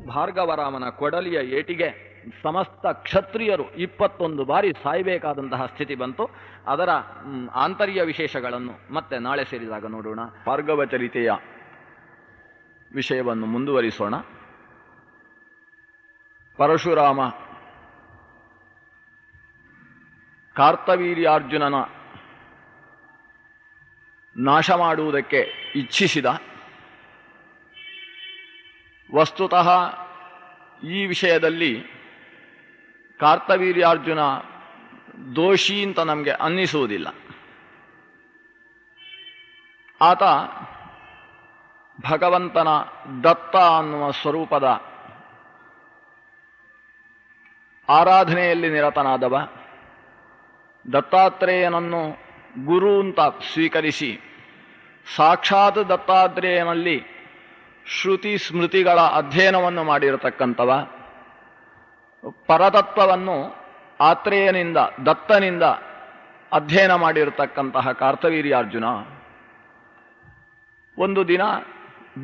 ಭಾರ್ಗವರಾಮನ ಕೊಡಲಿಯ ಏಟಿಗೆ ಸಮಸ್ತ ಕ್ಷತ್ರಿಯರು 21 ಬಾರಿ ಸಾಯಬೇಕಾದಂತಹ ಸ್ಥಿತಿ ಬಂತು. ಅದರ ಆಂತರ್ಯ ವಿಶೇಷಗಳನ್ನು ಮತ್ತೆ ನಾಳೆ ಸೇರಿದಾಗ ನೋಡೋಣ. ಭಾರ್ಗವ ಚರಿತೆಯ ವಿಷಯವನ್ನು ಮುಂದುವರಿಸೋಣ. ಪರಶುರಾಮ ಕಾರ್ತವೀರ್ಯಾರ್ಜುನನ ನಾಶ ಮಾಡುವುದಕ್ಕೆ ಇಚ್ಛಿಸಿದ. ವಸ್ತುತಃ ಈ ವಿಷಯದಲ್ಲಿ ಕಾರ್ತವೀರ್ಯಾರ್ಜುನ ದೋಷಿ ಅಂತ ನಮಗೆ ಅನ್ನಿಸುವುದಿಲ್ಲ. ಆತ ಭಗವಂತನ ದತ್ತ ಅನ್ನುವ ಸ್ವರೂಪದ ಆರಾಧನೆಯಲ್ಲಿ ನಿರತನಾದವ. ದತ್ತಾತ್ರೇಯನನ್ನು ಗುರು ಅಂತ ಸ್ವೀಕರಿಸಿ ಸಾಕ್ಷಾತ್ ದತ್ತಾತ್ರೇಯನಲ್ಲಿ ಶ್ರುತಿ ಸ್ಮೃತಿಗಳ ಅಧ್ಯಯನವನ್ನು ಮಾಡಿರತಕ್ಕಂಥವ. ಪರತತ್ವವನ್ನು ಆತ್ರೇಯನಿಂದ ದತ್ತನಿಂದ ಅಧ್ಯಯನ ಮಾಡಿರತಕ್ಕಂತಹ ಕಾರ್ತವೀರ್ಯಾರ್ಜುನ ಒಂದು ದಿನ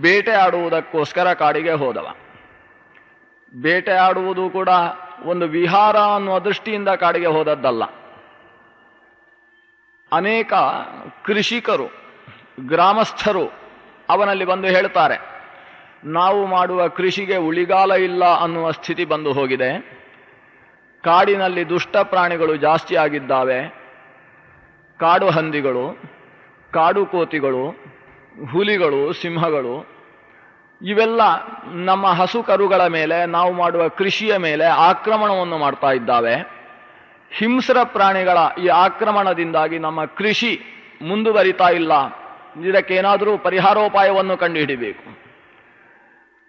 ಬೇಟೆ ಆಡುವುದಕ್ಕೋಸ್ಕರ ಕಾಡಿಗೆ ಹೋದವ. ಬೇಟೆ ಆಡುವುದು ಕೂಡ ಒಂದು ವಿಹಾರ ಅನ್ನುವ ದೃಷ್ಟಿಯಿಂದ ಕಾಡಿಗೆ ಹೋದದ್ದಲ್ಲ. ಅನೇಕ ಕೃಷಿಕರು ಗ್ರಾಮಸ್ಥರು ಅವನಲ್ಲಿ ಬಂದು ಹೇಳ್ತಾರೆ, ನಾವು ಮಾಡುವ ಕೃಷಿಗೆ ಉಳಿಗಾಲ ಇಲ್ಲ ಅನ್ನುವ ಸ್ಥಿತಿ ಬಂದು ಹೋಗಿದೆ. ಕಾಡಿನಲ್ಲಿ ದುಷ್ಟ ಪ್ರಾಣಿಗಳು ಜಾಸ್ತಿ ಆಗಿದ್ದಾವೆ. ಕಾಡು ಹಂದಿಗಳು, ಕಾಡು ಕೋತಿಗಳು, ಹುಲಿಗಳು, ಸಿಂಹಗಳು ಇವೆಲ್ಲ ನಮ್ಮ ಹಸು ಕರುಗಳ ಮೇಲೆ, ನಾವು ಮಾಡುವ ಕೃಷಿಯ ಮೇಲೆ ಆಕ್ರಮಣವನ್ನು ಮಾಡ್ತಾ ಇದ್ದಾವೆ. ಹಿಂಸ್ರ ಪ್ರಾಣಿಗಳ ಈ ಆಕ್ರಮಣದಿಂದಾಗಿ ನಮ್ಮ ಕೃಷಿ ಮುಂದುವರಿತಾ ಇಲ್ಲ. ಇದಕ್ಕೇನಾದರೂ ಪರಿಹಾರೋಪಾಯವನ್ನು ಕಂಡುಹಿಡಿಬೇಕು.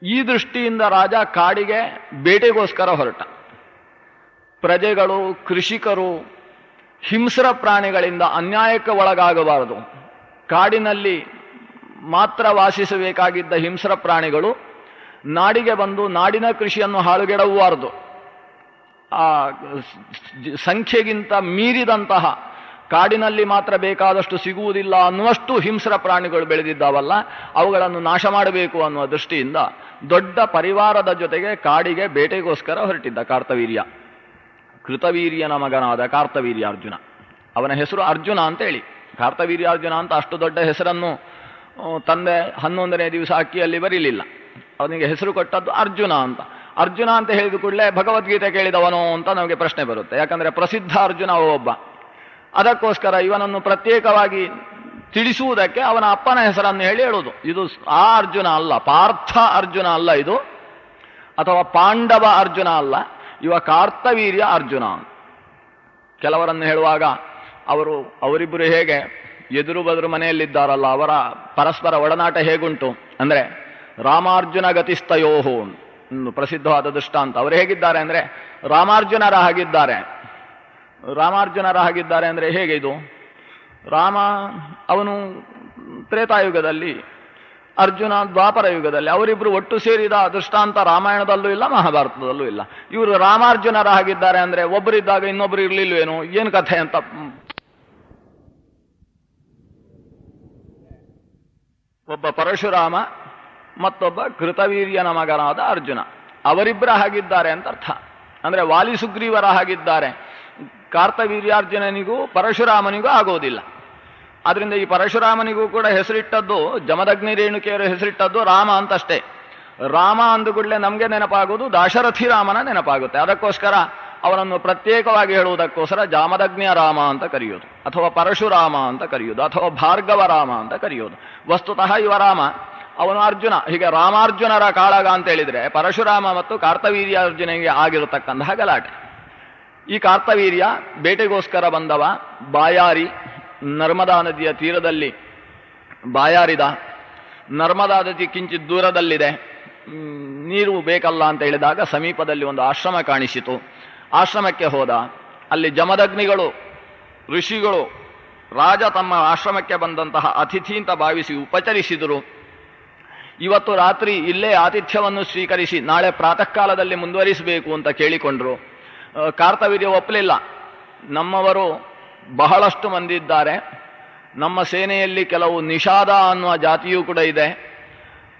ಈ ದೃಷ್ಟಿಯಿಂದ ರಾಜ ಕಾಡಿಗೆ ಬೇಟೆಗೋಸ್ಕರ ಹೊರಟ. ಪ್ರಜೆಗಳು, ಕೃಷಿಕರು ಹಿಂಸ್ರ ಪ್ರಾಣಿಗಳಿಂದ ಅನ್ಯಾಯಕ್ಕೆ ಒಳಗಾಗಬಾರದು. ಕಾಡಿನಲ್ಲಿ ಮಾತ್ರ ವಾಸಿಸಬೇಕಾಗಿದ್ದ ಹಿಂಸ್ರ ಪ್ರಾಣಿಗಳು ನಾಡಿಗೆ ಬಂದು ನಾಡಿನ ಕೃಷಿಯನ್ನು ಹಾಳುಗೆಡವಬಾರದು. ಆ ಸಂಖ್ಯೆಗಿಂತ ಮೀರಿದಂತಹ ಕಾಡಿನಲ್ಲಿ ಮಾತ್ರ ಬೇಕಾದಷ್ಟು ಸಿಗುವುದಿಲ್ಲ ಅನ್ನುವಷ್ಟು ಹಿಂಸ್ರ ಪ್ರಾಣಿಗಳು ಬೆಳೆದಿದ್ದಾವಲ್ಲ, ಅವುಗಳನ್ನು ನಾಶ ಮಾಡಬೇಕು ಅನ್ನುವ ದೃಷ್ಟಿಯಿಂದ ದೊಡ್ಡ ಪರಿವಾರದ ಜೊತೆಗೆ ಕಾಡಿಗೆ ಬೇಟೆಗೋಸ್ಕರ ಹೊರಟಿದ್ದ ಕಾರ್ತವೀರ್ಯ. ಕೃತವೀರ್ಯನ ಮಗನಾದ ಕಾರ್ತವೀರ್ಯಾರ್ಜುನ. ಅವನ ಹೆಸರು ಅರ್ಜುನ ಅಂತೇಳಿ. ಕಾರ್ತವೀರ್ಯಾರ್ಜುನ ಅಂತ ಅಷ್ಟು ದೊಡ್ಡ ಹೆಸರನ್ನು ತಂದೆ 11ನೇ ದಿವಸ ಅಕ್ಕಿಯಲ್ಲಿ ಬರೀಲಿಲ್ಲ. ಅವನಿಗೆ ಹೆಸರು ಕೊಟ್ಟದ್ದು ಅರ್ಜುನ ಅಂತ. ಅರ್ಜುನ ಅಂತ ಹೇಳಿದ ಕೂಡಲೇ ಭಗವದ್ಗೀತೆ ಕೇಳಿದವನೋ ಅಂತ ನಮಗೆ ಪ್ರಶ್ನೆ ಬರುತ್ತೆ. ಯಾಕಂದರೆ ಪ್ರಸಿದ್ಧ ಅರ್ಜುನ ಒಬ್ಬ. ಅದಕ್ಕೋಸ್ಕರ ಇವನನ್ನು ಪ್ರತ್ಯೇಕವಾಗಿ ತಿಳಿಸುವುದಕ್ಕೆ ಅವನ ಅಪ್ಪನ ಹೆಸರನ್ನು ಹೇಳೋದು. ಇದು ಆ ಅರ್ಜುನ ಅಲ್ಲ, ಪಾರ್ಥ ಅರ್ಜುನ ಅಲ್ಲ ಇದು, ಅಥವಾ ಪಾಂಡವ ಅರ್ಜುನ ಅಲ್ಲ, ಇವ ಕಾರ್ತವೀರ್ಯ ಅರ್ಜುನ. ಕೆಲವರನ್ನು ಹೇಳುವಾಗ ಅವರಿಬ್ಬರು ಹೇಗೆ ಎದುರು ಬದುರು ಮನೆಯಲ್ಲಿದ್ದಾರಲ್ಲ, ಅವರ ಪರಸ್ಪರ ಒಡನಾಟ ಹೇಗುಂಟು ಅಂದರೆ ರಾಮಾರ್ಜುನ ಗತಿಸ್ತಯೋಹೋ ಪ್ರಸಿದ್ಧವಾದ ದೃಷ್ಟಾಂತ. ಅವರು ಹೇಗಿದ್ದಾರೆ ಅಂದರೆ ರಾಮಾರ್ಜುನರ ಹಾಗಿದ್ದಾರೆ. ರಾಮಾರ್ಜುನರ ಹಾಗಿದ್ದಾರೆ ಅಂದರೆ ಹೇಗೆ ಇದು? ರಾಮ ಅವನು ತ್ರೇತಾಯುಗದಲ್ಲಿ, ಅರ್ಜುನ ದ್ವಾಪರ ಯುಗದಲ್ಲಿ. ಅವರಿಬ್ಬರು ಒಟ್ಟು ಸೇರಿದ ದೃಷ್ಟಾಂತ ರಾಮಾಯಣದಲ್ಲೂ ಇಲ್ಲ, ಮಹಾಭಾರತದಲ್ಲೂ ಇಲ್ಲ. ಇವರು ರಾಮಾರ್ಜುನರ ಹಾಗಿದ್ದಾರೆ ಅಂದರೆ ಒಬ್ಬರಿದ್ದಾಗ ಇನ್ನೊಬ್ಬರು ಇರಲಿಲ್ವೇನೋ, ಏನು ಕಥೆ ಅಂತ. ಒಬ್ಬ ಪರಶುರಾಮ, ಮತ್ತೊಬ್ಬ ಕೃತವೀರ್ಯನ ಮಗನಾದ ಅರ್ಜುನ. ಅವರಿಬ್ಬರ ಹಾಗಿದ್ದಾರೆ ಅಂತ ಅರ್ಥ. ಅಂದರೆ ವಾಲಿ ಸುಗ್ರೀವರ ಹಾಗಿದ್ದಾರೆ. ಕಾರ್ತವೀರ್ಯಾರ್ಜುನನಿಗೂ ಪರಶುರಾಮನಿಗೂ ಆಗೋದಿಲ್ಲ. ಆದ್ರಿಂದ ಈ ಪರಶುರಾಮನಿಗೂ ಕೂಡ ಹೆಸರಿಟ್ಟದ್ದು, ಜಮದಗ್ನಿ ರೇಣುಕೆಯರು ಹೆಸರಿಟ್ಟದ್ದು ರಾಮ ಅಂತಷ್ಟೇ. ರಾಮ ಅಂದುಗುಡ್ಲೆ ನಮಗೆ ನೆನಪಾಗೋದು ದಾಶರಥಿ ರಾಮನ ನೆನಪಾಗುತ್ತೆ. ಅದಕ್ಕೋಸ್ಕರ ಅವನನ್ನು ಪ್ರತ್ಯೇಕವಾಗಿ ಹೇಳುವುದಕ್ಕೋಸ್ಕರ ಜಾಮದಗ್ನಿಯ ರಾಮ ಅಂತ ಕರೆಯೋದು, ಅಥವಾ ಪರಶುರಾಮ ಅಂತ ಕರೆಯೋದು, ಅಥವಾ ಭಾರ್ಗವ ರಾಮ ಅಂತ ಕರೆಯೋದು. ವಸ್ತುತಃ ಇವ ರಾಮ, ಅವನು ಅರ್ಜುನ. ಹೀಗೆ ರಾಮಾರ್ಜುನರ ಕಾಳಗ ಅಂತ ಹೇಳಿದ್ರೆ ಪರಶುರಾಮ ಮತ್ತು ಕಾರ್ತವೀರ್ಯಾರ್ಜುನಿಗೆ ಆಗಿರತಕ್ಕಂತಹ ಗಲಾಟೆ. ಈ ಕಾರ್ತವೀರ್ಯ ಬೇಟೆಗೋಸ್ಕರ ಬಂದವ. ಬಾಯಾರಿ, ನರ್ಮದಾ ನದಿಯ ತೀರದಲ್ಲಿ ಬಾಯಾರಿದ. ನರ್ಮದಾ ನದಿ ಕಿಂಚಿತ್ ದೂರದಲ್ಲಿದೆ. ನೀರು ಬೇಕಲ್ಲ ಅಂತ ಹೇಳಿದಾಗ ಸಮೀಪದಲ್ಲಿ ಒಂದು ಆಶ್ರಮ ಕಾಣಿಸಿತು. ಆಶ್ರಮಕ್ಕೆ ಹೋದ. ಅಲ್ಲಿ ಜಮದಗ್ನಿಗಳು, ಋಷಿಗಳು ರಾಜ ತಮ್ಮ ಆಶ್ರಮಕ್ಕೆ ಬಂದಂತಹ ಅತಿಥಿ ಅಂತ ಭಾವಿಸಿ ಉಪಚರಿಸಿದರು. ಇವತ್ತು ರಾತ್ರಿ ಇಲ್ಲೇ ಆತಿಥ್ಯವನ್ನು ಸ್ವೀಕರಿಸಿ ನಾಳೆ ಪ್ರಾತಃ ಕಾಲದಲ್ಲಿ ಮುಂದುವರಿಸಬೇಕು ಅಂತ ಕೇಳಿಕೊಂಡ್ರು. ಕಾರ್ತವೀರ್ಯ ಒಪ್ಪಲಿಲ್ಲ. ನಮ್ಮವರು ಬಹಳಷ್ಟು ಮಂದಿ ಇದ್ದಾರೆ, ನಮ್ಮ ಸೇನೆಯಲ್ಲಿ ಕೆಲವು ನಿಷಾದ ಅನ್ನುವ ಜಾತಿಯೂ ಕೂಡ ಇದೆ,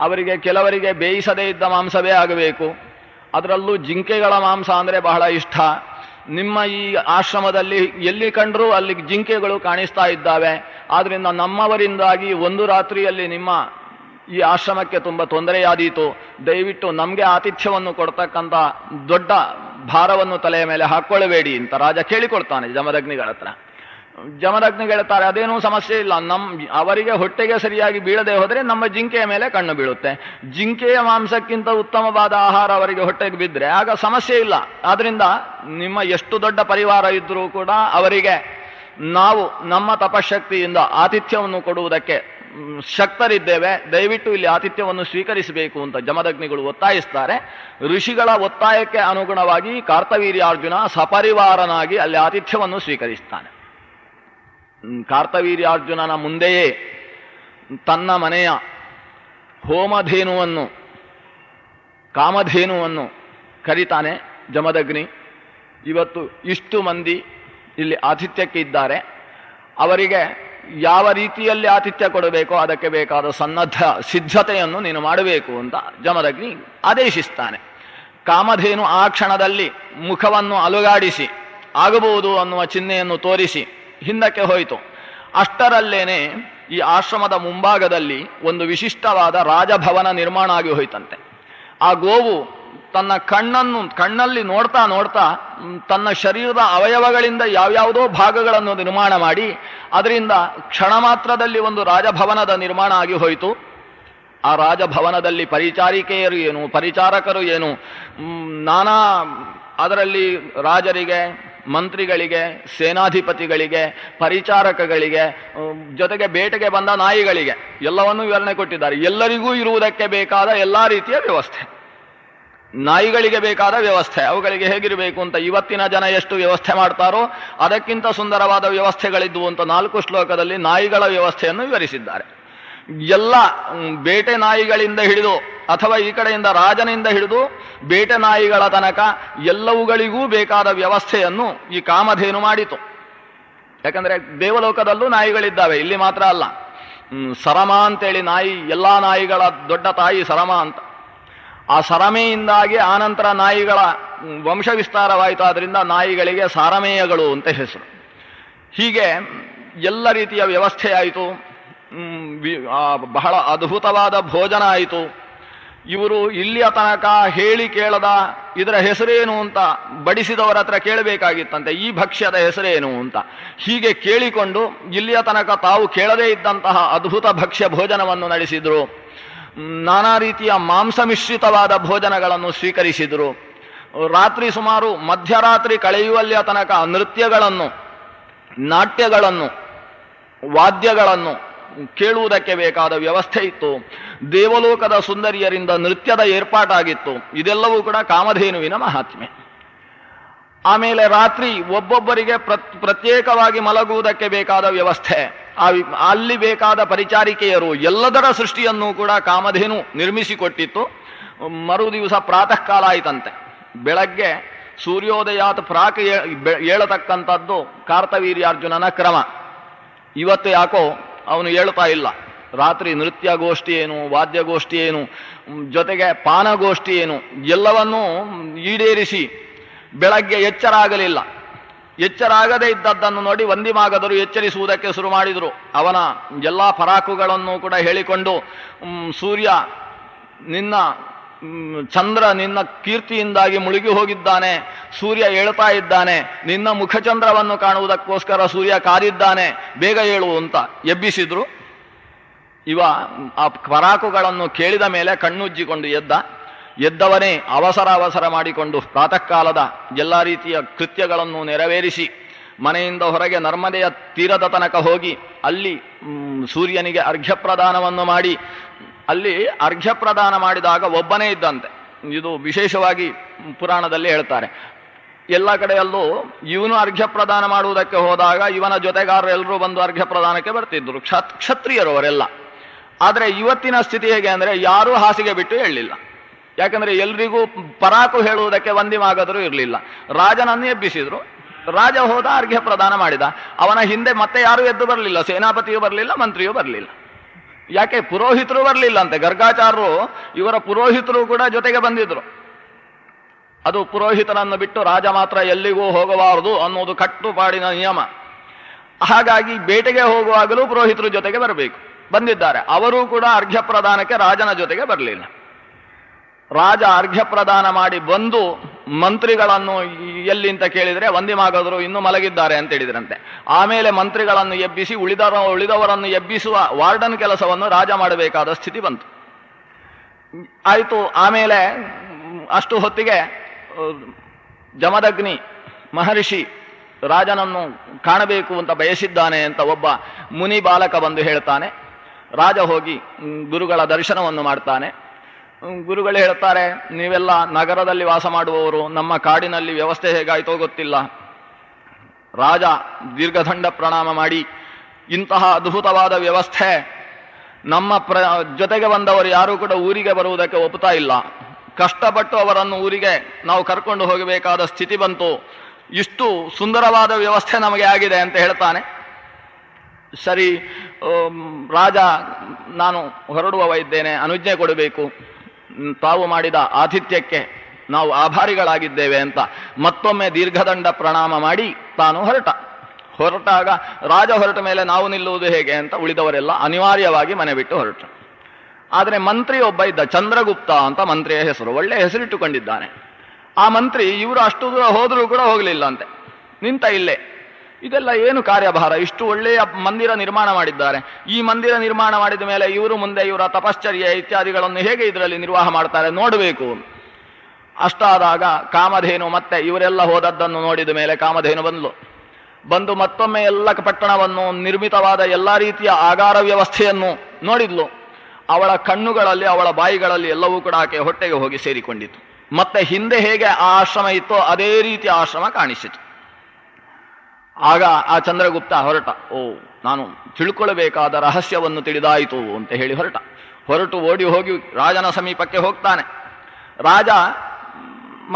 ಅವರಿಗೆ ಕೆಲವರಿಗೆ ಬೇಯಿಸದೇ ಇದ್ದ ಮಾಂಸವೇ ಆಗಬೇಕು. ಅದರಲ್ಲೂ ಜಿಂಕೆಗಳ ಮಾಂಸ ಅಂದರೆ ಬಹಳ ಇಷ್ಟ. ನಿಮ್ಮ ಈ ಆಶ್ರಮದಲ್ಲಿ ಎಲ್ಲಿ ಕಂಡರೂ ಅಲ್ಲಿ ಜಿಂಕೆಗಳು ಕಾಣಿಸ್ತಾ ಇದ್ದಾವೆ. ಆದ್ದರಿಂದ ನಮ್ಮವರಿಂದಾಗಿ ಒಂದು ರಾತ್ರಿಯಲ್ಲಿ ನಿಮ್ಮ ಈ ಆಶ್ರಮಕ್ಕೆ ತುಂಬ ತೊಂದರೆಯಾದೀತು. ದಯವಿಟ್ಟು ನಮಗೆ ಆತಿಥ್ಯವನ್ನು ಕೊಡ್ತಕ್ಕಂಥ ದೊಡ್ಡ ಭಾರವನ್ನು ತಲೆಯ ಮೇಲೆ ಹಾಕ್ಕೊಳ್ಳಬೇಡಿ ಅಂತ ರಾಜ ಕೇಳಿಕೊಳ್ತಾನೆ ಜಮದಗ್ನಿಗಳ ಹತ್ರ. ಜಮದಗ್ನಿಗಳು ಹೇಳ್ತಾರೆ, ಅದೇನೂ ಸಮಸ್ಯೆ ಇಲ್ಲ, ಅವರಿಗೆ ಹೊಟ್ಟೆಗೆ ಸರಿಯಾಗಿ ಬೀಳದೆ ಹೋದರೆ ನಮ್ಮ ಜಿಂಕೆಯ ಮೇಲೆ ಕಣ್ಣು ಬೀಳುತ್ತೆ. ಜಿಂಕೆಯ ಮಾಂಸಕ್ಕಿಂತ ಉತ್ತಮವಾದ ಆಹಾರ ಅವರಿಗೆ ಹೊಟ್ಟೆಗೆ ಬಿದ್ದರೆ ಆಗ ಸಮಸ್ಯೆ ಇಲ್ಲ. ಆದ್ರಿಂದ ನಿಮ್ಮ ಎಷ್ಟು ದೊಡ್ಡ ಪರಿವಾರ ಇದ್ದರೂ ಕೂಡ ಅವರಿಗೆ ನಾವು ನಮ್ಮ ತಪಶಕ್ತಿಯಿಂದ ಆತಿಥ್ಯವನ್ನು ಕೊಡುವುದಕ್ಕೆ ಶಕ್ತರಿದ್ದೇವೆ. ದಯವಿಟ್ಟು ಇಲ್ಲಿ ಆತಿಥ್ಯವನ್ನು ಸ್ವೀಕರಿಸಬೇಕು ಅಂತ ಜಮದಗ್ನಿಗಳು ಒತ್ತಾಯಿಸ್ತಾರೆ. ಋಷಿಗಳ ಒತ್ತಾಯಕ್ಕೆ ಅನುಗುಣವಾಗಿ ಕಾರ್ತವೀರ್ಯಾರ್ಜುನ ಸಪರಿವಾರನಾಗಿ ಅಲ್ಲಿ ಆತಿಥ್ಯವನ್ನು ಸ್ವೀಕರಿಸ್ತಾನೆ. ಕಾರ್ತವೀರ್ಯಾರ್ಜುನನ ಮುಂದೆಯೇ ತನ್ನ ಮನೆಯ ಹೋಮಧೇನುವನ್ನು ಕಾಮಧೇನುವನ್ನು ಕರೀತಾನೆ ಜಮದಗ್ನಿ. ಇವತ್ತು ಇಷ್ಟು ಮಂದಿ ಇಲ್ಲಿ ಆತಿಥ್ಯಕ್ಕೆ ಇದ್ದಾರೆ, ಅವರಿಗೆ ಯಾವ ರೀತಿಯಲ್ಲಿ ಆತಿಥ್ಯ ಕೊಡಬೇಕೋ ಅದಕ್ಕೆ ಬೇಕಾದ ಸಿದ್ಧತೆಯನ್ನು ನೀನು ಮಾಡಬೇಕು ಅಂತ ಜಮದಗ್ನಿ ಆದೇಶಿಸ್ತಾನೆ. ಕಾಮಧೇನು ಆ ಕ್ಷಣದಲ್ಲಿ ಮುಖವನ್ನು ಅಲುಗಾಡಿಸಿ ಆಗಬಹುದು ಅನ್ನುವ ಚಿಹ್ನೆಯನ್ನು ತೋರಿಸಿ ಹಿಂದಕ್ಕೆ ಹೋಯಿತು. ಅಷ್ಟರಲ್ಲೇನೆ ಈ ಆಶ್ರಮದ ಮುಂಭಾಗದಲ್ಲಿ ಒಂದು ವಿಶಿಷ್ಟವಾದ ರಾಜಭವನ ನಿರ್ಮಾಣ ಆಗಿ ಹೋಯ್ತಂತೆ. ಆ ಗೋವು ತನ್ನ ಕಣ್ಣಲ್ಲಿ ನೋಡ್ತಾ ನೋಡ್ತಾ ತನ್ನ ಶರೀರದ ಅವಯವಗಳಿಂದ ಯಾವ್ಯಾವುದೋ ಭಾಗಗಳನ್ನು ನಿರ್ಮಾಣ ಮಾಡಿ ಅದರಿಂದ ಕ್ಷಣ ಮಾತ್ರದಲ್ಲಿ ಒಂದು ರಾಜಭವನದ ನಿರ್ಮಾಣ ಆಗಿ ಹೋಯಿತು. ಆ ರಾಜಭವನದಲ್ಲಿ ಪರಿಚಾರಿಕೆಯರು ಏನು, ಪರಿಚಾರಕರು ಏನು, ನಾನಾ ಅದರಲ್ಲಿ ರಾಜರಿಗೆ, ಮಂತ್ರಿಗಳಿಗೆ, ಸೇನಾಧಿಪತಿಗಳಿಗೆ, ಪರಿಚಾರಕಗಳಿಗೆ, ಜೊತೆಗೆ ಬೇಟೆಗೆ ಬಂದ ನಾಯಿಗಳಿಗೆ ಎಲ್ಲವನ್ನೂ ವಿವರಣೆ ಕೊಟ್ಟಿದ್ದಾರೆ. ಎಲ್ಲರಿಗೂ ಇರುವುದಕ್ಕೆ ಬೇಕಾದ ಎಲ್ಲ ರೀತಿಯ ವ್ಯವಸ್ಥೆ, ನಾಯಿಗಳಿಗೆ ಬೇಕಾದ ವ್ಯವಸ್ಥೆ ಅವುಗಳಿಗೆ ಹೇಗಿರಬೇಕು ಅಂತ ಇವತ್ತಿನ ಜನ ಎಷ್ಟು ವ್ಯವಸ್ಥೆ ಮಾಡ್ತಾರೋ ಅದಕ್ಕಿಂತ ಸುಂದರವಾದ ವ್ಯವಸ್ಥೆಗಳಿದ್ವು ಅಂತ 4 ಶ್ಲೋಕದಲ್ಲಿ ನಾಯಿಗಳ ವ್ಯವಸ್ಥೆಯನ್ನು ವಿವರಿಸಿದ್ದಾರೆ. ಎಲ್ಲ ಬೇಟೆ ನಾಯಿಗಳಿಂದ ಹಿಡಿದು ಅಥವಾ ಈ ಕಡೆಯಿಂದ ರಾಜನಿಂದ ಹಿಡಿದು ಬೇಟೆ ನಾಯಿಗಳ ತನಕ ಎಲ್ಲವುಗಳಿಗೂ ಬೇಕಾದ ವ್ಯವಸ್ಥೆಯನ್ನು ಈ ಕಾಮಧೇನು ಮಾಡಿತು. ಯಾಕಂದ್ರೆ ದೇವಲೋಕದಲ್ಲೂ ನಾಯಿಗಳಿದ್ದಾವೆ, ಇಲ್ಲಿ ಮಾತ್ರ ಅಲ್ಲ. ಸರಮ ಅಂತೇಳಿ ನಾಯಿ, ಎಲ್ಲಾ ನಾಯಿಗಳ ದೊಡ್ಡ ತಾಯಿ ಸರಮ ಅಂತ. ಆ ಸರಮೆಯಿಂದಾಗಿ ಆನಂತರ ನಾಯಿಗಳ ವಂಶ ವಿಸ್ತಾರವಾಯಿತು. ಆದ್ರಿಂದ ನಾಯಿಗಳಿಗೆ ಸಾರಮೇಯಗಳು ಅಂತ ಹೆಸರು. ಹೀಗೆ ಎಲ್ಲ ರೀತಿಯ ವ್ಯವಸ್ಥೆ ಆಯಿತು. ಬಹಳ ಅದ್ಭುತವಾದ ಭೋಜನ ಆಯಿತು. ಇವರು ಇಲ್ಲಿಯ ತನಕ ಹೇಳಿ ಕೇಳದ ಇದರ ಹೆಸರೇನು ಅಂತ ಬಡಿಸಿದವರ ಹತ್ರ ಕೇಳಬೇಕಾಗಿತ್ತಂತೆ, ಈ ಭಕ್ಷ್ಯದ ಹೆಸರೇನು ಅಂತ. ಹೀಗೆ ಕೇಳಿಕೊಂಡು ಇಲ್ಲಿಯ ತನಕ ತಾವು ಕೇಳದೇ ಇದ್ದಂತಹ ಅದ್ಭುತ ಭಕ್ಷ್ಯ ಭೋಜನವನ್ನು ನಡೆಸಿದ್ರು. ನಾನಾ ರೀತಿಯ ಮಾಂಸ ಮಿಶ್ರಿತವಾದ ಭೋಜನಗಳನ್ನು ಸ್ವೀಕರಿಸಿದರು. ರಾತ್ರಿ ಸುಮಾರು ಮಧ್ಯರಾತ್ರಿ ಕಳೆಯುವಲ್ಲಿಯ ತನಕ ನೃತ್ಯಗಳನ್ನು, ನಾಟ್ಯಗಳನ್ನು, ವಾದ್ಯಗಳನ್ನು ಕೇಳುವುದಕ್ಕೆ ಬೇಕಾದ ವ್ಯವಸ್ಥೆ ಇತ್ತು. ದೇವಲೋಕದ ಸುಂದರಿಯರಿಂದ ನೃತ್ಯದ ಏರ್ಪಾಟಾಗಿತ್ತು. ಇದೆಲ್ಲವೂ ಕೂಡ ಕಾಮಧೇನುವಿನ ಮಹಾತ್ಮೆ. ಆಮೇಲೆ ರಾತ್ರಿ ಒಬ್ಬೊಬ್ಬರಿಗೆ ಪ್ರತ್ಯೇಕವಾಗಿ ಮಲಗುವುದಕ್ಕೆ ಬೇಕಾದ ವ್ಯವಸ್ಥೆ, ಅಲ್ಲಿ ಬೇಕಾದ ಪರಿಚಾರಿಕೆಯರು, ಎಲ್ಲದರ ಸೃಷ್ಟಿಯನ್ನು ಕೂಡ ಕಾಮಧೇನು ನಿರ್ಮಿಸಿಕೊಟ್ಟಿತ್ತು. ಮರು ದಿವಸ ಪ್ರಾತಃ ಕಾಲ ಆಯಿತಂತೆ. ಬೆಳಗ್ಗೆ ಸೂರ್ಯೋದಯಾತ್ ಪ್ರಾಕ್ ಏಳತಕ್ಕಂಥದ್ದು ಕಾರ್ತವೀರ್ಯಾರ್ಜುನನ ಕ್ರಮ. ಇವತ್ತು ಯಾಕೋ ಅವನು ಹೇಳ್ತಾ ಇಲ್ಲ. ರಾತ್ರಿ ನೃತ್ಯಗೋಷ್ಠಿ ಏನು, ವಾದ್ಯಗೋಷ್ಠಿ ಏನು, ಜೊತೆಗೆ ಪಾನಗೋಷ್ಠಿ ಏನು, ಎಲ್ಲವನ್ನೂ ಈಡೇರಿಸಿ ಬೆಳಗ್ಗೆ ಎಚ್ಚರ ಆಗಲಿಲ್ಲ. ಎಚ್ಚರ ಆಗದೇ ಇದ್ದದ್ದನ್ನು ನೋಡಿ ವಂದಿಮಾಗದರು ಎಚ್ಚರಿಸುವುದಕ್ಕೆ ಶುರು ಮಾಡಿದರು. ಅವನ ಎಲ್ಲ ಪರಾಕುಗಳನ್ನು ಕೂಡ ಹೇಳಿಕೊಂಡು, ಸೂರ್ಯ ನಿನ್ನ ಚಂದ್ರ ನಿನ್ನ ಕೀರ್ತಿಯಿಂದಾಗಿ ಮುಳುಗಿ ಹೋಗಿದ್ದಾನೆ, ಸೂರ್ಯ ಏಳ್ತಾ ಇದ್ದಾನೆ, ನಿನ್ನ ಮುಖಚಂದ್ರವನ್ನು ಕಾಣುವುದಕ್ಕೋಸ್ಕರ ಸೂರ್ಯ ಕಾದಿದ್ದಾನೆ, ಬೇಗ ಏಳು ಅಂತ ಎಬ್ಬಿಸಿದ್ರು. ಇವ ಆ ಪರಾಕುಗಳನ್ನು ಕೇಳಿದ ಮೇಲೆ ಕಣ್ಣುಜ್ಜಿಕೊಂಡು ಎದ್ದವನೇ ಅವಸರ ಮಾಡಿಕೊಂಡು ಪ್ರಾತಃ ಕಾಲದ ಎಲ್ಲ ರೀತಿಯ ಕೃತ್ಯಗಳನ್ನು ನೆರವೇರಿಸಿ ಮನೆಯಿಂದ ಹೊರಗೆ ನರ್ಮದೆಯ ತೀರದ ತನಕ ಹೋಗಿ ಅಲ್ಲಿ ಸೂರ್ಯನಿಗೆ ಅರ್ಘ್ಯ ಪ್ರದಾನವನ್ನು ಮಾಡಿ, ಅಲ್ಲಿ ಅರ್ಘ್ಯ ಪ್ರದಾನ ಮಾಡಿದಾಗ ಒಬ್ಬನೇ ಇದ್ದಂತೆ. ಇದು ವಿಶೇಷವಾಗಿ ಪುರಾಣದಲ್ಲಿ ಹೇಳ್ತಾರೆ. ಎಲ್ಲ ಕಡೆಯಲ್ಲೂ ಇವನು ಅರ್ಘ್ಯ ಪ್ರದಾನ ಮಾಡುವುದಕ್ಕೆ ಹೋದಾಗ ಇವನ ಜೊತೆಗಾರರೆಲ್ಲರೂ ಬಂದು ಅರ್ಘ್ಯ ಪ್ರದಾನಕ್ಕೆ ಬರ್ತಿದ್ರು, ಕ್ಷತ್ರಿಯರು ಅವರೆಲ್ಲ. ಆದರೆ ಇವತ್ತಿನ ಸ್ಥಿತಿ ಹೇಗೆ ಅಂದರೆ ಯಾರೂ ಹಾಸಿಗೆ ಬಿಟ್ಟು ಹೇಳಲಿಲ್ಲ. ಯಾಕಂದ್ರೆ ಎಲ್ರಿಗೂ ಪರಾಕು ಹೇಳುವುದಕ್ಕೆ ವಂದಿಮಾಗದರೂ ಇರಲಿಲ್ಲ. ರಾಜನನ್ನು ಎಬ್ಬಿಸಿದ್ರು, ರಾಜ ಹೋದ, ಅರ್ಘ್ಯ ಪ್ರದಾನ ಮಾಡಿದ. ಅವನ ಹಿಂದೆ ಮತ್ತೆ ಯಾರೂ ಎದ್ದು ಬರಲಿಲ್ಲ, ಸೇನಾಪತಿಯೂ ಬರಲಿಲ್ಲ, ಮಂತ್ರಿಯೂ ಬರಲಿಲ್ಲ. ಯಾಕೆ ಪುರೋಹಿತರು ಬರಲಿಲ್ಲ ಅಂತೆ, ಗರ್ಗಾಚಾರ್ಯರು ಇವರ ಪುರೋಹಿತರು ಕೂಡ ಜೊತೆಗೆ ಬಂದಿದ್ರು. ಅದು ಪುರೋಹಿತರನ್ನು ಬಿಟ್ಟು ರಾಜ ಮಾತ್ರ ಎಲ್ಲಿಗೂ ಹೋಗಬಾರದು ಅನ್ನೋದು ಕಟ್ಟುಪಾಡಿನ ನಿಯಮ. ಹಾಗಾಗಿ ಬೇಟೆಗೆ ಹೋಗುವಾಗಲೂ ಪುರೋಹಿತರು ಜೊತೆಗೆ ಬರಬೇಕು. ಬಂದಿದ್ದಾರೆ. ಅವರೂ ಕೂಡ ಅರ್ಘ್ಯ ಪ್ರದಾನಕ್ಕೆ ರಾಜನ ಜೊತೆಗೆ ಬರಲಿಲ್ಲ. ರಾಜ ಅರ್ಘ್ಯ ಪ್ರದಾನ ಮಾಡಿ ಬಂದು ಮಂತ್ರಿಗಳನ್ನು ಎಲ್ಲಿ ಅಂತ ಕೇಳಿದರೆ ವಂದಿಮಾಗದರು ಇನ್ನೂ ಮಲಗಿದ್ದಾರೆ ಅಂತ ಹೇಳಿದ್ರಂತೆ. ಆಮೇಲೆ ಮಂತ್ರಿಗಳನ್ನು ಎಬ್ಬಿಸಿ ಉಳಿದವರನ್ನು ಎಬ್ಬಿಸುವ ವಾರ್ಡನ್ ಕೆಲಸವನ್ನು ರಾಜ ಮಾಡಬೇಕಾದ ಸ್ಥಿತಿ ಬಂತು. ಆಯಿತು. ಆಮೇಲೆ ಅಷ್ಟು ಹೊತ್ತಿಗೆ ಜಮದಗ್ನಿ ಮಹರ್ಷಿ ರಾಜನನ್ನು ಕಾಣಬೇಕು ಅಂತ ಬಯಸಿದ್ದಾನೆ ಅಂತ ಒಬ್ಬ ಮುನಿ ಬಾಲಕ ಬಂದು ಹೇಳ್ತಾನೆ. ರಾಜ ಹೋಗಿ ಗುರುಗಳ ದರ್ಶನವನ್ನು ಮಾಡ್ತಾನೆ. ಗುರುಗಳು ಹೇಳ್ತಾರೆ, ನೀವೆಲ್ಲ ನಗರದಲ್ಲಿ ವಾಸ ಮಾಡುವವರು, ನಮ್ಮ ಕಾಡಿನಲ್ಲಿ ವ್ಯವಸ್ಥೆ ಹೇಗಾಯ್ತೋ ಗೊತ್ತಿಲ್ಲ. ರಾಜ ದೀರ್ಘದಂಡ ಪ್ರಣಾಮ ಮಾಡಿ, ಇಂತಹ ಅದ್ಭುತವಾದ ವ್ಯವಸ್ಥೆ, ನಮ್ಮ ಜೊತೆಗೆ ಬಂದವರು ಯಾರೂ ಕೂಡ ಊರಿಗೆ ಬರುವುದಕ್ಕೆ ಒಪ್ಪುತ್ತಾ ಇಲ್ಲ. ಕಷ್ಟಪಟ್ಟು ಅವರನ್ನು ಊರಿಗೆ ನಾವು ಕರ್ಕೊಂಡು ಹೋಗಬೇಕಾದ ಸ್ಥಿತಿ ಬಂತು. ಇಷ್ಟು ಸುಂದರವಾದ ವ್ಯವಸ್ಥೆ ನಮಗೆ ಆಗಿದೆ ಅಂತ ಹೇಳ್ತಾನೆ. ಸರಿ, ರಾಜ, ನಾನು ಹೊರಡುವ ಇದ್ದೇನೆ, ಅನುಜ್ಞೆ ಕೊಡಬೇಕು. ತಾವು ಮಾಡಿದ ಆತಿಥ್ಯಕ್ಕೆ ನಾವು ಆಭಾರಿಗಳಾಗಿದ್ದೇವೆ ಅಂತ ಮತ್ತೊಮ್ಮೆ ದೀರ್ಘದಂಡ ಪ್ರಣಾಮ ಮಾಡಿ ತಾನು ಹೊರಟಾಗ ರಾಜ ಹೊರಟ ಮೇಲೆ ನಾವು ನಿಲ್ಲುವುದು ಹೇಗೆ ಅಂತ ಉಳಿದವರೆಲ್ಲ ಅನಿವಾರ್ಯವಾಗಿ ಮನೆ ಬಿಟ್ಟು ಹೊರಟರು. ಆದರೆ ಮಂತ್ರಿ ಒಬ್ಬ ಇದ್ದ, ಚಂದ್ರಗುಪ್ತ ಅಂತ ಮಂತ್ರಿಯ ಹೆಸರು, ಒಳ್ಳೆ ಹೆಸರಿಟ್ಟುಕೊಂಡಿದ್ದಾನೆ. ಆ ಮಂತ್ರಿ ಇವರು ಅಷ್ಟು ದೂರ ಹೋದರೂ ಕೂಡ ಹೋಗಲಿಲ್ಲ ಅಂತೆ, ನಿಂತ ಇಲ್ಲೇ. ಇದೆಲ್ಲ ಏನು ಕಾರ್ಯಭಾರ, ಇಷ್ಟು ಒಳ್ಳೆಯ ಮಂದಿರ ನಿರ್ಮಾಣ ಮಾಡಿದ್ದಾರೆ. ಈ ಮಂದಿರ ನಿರ್ಮಾಣ ಮಾಡಿದ ಮೇಲೆ ಇವರು ಮುಂದೆ ಇವರ ತಪಶ್ಚರ್ಯ ಇತ್ಯಾದಿಗಳನ್ನು ಹೇಗೆ ಇದರಲ್ಲಿ ನಿರ್ವಾಹ ಮಾಡ್ತಾರೆ ನೋಡಬೇಕು. ಅಷ್ಟಾದಾಗ ಕಾಮಧೇನು ಮತ್ತೆ ಇವರೆಲ್ಲ ಹೋದದ್ದನ್ನು ನೋಡಿದ ಮೇಲೆ ಕಾಮಧೇನು ಬಂದು ಮತ್ತೊಮ್ಮೆ ಎಲ್ಲ ಪಟ್ಟಣವನ್ನು ನಿರ್ಮಿತವಾದ ಎಲ್ಲ ರೀತಿಯ ಆಗಾರ ವ್ಯವಸ್ಥೆಯನ್ನು ನೋಡಿದ್ಲು. ಅವಳ ಕಣ್ಣುಗಳಲ್ಲಿ ಅವಳ ಬಾಯಿಗಳಲ್ಲಿ ಎಲ್ಲವೂ ಕೂಡ ಆಕೆ ಹೊಟ್ಟೆಗೆ ಹೋಗಿ ಸೇರಿಕೊಂಡಿತು. ಮತ್ತೆ ಹಿಂದೆ ಹೇಗೆ ಆ ಆಶ್ರಮ ಇತ್ತೋ ಅದೇ ರೀತಿಯ ಆಶ್ರಮ ಕಾಣಿಸಿತು. ಆಗ ಆ ಚಂದ್ರಗುಪ್ತ ಓ, ನಾನು ತಿಳ್ಕೊಳ್ಬೇಕಾದ ರಹಸ್ಯವನ್ನು ತಿಳಿದಾಯಿತು ಅಂತ ಹೇಳಿ ಹೊರಟು ಓಡಿ ಹೋಗಿ ರಾಜನ ಸಮೀಪಕ್ಕೆ ಹೋಗ್ತಾನೆ. ರಾಜ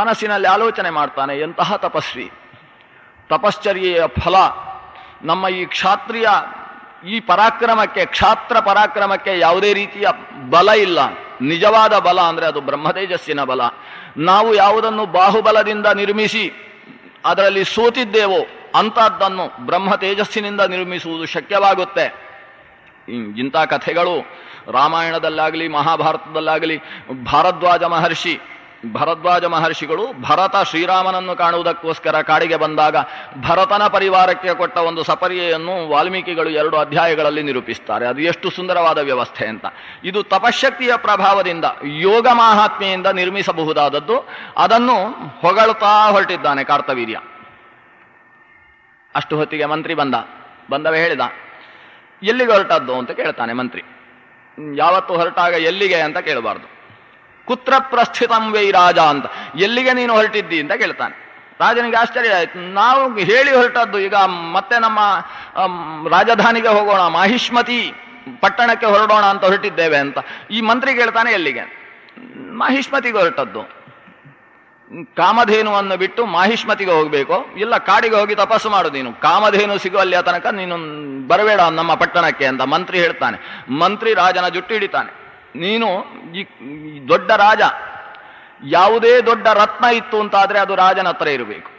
ಮನಸ್ಸಿನಲ್ಲಿ ಆಲೋಚನೆ ಮಾಡ್ತಾನೆ, ಎಂತಹ ತಪಸ್ವಿ, ತಪಶ್ಚರ್ಯೆಯ ಫಲ. ನಮ್ಮ ಈ ಕ್ಷಾತ್ರಿಯ ಈ ಪರಾಕ್ರಮಕ್ಕೆ, ಕ್ಷಾತ್ರ ಪರಾಕ್ರಮಕ್ಕೆ ಯಾವುದೇ ರೀತಿಯ ಬಲ ಇಲ್ಲ. ನಿಜವಾದ ಬಲ ಅಂದರೆ ಅದು ಬ್ರಹ್ಮತೇಜಸ್ಸಿನ ಬಲ. ನಾವು ಯಾವುದನ್ನು ಬಾಹುಬಲದಿಂದ ನಿರ್ಮಿಸಿ ಅದರಲ್ಲಿ ಸೋತಿದ್ದೇವೋ ಅಂಥದ್ದನ್ನು ಬ್ರಹ್ಮ ತೇಜಸ್ಸಿನಿಂದ ನಿರ್ಮಿಸುವುದು ಶಕ್ಯವಾಗುತ್ತೆ. ಇಂಥ ಕಥೆಗಳು ರಾಮಾಯಣದಲ್ಲಾಗಲಿ ಮಹಾಭಾರತದಲ್ಲಾಗಲಿ ಭರದ್ವಾಜ ಮಹರ್ಷಿಗಳು ಭರತ ಶ್ರೀರಾಮನನ್ನು ಕಾಣುವುದಕ್ಕೋಸ್ಕರ ಕಾಡಿಗೆ ಬಂದಾಗ ಭರತನ ಪರಿವಾರಕ್ಕೆ ಕೊಟ್ಟ ಒಂದು ಸಪರ್ಯೆಯನ್ನು ವಾಲ್ಮೀಕಿಗಳು 2 ಅಧ್ಯಾಯಗಳಲ್ಲಿ ನಿರೂಪಿಸ್ತಾರೆ. ಅದು ಎಷ್ಟು ಸುಂದರವಾದ ವ್ಯವಸ್ಥೆ ಅಂತ. ಇದು ತಪಶಕ್ತಿಯ ಪ್ರಭಾವದಿಂದ, ಯೋಗ ಮಾಹಾತ್ಮೆಯಿಂದ ನಿರ್ಮಿಸಬಹುದಾದದ್ದು. ಅದನ್ನು ಹೊಗಳ್ತಾ ಹೊರಟಿದ್ದಾನೆ ಕಾರ್ತವೀರ್ಯ. ಅಷ್ಟು ಹೊತ್ತಿಗೆ ಮಂತ್ರಿ ಬಂದವೇ ಹೇಳಿದ, ಎಲ್ಲಿಗೆ ಹೊರಟದ್ದು ಅಂತ ಕೇಳ್ತಾನೆ ಮಂತ್ರಿ. ಯಾವತ್ತು ಹೊರಟಾಗ ಎಲ್ಲಿಗೆ ಅಂತ ಕೇಳಬಾರ್ದು. ಕುತ್ರ ಪ್ರಸ್ಥಿತಂ ವೈ ರಾಜ ಅಂತ, ಎಲ್ಲಿಗೆ ನೀನು ಹೊರಟಿದ್ದಿ ಅಂತ ಕೇಳ್ತಾನೆ. ರಾಜನಿಗೆ ಆಶ್ಚರ್ಯ ಆಯ್ತು. ನಾವು ಹೇಳಿ ಹೊರಟದ್ದು, ಈಗ ಮತ್ತೆ ನಮ್ಮ ರಾಜಧಾನಿಗೆ ಹೋಗೋಣ, ಮಾಹಿಷ್ಮತಿ ಪಟ್ಟಣಕ್ಕೆ ಹೊರಡೋಣ ಅಂತ ಹೊರಟಿದ್ದೇವೆ ಅಂತ. ಈ ಮಂತ್ರಿ ಕೇಳ್ತಾನೆ, ಎಲ್ಲಿಗೆ? ಮಾಹಿಷ್ಮತಿಗೆ ಹೊರಟದ್ದು. ಕಾಮಧೇನುವನ್ನು ಬಿಟ್ಟು ಮಾಹಿಷ್ಮತಿಗೆ ಹೋಗಬೇಕು, ಇಲ್ಲ ಕಾಡಿಗೆ ಹೋಗಿ ತಪಸ್ಸು ಮಾಡು ನೀನು, ಕಾಮಧೇನು ಸಿಗುವಲ್ಲಿಯ ತನಕ ನೀನು ಬರಬೇಡ ನಮ್ಮ ಪಟ್ಟಣಕ್ಕೆ ಅಂತ ಮಂತ್ರಿ ಹೇಳ್ತಾನೆ. ಮಂತ್ರಿ ರಾಜನ ಜುಟ್ಟು ಹಿಡಿತಾನೆ. ನೀನು ಈ ದೊಡ್ಡ ರಾಜ, ಯಾವುದೇ ದೊಡ್ಡ ರತ್ನ ಇತ್ತು ಅಂತಾದರೆ ಅದು ರಾಜನ ಹತ್ರ ಇರಬೇಕು.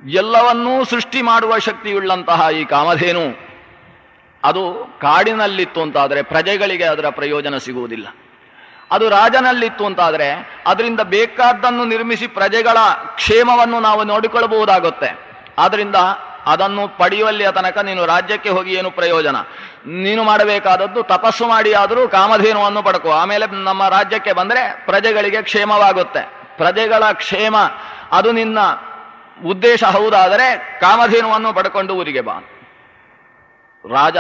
ಎಲ್ಲವನ್ನೂ ಸೃಷ್ಟಿ ಮಾಡುವ ಶಕ್ತಿಯುಳ್ಳಂತಹ ಈ ಕಾಮಧೇನು ಅದು ಕಾಡಿನಲ್ಲಿತ್ತು ಅಂತಾದರೆ ಪ್ರಜೆಗಳಿಗೆ ಅದರ ಪ್ರಯೋಜನ ಸಿಗುವುದಿಲ್ಲ. ಅದು ರಾಜನಲ್ಲಿತ್ತು ಅಂತಾದರೆ ಅದರಿಂದ ಬೇಕಾದ್ದನ್ನು ನಿರ್ಮಿಸಿ ಪ್ರಜೆಗಳ ಕ್ಷೇಮವನ್ನು ನಾವು ನೋಡಿಕೊಳ್ಳಬಹುದಾಗುತ್ತೆ. ಆದ್ರಿಂದ ಅದನ್ನು ಪಡೆಯುವಲ್ಲಿಯ ತನಕ ನೀನು ರಾಜ್ಯಕ್ಕೆ ಹೋಗಿ ಏನು ಪ್ರಯೋಜನ? ನೀನು ಮಾಡಬೇಕಾದದ್ದು ತಪಸ್ಸು ಮಾಡಿ ಆದರೂ ಕಾಮಧೇನುವನ್ನು ಪಡ್ಕೋ. ಆಮೇಲೆ ನಮ್ಮ ರಾಜ್ಯಕ್ಕೆ ಬಂದರೆ ಪ್ರಜೆಗಳಿಗೆ ಕ್ಷೇಮವಾಗುತ್ತೆ. ಪ್ರಜೆಗಳ ಕ್ಷೇಮ ಅದು ನಿನ್ನ ಉದ್ದೇಶ ಹೌದಾದರೆ ಕಾಮಧೇನುವನ್ನು ಪಡ್ಕೊಂಡು ಊರಿಗೆ ಬಾ. ರಾಜ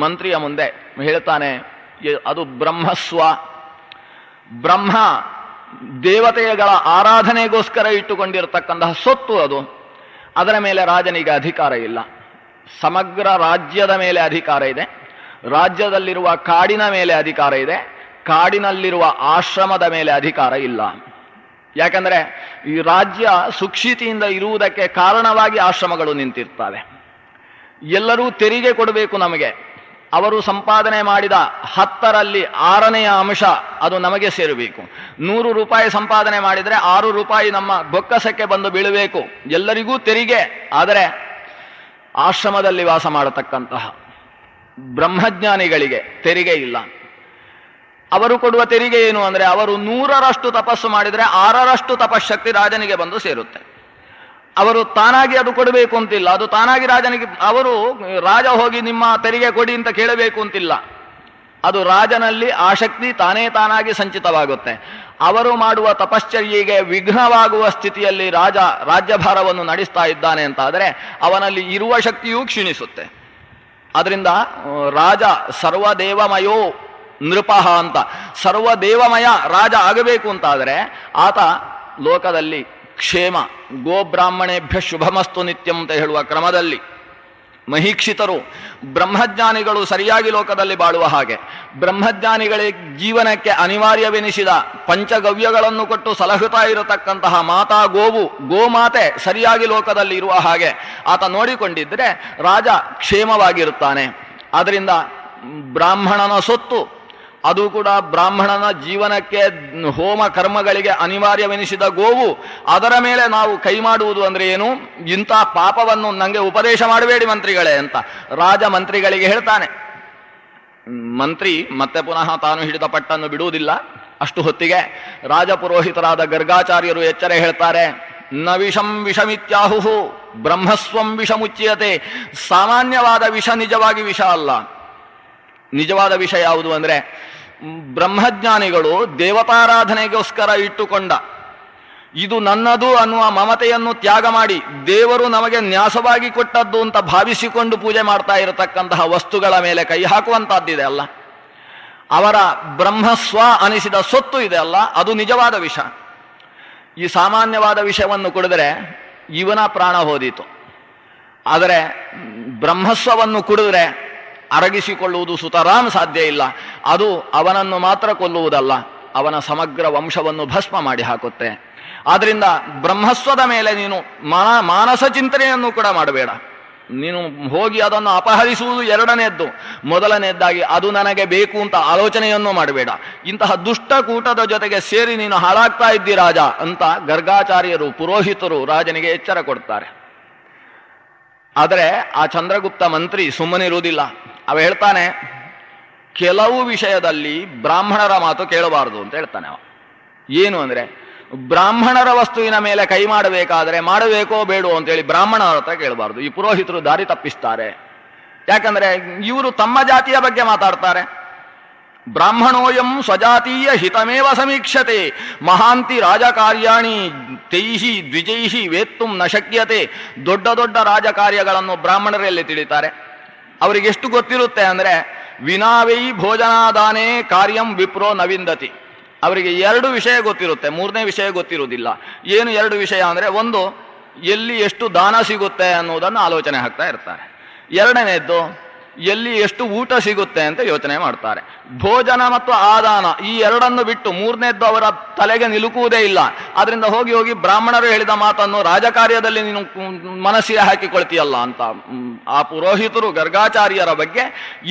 ಮಂತ್ರಿಯ ಮುಂದೆ ಹೇಳ್ತಾನೆ, ಅದು ಬ್ರಹ್ಮಸ್ವ, ಬ್ರಹ್ಮ ದೇವತೆಗಳ ಆರಾಧನೆಗೋಸ್ಕರ ಇಟ್ಟುಕೊಂಡಿರತಕ್ಕಂತಹ ಸೊತ್ತು ಅದು. ಅದರ ಮೇಲೆ ರಾಜನಿಗೆ ಅಧಿಕಾರ ಇಲ್ಲ. ಸಮಗ್ರ ರಾಜ್ಯದ ಮೇಲೆ ಅಧಿಕಾರ ಇದೆ, ರಾಜ್ಯದಲ್ಲಿರುವ ಕಾಡಿನ ಮೇಲೆ ಅಧಿಕಾರ ಇದೆ, ಕಾಡಿನಲ್ಲಿರುವ ಆಶ್ರಮದ ಮೇಲೆ ಅಧಿಕಾರ ಇಲ್ಲ. ಯಾಕಂದರೆ ಈ ರಾಜ್ಯ ಸುಕ್ಷಿತಿಯಿಂದ ಇರುವುದಕ್ಕೆ ಕಾರಣವಾಗಿ ಆಶ್ರಮಗಳು ನಿಂತಿರ್ತವೆ. ಎಲ್ಲರೂ ತೆರಿಗೆ ಕೊಡಬೇಕು ನಮಗೆ. ಅವರು ಸಂಪಾದನೆ ಮಾಡಿದ 10ರಲ್ಲಿ 6ನೇ ಅಂಶ ಅದು ನಮಗೆ ಸೇರಬೇಕು. 100 ರೂಪಾಯಿ ಸಂಪಾದನೆ ಮಾಡಿದರೆ 6 ರೂಪಾಯಿ ನಮ್ಮ ಬೊಕ್ಕಸಕ್ಕೆ ಬಂದು ಬೀಳಬೇಕು. ಎಲ್ಲರಿಗೂ ತೆರಿಗೆ. ಆದರೆ ಆಶ್ರಮದಲ್ಲಿ ವಾಸ ಮಾಡತಕ್ಕಂತಹ ಬ್ರಹ್ಮಜ್ಞಾನಿಗಳಿಗೆ ತೆರಿಗೆ ಇಲ್ಲ. ಅವರು ಕೊಡುವ ತೆರಿಗೆ ಏನು ಅಂದರೆ, ಅವರು 100ರಷ್ಟು ತಪಸ್ಸು ಮಾಡಿದರೆ 6ರಷ್ಟು ತಪಶಕ್ತಿ ರಾಜನಿಗೆ ಬಂದು ಸೇರುತ್ತೆ. ಅವರು ತಾನಾಗಿ ಅದು ಕೊಡಬೇಕು ಅಂತಿಲ್ಲ, ಅದು ತಾನಾಗಿ ರಾಜನಿಗೆ, ಅವರು ರಾಜ ಹೋಗಿ ನಿಮ್ಮ ತೆರಿಗೆ ಕೊಡಿ ಅಂತ ಕೇಳಬೇಕು ಅಂತಿಲ್ಲ. ಅದು ರಾಜನಲ್ಲಿ ಆ ಶಕ್ತಿ ತಾನೇ ತಾನಾಗಿ ಸಂಚಿತವಾಗುತ್ತೆ. ಅವರು ಮಾಡುವ ತಪಶ್ಚರ್ಯೆಗೆ ವಿಘ್ನವಾಗುವ ಸ್ಥಿತಿಯಲ್ಲಿ ರಾಜ ರಾಜ್ಯಭಾರವನ್ನು ನಡೆಸ್ತಾ ಇದ್ದಾನೆ ಅಂತ ಆದರೆ ಅವನಲ್ಲಿ ಇರುವ ಶಕ್ತಿಯೂ ಕ್ಷೀಣಿಸುತ್ತೆ. ಅದರಿಂದ ರಾಜ ಸರ್ವದೇವಮಯೋ ನೃಪಃ ಅಂತ, ಸರ್ವದೇವಮಯ ರಾಜ ಆಗಬೇಕು ಅಂತಾದರೆ ಆತ ಲೋಕದಲ್ಲಿ ಕ್ಷೇಮ, ಗೋಬ್ರಾಹ್ಮಣೇಭ್ಯ ಶುಭಮಸ್ತು ನಿತ್ಯಂ ಅಂತ ಹೇಳುವ ಕ್ರಮದಲ್ಲಿ ಮಹೀಕ್ಷಿತರು ಬ್ರಹ್ಮಜ್ಞಾನಿಗಳು ಸರಿಯಾಗಿ ಲೋಕದಲ್ಲಿ ಬಾಳುವ ಹಾಗೆ, ಬ್ರಹ್ಮಜ್ಞಾನಿಗಳ ಜೀವನಕ್ಕೆ ಅನಿವಾರ್ಯವೆನಿಸಿದ ಪಂಚಗವ್ಯಗಳನ್ನು ಕೊಟ್ಟು ಸಲಹುತ್ತಾ ಇರತಕ್ಕಂತಹ ಮಾತಾ ಗೋವು, ಗೋಮಾತೆ ಸರಿಯಾಗಿ ಲೋಕದಲ್ಲಿ ಇರುವ ಹಾಗೆ ಆತ ನೋಡಿಕೊಂಡಿದ್ದರೆ ರಾಜ ಕ್ಷೇಮವಾಗಿರುತ್ತಾನೆ. ಆದ್ದರಿಂದ ಬ್ರಾಹ್ಮಣನ ಸೊತ್ತು, ಅದು ಕೂಡ ಬ್ರಾಹ್ಮಣನ ಜೀವನಕ್ಕೆ ಹೋಮ ಕರ್ಮಗಳಿಗೆ ಅನಿವಾರ್ಯವೆನಿಸಿದ ಗೋವು, ಅದರ ಮೇಲೆ ನಾವು ಕೈ ಮಾಡುವುದು ಅಂದರೆ ಏನು? ಇಂಥ ಪಾಪವನ್ನು ನನಗೆ ಉಪದೇಶ ಮಾಡಬೇಡಿ ಮಂತ್ರಿಗಳೇ ಅಂತ ರಾಜ ಮಂತ್ರಿಗಳಿಗೆ ಹೇಳ್ತಾನೆ. ಮಂತ್ರಿ ಮತ್ತೆ ಪುನಃ ತಾನು ಹಿಡಿದ ಪಟ್ಟನ್ನು ಬಿಡುವುದಿಲ್ಲ. ಅಷ್ಟು ಹೊತ್ತಿಗೆ ರಾಜಪುರೋಹಿತರಾದ ಗರ್ಗಾಚಾರ್ಯರು ಎಚ್ಚರ ಹೇಳ್ತಾರೆ. ನ ವಿಷಂ ವಿಷಮಿತ್ಯಾಹುಹು ಬ್ರಹ್ಮಸ್ವಂ ವಿಷಮುಚ್ಯತೆ. ಸಾಮಾನ್ಯವಾದ ವಿಷ ನಿಜವಾಗಿ ವಿಷ ಅಲ್ಲ. ನಿಜವಾದ ವಿಷಯ ಯಾವುದು ಅಂದರೆ, ಬ್ರಹ್ಮಜ್ಞಾನಿಗಳು ದೇವತಾರಾಧನೆಗೋಸ್ಕರ ಇಟ್ಟುಕೊಂಡ, ಇದು ನನ್ನದು ಅನ್ನುವ ಮಮತೆಯನ್ನು ತ್ಯಾಗ ಮಾಡಿ ದೇವರು ನಮಗೆ ನ್ಯಾಸವಾಗಿ ಕೊಟ್ಟದ್ದು ಅಂತ ಭಾವಿಸಿಕೊಂಡು ಪೂಜೆ ಮಾಡ್ತಾ ಇರತಕ್ಕಂತಹ ವಸ್ತುಗಳ ಮೇಲೆ ಕೈ ಹಾಕುವಂತಹದ್ದಿದೆ ಅಲ್ಲ, ಅವರ ಬ್ರಹ್ಮಸ್ವ ಅನಿಸಿದ ಸೊತ್ತು ಇದೆ ಅಲ್ಲ, ಅದು ನಿಜವಾದ ವಿಷ. ಈ ಸಾಮಾನ್ಯವಾದ ವಿಷಯವನ್ನು ಕುಡಿದರೆ ಇವನ ಪ್ರಾಣ ಹೋದೀತು. ಆದರೆ ಬ್ರಹ್ಮಸ್ವವನ್ನು ಕುಡಿದ್ರೆ ಅರಗಿಸಿಕೊಳ್ಳುವುದು ಸುತರಾಮ್ ಸಾಧ್ಯ ಇಲ್ಲ. ಅದು ಅವನನ್ನು ಮಾತ್ರ ಕೊಲ್ಲುವುದಲ್ಲ, ಅವನ ಸಮಗ್ರ ವಂಶವನ್ನು ಭಸ್ಮ ಮಾಡಿ ಹಾಕುತ್ತೆ. ಆದ್ರಿಂದ ಬ್ರಹ್ಮಸ್ವದ ಮೇಲೆ ನೀನು ಮಾನಸ ಚಿಂತನೆಯನ್ನು ಕೂಡ ಮಾಡಬೇಡ. ನೀನು ಹೋಗಿ ಅದನ್ನು ಅಪಹರಿಸುವುದು ಎರಡನೆಯದ್ದು. ಮೊದಲನೆಯದ್ದಾಗಿ ಅದು ನನಗೆ ಬೇಕು ಅಂತ ಆಲೋಚನೆಯನ್ನು ಮಾಡಬೇಡ. ಇಂತಹ ದುಷ್ಟಕೂಟದ ಜೊತೆಗೆ ಸೇರಿ ನೀನು ಹಾಳಾಗ್ತಾ ಇದ್ದಿ ರಾಜ ಅಂತ ಗರ್ಗಾಚಾರ್ಯರು ಪುರೋಹಿತರು ರಾಜನಿಗೆ ಎಚ್ಚರ ಕೊಡ್ತಾರೆ. ಆದರೆ ಆ ಚಂದ್ರಗುಪ್ತ ಮಂತ್ರಿ ಸುಮ್ಮನಿರುವುದಿಲ್ಲ. ಅವ ಹೇಳ್ತಾನೆ, ಕೆಲವು ವಿಷಯದಲ್ಲಿ ಬ್ರಾಹ್ಮಣರ ಮಾತು ಕೇಳಬಾರದು ಅಂತ ಹೇಳ್ತಾನೆ ಅವ. ಏನು ಅಂದರೆ, ಬ್ರಾಹ್ಮಣರ ವಸ್ತುವಿನ ಮೇಲೆ ಕೈ ಮಾಡಬೇಕಾದರೆ ಮಾಡಬೇಕೋ ಬೇಡೋ ಅಂತೇಳಿ ಬ್ರಾಹ್ಮಣರ ಹತ್ರ ಕೇಳಬಾರ್ದು. ಈ ಪುರೋಹಿತರು ದಾರಿ ತಪ್ಪಿಸ್ತಾರೆ. ಯಾಕಂದ್ರೆ ಇವರು ತಮ್ಮ ಜಾತಿಯ ಬಗ್ಗೆ ಮಾತಾಡ್ತಾರೆ. ಬ್ರಾಹ್ಮಣೋಯಂ ಸ್ವಜಾತೀಯ ಹಿತಮೇವ ಸಮೀಕ್ಷತೆ ಮಹಾಂತಿ ರಾಜಕಾರ್ಯಾಣಿ ತೈಹಿ ದ್ವಿಜೈಹಿ ವೇತ್ತುಂ ನ ಶಕ್ಯತೆ. ದೊಡ್ಡ ದೊಡ್ಡ ರಾಜಕಾರ್ಯಗಳನ್ನು ಬ್ರಾಹ್ಮಣರಲ್ಲಿ ತಿಳಿತಾರೆ. ಅವರಿಗೆ ಎಷ್ಟು ಗೊತ್ತಿರುತ್ತೆ ಅಂದರೆ, ವಿನಾವೈ ಭೋಜನಾದಾನೇ ಕಾರ್ಯಂ ವಿಪ್ರೋ ನವಿಂದತಿ. ಅವರಿಗೆ 2 ವಿಷಯ ಗೊತ್ತಿರುತ್ತೆ, 3ನೇ ವಿಷಯ ಗೊತ್ತಿರುವುದಿಲ್ಲ. ಏನು 2 ವಿಷಯ ಅಂದರೆ, ಒಂದು ಎಲ್ಲಿ ಎಷ್ಟು ದಾನ ಸಿಗುತ್ತೆ ಅನ್ನೋದನ್ನು ಆಲೋಚನೆ ಹಾಕ್ತಾ ಇರ್ತಾರೆ. ಎರಡನೇದ್ದು ಎಲ್ಲಿ ಎಷ್ಟು ಊಟ ಸಿಗುತ್ತೆ ಅಂತ ಯೋಚನೆ ಮಾಡ್ತಾರೆ. ಭೋಜನ ಮತ್ತು ಆದಾನ ಈ ಎರಡನ್ನು ಬಿಟ್ಟು 3ನೇದ್ದು ಅವರ ತಲೆಗೆ ನಿಲುಕುವುದೇ ಇಲ್ಲ. ಆದ್ರಿಂದ ಹೋಗಿ ಹೋಗಿ ಬ್ರಾಹ್ಮಣರು ಹೇಳಿದ ಮಾತನ್ನು ರಾಜಕಾರ್ಯದಲ್ಲಿ ನೀನು ಮನಸ್ಸಿಗೆ ಹಾಕಿಕೊಳ್ತೀಯಲ್ಲ ಅಂತ ಆ ಪುರೋಹಿತರು ಗರ್ಗಾಚಾರ್ಯರ ಬಗ್ಗೆ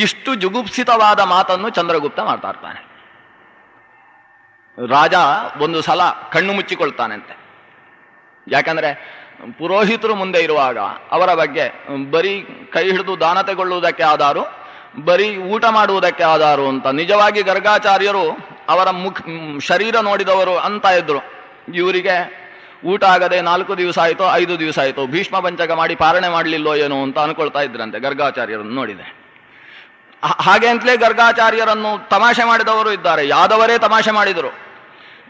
ಇಷ್ಟು ಜುಗುಪ್ಸಿತವಾದ ಮಾತನ್ನು ಚಂದ್ರಗುಪ್ತ ಮಾತಾಡ್ತಾನೆ. ರಾಜ ಒಂದು ಸಲ ಕಣ್ಣು ಮುಚ್ಚಿಕೊಳ್ತಾನಂತೆ. ಯಾಕಂದ್ರೆ ಪುರೋಹಿತರು ಮುಂದೆ ಇರುವಾಗ ಅವರ ಬಗ್ಗೆ ಬರೀ ಕೈ ಹಿಡಿದು ದಾನ ತೆಗೊಳ್ಳುವುದಕ್ಕೆ ಆದಾರು, ಬರೀ ಊಟ ಮಾಡುವುದಕ್ಕೆ ಆದಾರು ಅಂತ ನಿಜವಾಗಿ ಗರ್ಗಾಚಾರ್ಯರು ಅವರ ಶರೀರ ನೋಡಿದವರು ಅಂತ ಇದ್ರು. ಇವರಿಗೆ ಊಟ ಆಗದೆ 4 ದಿವಸ ಆಯಿತೋ 5 ದಿವಸ ಆಯಿತೋ, ಭೀಷ್ಮ ಪಂಚಕ ಮಾಡಿ ಪಾರಣೆ ಮಾಡಲಿಲ್ಲೋ ಏನೋ ಅಂತ ಅನ್ಕೊಳ್ತಾ ಇದ್ರಂತೆ ಗರ್ಗಾಚಾರ್ಯರನ್ನು ನೋಡಿದೆ. ಹಾಗೆ ಅಂತಲೇ ಗರ್ಗಾಚಾರ್ಯರನ್ನು ತಮಾಷೆ ಮಾಡಿದವರು ಇದ್ದಾರೆ. ಯಾದವರೇ ತಮಾಷೆ ಮಾಡಿದರು.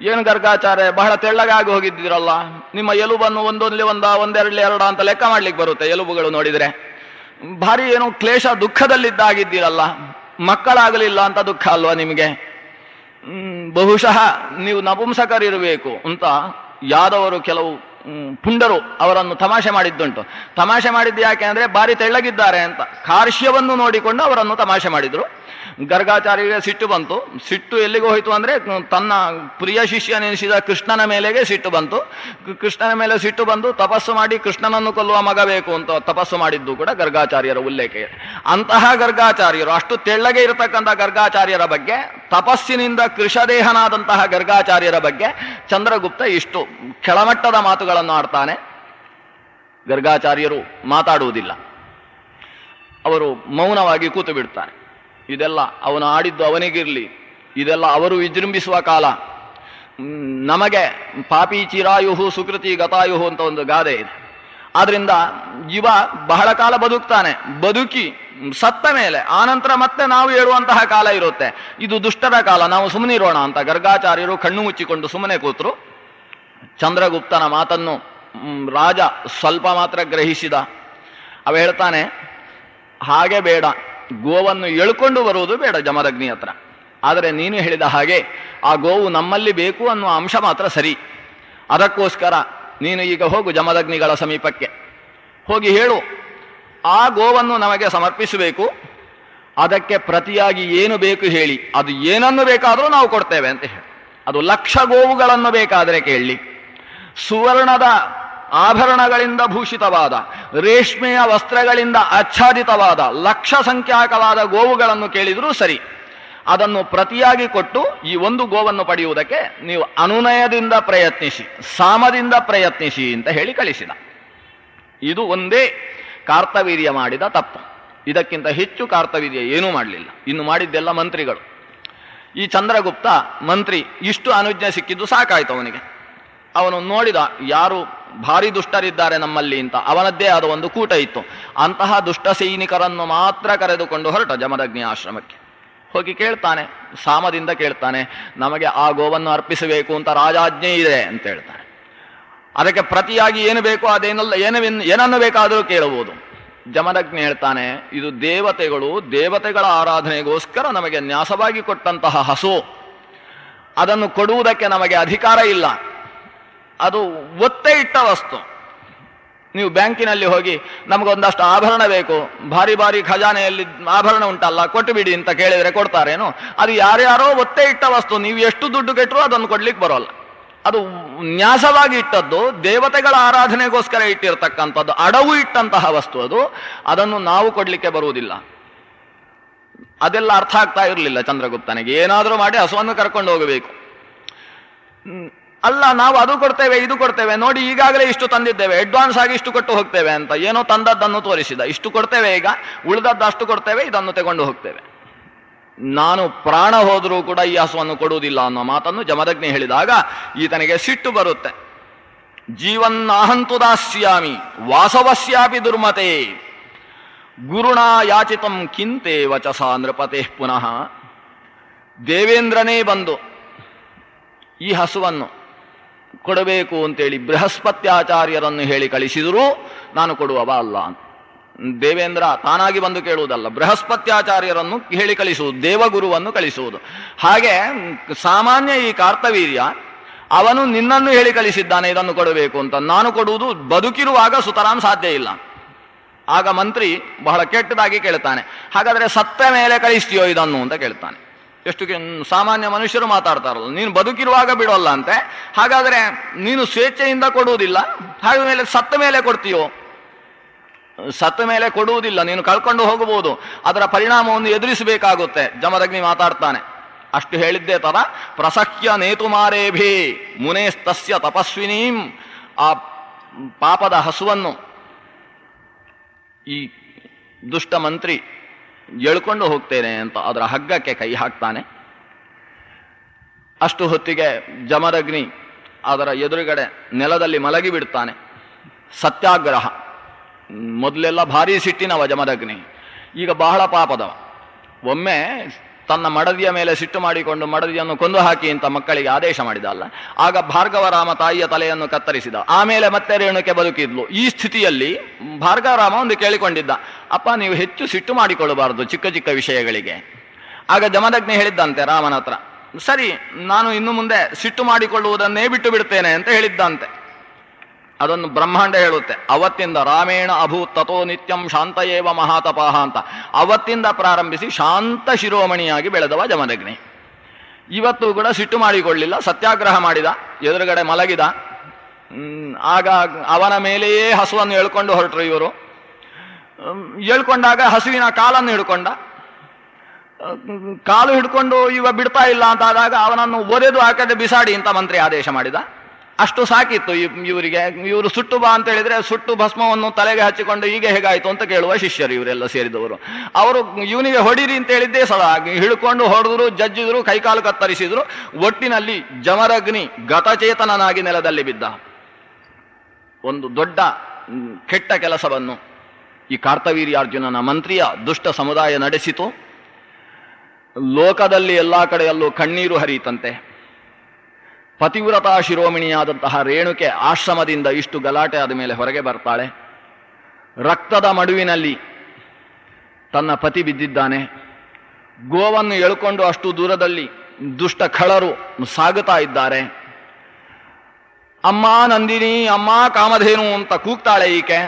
ಏನು ಗರ್ಗಾಚಾರ್ಯ, ಬಹಳ ತೆಳ್ಳಗಾಗಿ ಹೋಗಿದ್ದೀರಲ್ಲ, ನಿಮ್ಮ ಎಲುಬನ್ನು ಒಂದೊಂದ್ಲಿ ಒಂದೆರಡ್ಲಿ ಎರಡ ಅಂತ ಲೆಕ್ಕ ಮಾಡ್ಲಿಕ್ಕೆ ಬರುತ್ತೆ ಎಲುಬುಗಳು ನೋಡಿದರೆ. ಭಾರಿ ಏನು ಕ್ಲೇಶ ದುಃಖದಲ್ಲಿದ್ದಾಗಿದ್ದೀರಲ್ಲ, ಮಕ್ಕಳಾಗಲಿಲ್ಲ ಅಂತ ದುಃಖ ಅಲ್ವಾ ನಿಮಗೆ? ಬಹುಶಃ ನೀವು ನಪುಂಸಕರಿರಬೇಕು ಅಂತ ಯಾದವರು ಕೆಲವು ಪುಂಡರು ಅವರನ್ನು ತಮಾಷೆ ಮಾಡಿದ್ದುಂಟು. ತಮಾಷೆ ಮಾಡಿದ್ದು ಯಾಕೆ ಅಂದರೆ ಭಾರಿ ತೆಳ್ಳಗಿದ್ದಾರೆ ಅಂತ ಕಾರ್ಶ್ಯವನ್ನು ನೋಡಿಕೊಂಡು ಅವರನ್ನು ತಮಾಷೆ ಮಾಡಿದ್ರು. ಗರ್ಗಾಚಾರ್ಯರಿಗೆ ಸಿಟ್ಟು ಬಂತು. ಸಿಟ್ಟು ಎಲ್ಲಿಗೆ ಹೋಯಿತು ಅಂದರೆ ತನ್ನ ಪ್ರಿಯ ಶಿಷ್ಯನೆನಿಸಿದ ಕೃಷ್ಣನ ಮೇಲೆಗೆ ಸಿಟ್ಟು ಬಂತು. ಕೃಷ್ಣನ ಮೇಲೆ ಸಿಟ್ಟು ಬಂದು ತಪಸ್ಸು ಮಾಡಿ ಕೃಷ್ಣನನ್ನು ಕೊಲ್ಲುವ ಮಗ ಬೇಕು ಅಂತ ತಪಸ್ಸು ಮಾಡಿದ್ದು ಕೂಡ ಗರ್ಗಾಚಾರ್ಯರ ಉಲ್ಲೇಖ ಇದೆ. ಅಂತಹ ಗರ್ಗಾಚಾರ್ಯರು, ಅಷ್ಟು ತೆಳ್ಳಗೆ ಇರತಕ್ಕಂಥ ಗರ್ಗಾಚಾರ್ಯರ ಬಗ್ಗೆ, ತಪಸ್ಸಿನಿಂದ ಕೃಷದೇಹನಾದಂತಹ ಗರ್ಗಾಚಾರ್ಯರ ಬಗ್ಗೆ ಚಂದ್ರಗುಪ್ತ ಇಷ್ಟು ಕೆಳಮಟ್ಟದ ಮಾತುಗಳನ್ನು ಆಡ್ತಾನೆ. ಗರ್ಗಾಚಾರ್ಯರು ಮಾತಾಡುವುದಿಲ್ಲ, ಅವರು ಮೌನವಾಗಿ ಕೂತು ಬಿಡ್ತಾರೆ. ಇದೆಲ್ಲ ಅವನು ಆಡಿದ್ದು ಅವನಿಗಿರಲಿ, ಇದೆಲ್ಲ ಅವರು ವಿಜೃಂಭಿಸುವ ಕಾಲ. ನಮಗೆ ಪಾಪಿ ಚಿರಾಯುಹು ಸುಕೃತಿ ಗತಾಯುಹು ಅಂತ ಒಂದು ಗಾದೆ ಇದೆ. ಆದ್ರಿಂದ ಇವ ಬಹಳ ಕಾಲ ಬದುಕ್ತಾನೆ. ಬದುಕಿ ಸತ್ತ ಮೇಲೆ ಆನಂತರ ಮತ್ತೆ ನಾವು ಹೇಳುವಂತಹ ಕಾಲ ಇರುತ್ತೆ. ಇದು ದುಷ್ಟರ ಕಾಲ, ನಾವು ಸುಮ್ಮನಿರೋಣ ಅಂತ ಗರ್ಗಾಚಾರ್ಯರು ಕಣ್ಣು ಮುಚ್ಚಿಕೊಂಡು ಸುಮ್ಮನೆ ಕೂತರು. ಚಂದ್ರಗುಪ್ತನ ಮಾತನ್ನು ರಾಜ ಸ್ವಲ್ಪ ಮಾತ್ರ ಗ್ರಹಿಸಿದ. ಅವ ಹೇಳ್ತಾನೆ, ಹಾಗೆ ಬೇಡ, ಗೋವನ್ನು ಎಳ್ಕೊಂಡು ಬರುವುದು ಬೇಡ ಜಮದಗ್ನಿ ಹತ್ರ. ಆದರೆ ನೀನು ಹೇಳಿದ ಹಾಗೆ ಆ ಗೋವು ನಮ್ಮಲ್ಲಿ ಬೇಕು ಅನ್ನುವ ಅಂಶ ಮಾತ್ರ ಸರಿ. ಅದಕ್ಕೋಸ್ಕರ ನೀನು ಈಗ ಹೋಗು ಜಮದಗ್ನಿಗಳ ಸಮೀಪಕ್ಕೆ ಹೋಗಿ ಹೇಳು, ಆ ಗೋವನ್ನು ನಮಗೆ ಸಮರ್ಪಿಸಬೇಕು, ಅದಕ್ಕೆ ಪ್ರತಿಯಾಗಿ ಏನು ಬೇಕು ಹೇಳಿ, ಅದು ಏನನ್ನು ಬೇಕಾದರೂ ನಾವು ಕೊಡ್ತೇವೆ ಅಂತ ಹೇಳಿ. ಅದು 1,00,000 ಗೋವುಗಳನ್ನು ಬೇಕಾದರೆ ಕೇಳಲಿ, ಸುವರ್ಣದ ಆಭರಣಗಳಿಂದ ಭೂಷಿತವಾದ, ರೇಷ್ಮೆಯ ವಸ್ತ್ರಗಳಿಂದ ಆಚ್ಛಾದಿತವಾದ 1,00,000 ಸಂಖ್ಯಾಕವಾದ ಗೋವುಗಳನ್ನು ಕೇಳಿದರೂ ಸರಿ. ಅದನ್ನು ಪ್ರತಿಯಾಗಿ ಕೊಟ್ಟು ಈ ಒಂದು ಗೋವನ್ನು ಪಡೆಯುವುದಕ್ಕೆ ನೀವು ಅನುನಯದಿಂದ ಪ್ರಯತ್ನಿಸಿ, ಸಾಮದಿಂದ ಪ್ರಯತ್ನಿಸಿ ಅಂತ ಹೇಳಿ ಕಳಿಸಿದ. ಇದು ಒಂದೇ ಕಾರ್ತವೀರ್ಯ ಮಾಡಿದ ತಪ್ಪು. ಇದಕ್ಕಿಂತ ಹೆಚ್ಚು ಕಾರ್ತವೀರ್ಯ ಏನೂ ಮಾಡಲಿಲ್ಲ. ಇನ್ನು ಮಾಡಿದ್ದೆಲ್ಲ ಮಂತ್ರಿಗಳು. ಈ ಚಂದ್ರಗುಪ್ತ ಮಂತ್ರಿ, ಇಷ್ಟು ಅನುಜ್ಞೆ ಸಿಕ್ಕಿದ್ದು ಸಾಕಾಯ್ತು ಅವನಿಗೆ. ಅವನು ನೋಡಿದ ಯಾರು ಭಾರಿ ದುಷ್ಟರಿದ್ದಾರೆ ನಮ್ಮಲ್ಲಿ ಅಂತ. ಅವನದ್ದೇ ಆದ ಒಂದು ಕೂಟ ಇತ್ತು. ಅಂತಹ ದುಷ್ಟ ಸೈನಿಕರನ್ನು ಮಾತ್ರ ಕರೆದುಕೊಂಡು ಹೊರಟ ಜಮದಗ್ನಿ ಆಶ್ರಮಕ್ಕೆ. ಹೋಗಿ ಕೇಳ್ತಾನೆ, ಸಾಮದಿಂದ ಕೇಳ್ತಾನೆ, ನಮಗೆ ಆ ಗೋವನ್ನು ಅರ್ಪಿಸಬೇಕು ಅಂತ ರಾಜಾಜ್ಞೆ ಇದೆ ಅಂತ ಹೇಳ್ತಾನೆ. ಅದಕ್ಕೆ ಪ್ರತಿಯಾಗಿ ಏನು ಬೇಕು ಅದೇನಲ್ಲ, ಏನನ್ನು ಬೇಕಾದರೂ ಕೇಳಬಹುದು. ಜಮದಗ್ನಿ ಹೇಳ್ತಾನೆ, ಇದು ದೇವತೆಗಳ ಆರಾಧನೆಗೋಸ್ಕರ ನಮಗೆ ನ್ಯಾಸವಾಗಿ ಕೊಟ್ಟಂತಹ ಹಸು, ಅದನ್ನು ಕೊಡುವುದಕ್ಕೆ ನಮಗೆ ಅಧಿಕಾರ ಇಲ್ಲ. ಅದು ಒತ್ತೆ ಇಟ್ಟ ವಸ್ತು. ನೀವು ಬ್ಯಾಂಕಿನಲ್ಲಿ ಹೋಗಿ ನಮಗೊಂದಷ್ಟು ಆಭರಣ ಬೇಕು, ಭಾರಿ ಭಾರಿ ಖಜಾನೆಯಲ್ಲಿ ಆಭರಣ ಉಂಟಲ್ಲ, ಕೊಟ್ಟು ಬಿಡಿ ಅಂತ ಕೇಳಿದರೆ ಕೊಡ್ತಾರೇನು? ಅದು ಯಾರ್ಯಾರೋ ಒತ್ತೆ ಇಟ್ಟ ವಸ್ತು. ನೀವು ಎಷ್ಟು ದುಡ್ಡು ಕೆಟ್ಟರೂ ಅದನ್ನು ಕೊಡ್ಲಿಕ್ಕೆ ಬರೋಲ್ಲ. ಅದು ನ್ಯಾಸವಾಗಿ ಇಟ್ಟದ್ದು, ದೇವತೆಗಳ ಆರಾಧನೆಗೋಸ್ಕರ ಇಟ್ಟಿರ್ತಕ್ಕಂಥದ್ದು, ಅಡವು ಇಟ್ಟಂತಹ ವಸ್ತು ಅದು. ಅದನ್ನು ನಾವು ಕೊಡ್ಲಿಕ್ಕೆ ಬರುವುದಿಲ್ಲ. ಅದೆಲ್ಲ ಅರ್ಥ ಆಗ್ತಾ ಇರಲಿಲ್ಲ ಚಂದ್ರಗುಪ್ತನಿಗೆ. ಏನಾದರೂ ಮಾಡಿ ಹಸುವನ್ನು ಕರ್ಕೊಂಡು ಹೋಗಬೇಕು. ಅಲ್ಲ, ನಾವು ಅದು ಕೊಡ್ತೇವೆ ಇದು ಕೊಡ್ತೇವೆ, ನೋಡಿ ಈಗಾಗಲೇ ಇಷ್ಟು ತಂದಿದ್ದೇವೆ, ಅಡ್ವಾನ್ಸ್ ಆಗಿ ಇಷ್ಟು ಕೊಟ್ಟು ಹೋಗ್ತೇವೆ ಅಂತ ಏನೋ ತಂದದ್ದನ್ನು ತೋರಿಸಿದ. ಇಷ್ಟು ಕೊಡ್ತೇವೆ, ಈಗ ಉಳಿದದ್ದು ಅಷ್ಟು ಕೊಡ್ತೇವೆ, ಇದನ್ನು ತಗೊಂಡು ಹೋಗ್ತೇವೆ. ನಾನು ಪ್ರಾಣ ಹೋದರೂ ಕೂಡ ಈ ಹಸುವನ್ನು ಕೊಡುವುದಿಲ್ಲ ಅನ್ನೋ ಮಾತನ್ನು ಜಮದಗ್ನಿ ಹೇಳಿದಾಗ ಈತನಿಗೆ ಸಿಟ್ಟು ಬರುತ್ತೆ. ಜೀವನ್ನಾಹಂತು ದಾಸ್ಯಾಮಿ ವಾಸವಸ್ಯಾಪಿ ದುರ್ಮತೆ ಗುರುಣಾ ಯಾಚಿತಂ ಕಿಂತೆ ವಚಸ ನೃಪತೆ ಪುನಃ. ದೇವೇಂದ್ರನೇ ಬಂದು ಈ ಹಸುವನ್ನು ಕೊಡಬೇಕು ಅಂತೇಳಿ ಬೃಹಸ್ಪತ್ಯಾಚಾರ್ಯರನ್ನು ಹೇಳಿ ಕಳಿಸಿದರೂ ನಾನು ಕೊಡುವವ ಅಲ್ಲ. ದೇವೇಂದ್ರ ತಾನಾಗಿ ಬಂದು ಕೇಳುವುದಲ್ಲ, ಬೃಹಸ್ಪತ್ಯಾಚಾರ್ಯರನ್ನು ಹೇಳಿ ಕಳಿಸುವುದು, ದೇವಗುರುವನ್ನು ಕಳಿಸುವುದು. ಹಾಗೆ ಸಾಮಾನ್ಯ ಈ ಕಾರ್ತವೀರ್ಯ ಅವನು ನಿನ್ನನ್ನು ಹೇಳಿ ಕಳಿಸಿದ್ದಾನೆ ಇದನ್ನು ಕೊಡಬೇಕು ಅಂತ. ನಾನು ಕೊಡುವುದು ಬದುಕಿರುವಾಗ ಸುತರಾಂ ಸಾಧ್ಯ ಇಲ್ಲ. ಆಗ ಮಂತ್ರಿ ಬಹಳ ಕೆಟ್ಟದಾಗಿ ಕೇಳ್ತಾನೆ, ಹಾಗಾದರೆ ಸತ್ತ ಮೇಲೆ ಕಳಿಸ್ತೀಯೋ ಇದನ್ನು ಅಂತ ಕೇಳ್ತಾನೆ. ಎಷ್ಟು ಸಾಮಾನ್ಯ ಮನುಷ್ಯರು ಮಾತಾಡ್ತಾರಲ್ಲ, ನೀನು ಬದುಕಿರುವಾಗ ಬಿಡೋಲ್ಲ ಅಂತೆ, ಹಾಗಾದರೆ ನೀನು ಸ್ವೇಚ್ಛೆಯಿಂದ ಕೊಡುವುದಿಲ್ಲ, ಹಾಗೆ ಮೇಲೆ ಸತ್ತ ಮೇಲೆ ಕೊಡ್ತೀಯೋ? ಸತ್ತ ಮೇಲೆ ಕೊಡುವುದಿಲ್ಲ, ನೀನು ಕಳ್ಕೊಂಡು ಹೋಗಬಹುದು, ಅದರ ಪರಿಣಾಮವನ್ನು ಎದುರಿಸಬೇಕಾಗುತ್ತೆ. ಜಮದಗ್ನಿ ಮಾತಾಡ್ತಾನೆ. ಅಷ್ಟು ಹೇಳಿದ್ದೇ ತರ ಪ್ರಸಹ್ಯ ನೇತುಮಾರೇಭೇ ಮುನೇಸ್ತಸ್ಯ ತಪಸ್ವಿನೀಂ. ಆ ಪಾಪದ ಹಸುವನ್ನು ಈ ದುಷ್ಟ ಮಂತ್ರಿ ಎಳ್ಕೊಂಡು ಹೋಗ್ತೇನೆ ಅಂತ ಅದರ ಹಗ್ಗಕ್ಕೆ ಕೈ ಹಾಕ್ತಾನೆ. ಅಷ್ಟು ಹೊತ್ತಿಗೆ ಜಮದಗ್ನಿ ಅದರ ಎದುರುಗಡೆ ನೆಲದಲ್ಲಿ ಮಲಗಿ ಬಿಡ್ತಾನೆ. ಸತ್ಯಾಗ್ರಹ. ಮೊದಲೆಲ್ಲ ಭಾರೀ ಸಿಟ್ಟಿನವ ಜಮದಗ್ನಿ, ಈಗ ಬಹಳ ಪಾಪದವ. ಒಮ್ಮೆ ತನ್ನ ಮಡದಿಯ ಮೇಲೆ ಸಿಟ್ಟು ಮಾಡಿಕೊಂಡು ಮಡದಿಯನ್ನು ಕೊಂದು ಹಾಕಿ ಅಂತ ಮಕ್ಕಳಿಗೆ ಆದೇಶ ಮಾಡಿದ ಅಲ್ಲ, ಆಗ ಭಾರ್ಗವರಾಮ ತಾಯಿಯ ತಲೆಯನ್ನು ಕತ್ತರಿಸಿದ. ಆಮೇಲೆ ಮತ್ತೆ ರೇಣುಕೆ ಬದುಕಿದ್ಲು. ಈ ಸ್ಥಿತಿಯಲ್ಲಿ ಭಾರ್ಗವರಾಮ ಒಂದು ಕೇಳಿಕೊಂಡಿದ್ದ, ಅಪ್ಪ ನೀವು ಹೆಚ್ಚು ಸಿಟ್ಟು ಮಾಡಿಕೊಳ್ಳಬಾರದು ಚಿಕ್ಕ ಚಿಕ್ಕ ವಿಷಯಗಳಿಗೆ. ಆಗ ಜಮದಗ್ನಿ ಹೇಳಿದ್ದಂತೆ ರಾಮನ ಹತ್ರ, ಸರಿ ನಾನು ಇನ್ನು ಮುಂದೆ ಸಿಟ್ಟು ಮಾಡಿಕೊಳ್ಳುವುದನ್ನೇ ಬಿಟ್ಟು ಬಿಡ್ತೇನೆ ಅಂತ ಹೇಳಿದ್ದಂತೆ. ಅದನ್ನು ಬ್ರಹ್ಮಾಂಡ ಹೇಳುತ್ತೆ. ಅವತ್ತಿಂದ ರಾಮೇಣ ಅಭೂತ್ ತಥೋ ನಿತ್ಯಂ ಶಾಂತಯೇವ ಮಹಾತಪಾಹ ಅಂತ ಅವತ್ತಿಂದ ಪ್ರಾರಂಭಿಸಿ ಶಾಂತ ಶಿರೋಮಣಿಯಾಗಿ ಬೆಳೆದವ ಜಮದಗ್ನಿ. ಇವತ್ತು ಕೂಡ ಸಿಟ್ಟು ಮಾಡಿಕೊಳ್ಳಿಲ್ಲ, ಸತ್ಯಾಗ್ರಹ ಮಾಡಿದ, ಎದುರುಗಡೆ ಮಲಗಿದ. ಆಗ ಅವನ ಮೇಲೆಯೇ ಹಸುವನ್ನು ಎಳ್ಕೊಂಡು ಹೊರಟರು ಇವರು. ಎಳ್ಕೊಂಡಾಗ ಹಸುವಿನ ಕಾಲನ್ನು ಹಿಡ್ಕೊಂಡ. ಕಾಲು ಹಿಡ್ಕೊಂಡು ಇವ ಬಿಡ್ತಾ ಇಲ್ಲ ಅಂತ ಆದಾಗ ಅವನನ್ನು ಒರೆದು ಆ ಕಡೆ ಬಿಸಾಡಿ ಅಂತ ಮಂತ್ರಿ ಆದೇಶ ಮಾಡಿದ. ಅಷ್ಟು ಸಾಕಿತ್ತು ಇವರಿಗೆ. ಇವರು ಸುಟ್ಟು ಬಾ ಅಂತ ಹೇಳಿದ್ರೆ ಸುಟ್ಟು ಭಸ್ಮವನ್ನು ತಲೆಗೆ ಹಚ್ಚಿಕೊಂಡು ಹೀಗೆ ಹೇಗಾಯ್ತು ಅಂತ ಕೇಳುವ ಶಿಷ್ಯರು ಇವರೆಲ್ಲ ಸೇರಿದವರು. ಅವರು ಇವನಿಗೆ ಹೊಡಿರಿ ಅಂತ ಹೇಳಿದ್ದೇ ಸದಾ ಹಿಡ್ಕೊಂಡು ಹೊಡೆದ್ರು, ಜಜ್ಜಿದ್ರು, ಕೈಕಾಲು ಕತ್ತರಿಸಿದ್ರು. ಒಟ್ಟಿನಲ್ಲಿ ಜಮದಗ್ನಿ ಗತಚೇತನನಾಗಿ ನೆಲದಲ್ಲಿ ಬಿದ್ದ. ಒಂದು ದೊಡ್ಡ ಕೆಟ್ಟ ಕೆಲಸವನ್ನು ಈ ಕಾರ್ತವೀರ್ಯಾರ್ಜುನನ ಮಂತ್ರಿಯ ದುಷ್ಟ ಸಮುದಾಯ ನಡೆಸಿತು. ಲೋಕದಲ್ಲಿ ಎಲ್ಲಾ ಕಡೆಯಲ್ಲೂ ಕಣ್ಣೀರು ಹರಿಯಿತಂತೆ. ಪತಿವ್ರತಾ ಶಿರೋಮಣಿಯಾದಂತಹ ರೇಣುಕೆ ಆಶ್ರಮದಿಂದ ಇಷ್ಟು ಗಲಾಟೆ ಆದ ಮೇಲೆ ಹೊರಗೆ ಬರ್ತಾಳೆ. ರಕ್ತದ ಮಡುವಿನಲ್ಲಿ ತನ್ನ ಪತಿ ಬಿದ್ದಿದ್ದಾನೆ. ಗೋವನ್ನು ಎಳ್ಕೊಂಡು ಅಷ್ಟು ದೂರದಲ್ಲಿ ದುಷ್ಟ ಖಳರು ಸಾಗುತ್ತಾ ಇದ್ದಾರೆ. ಅಮ್ಮ ನಂದಿನಿ, ಅಮ್ಮ ಕಾಮಧೇನು ಅಂತ ಕೂಗ್ತಾಳೆ ಈಕೆ.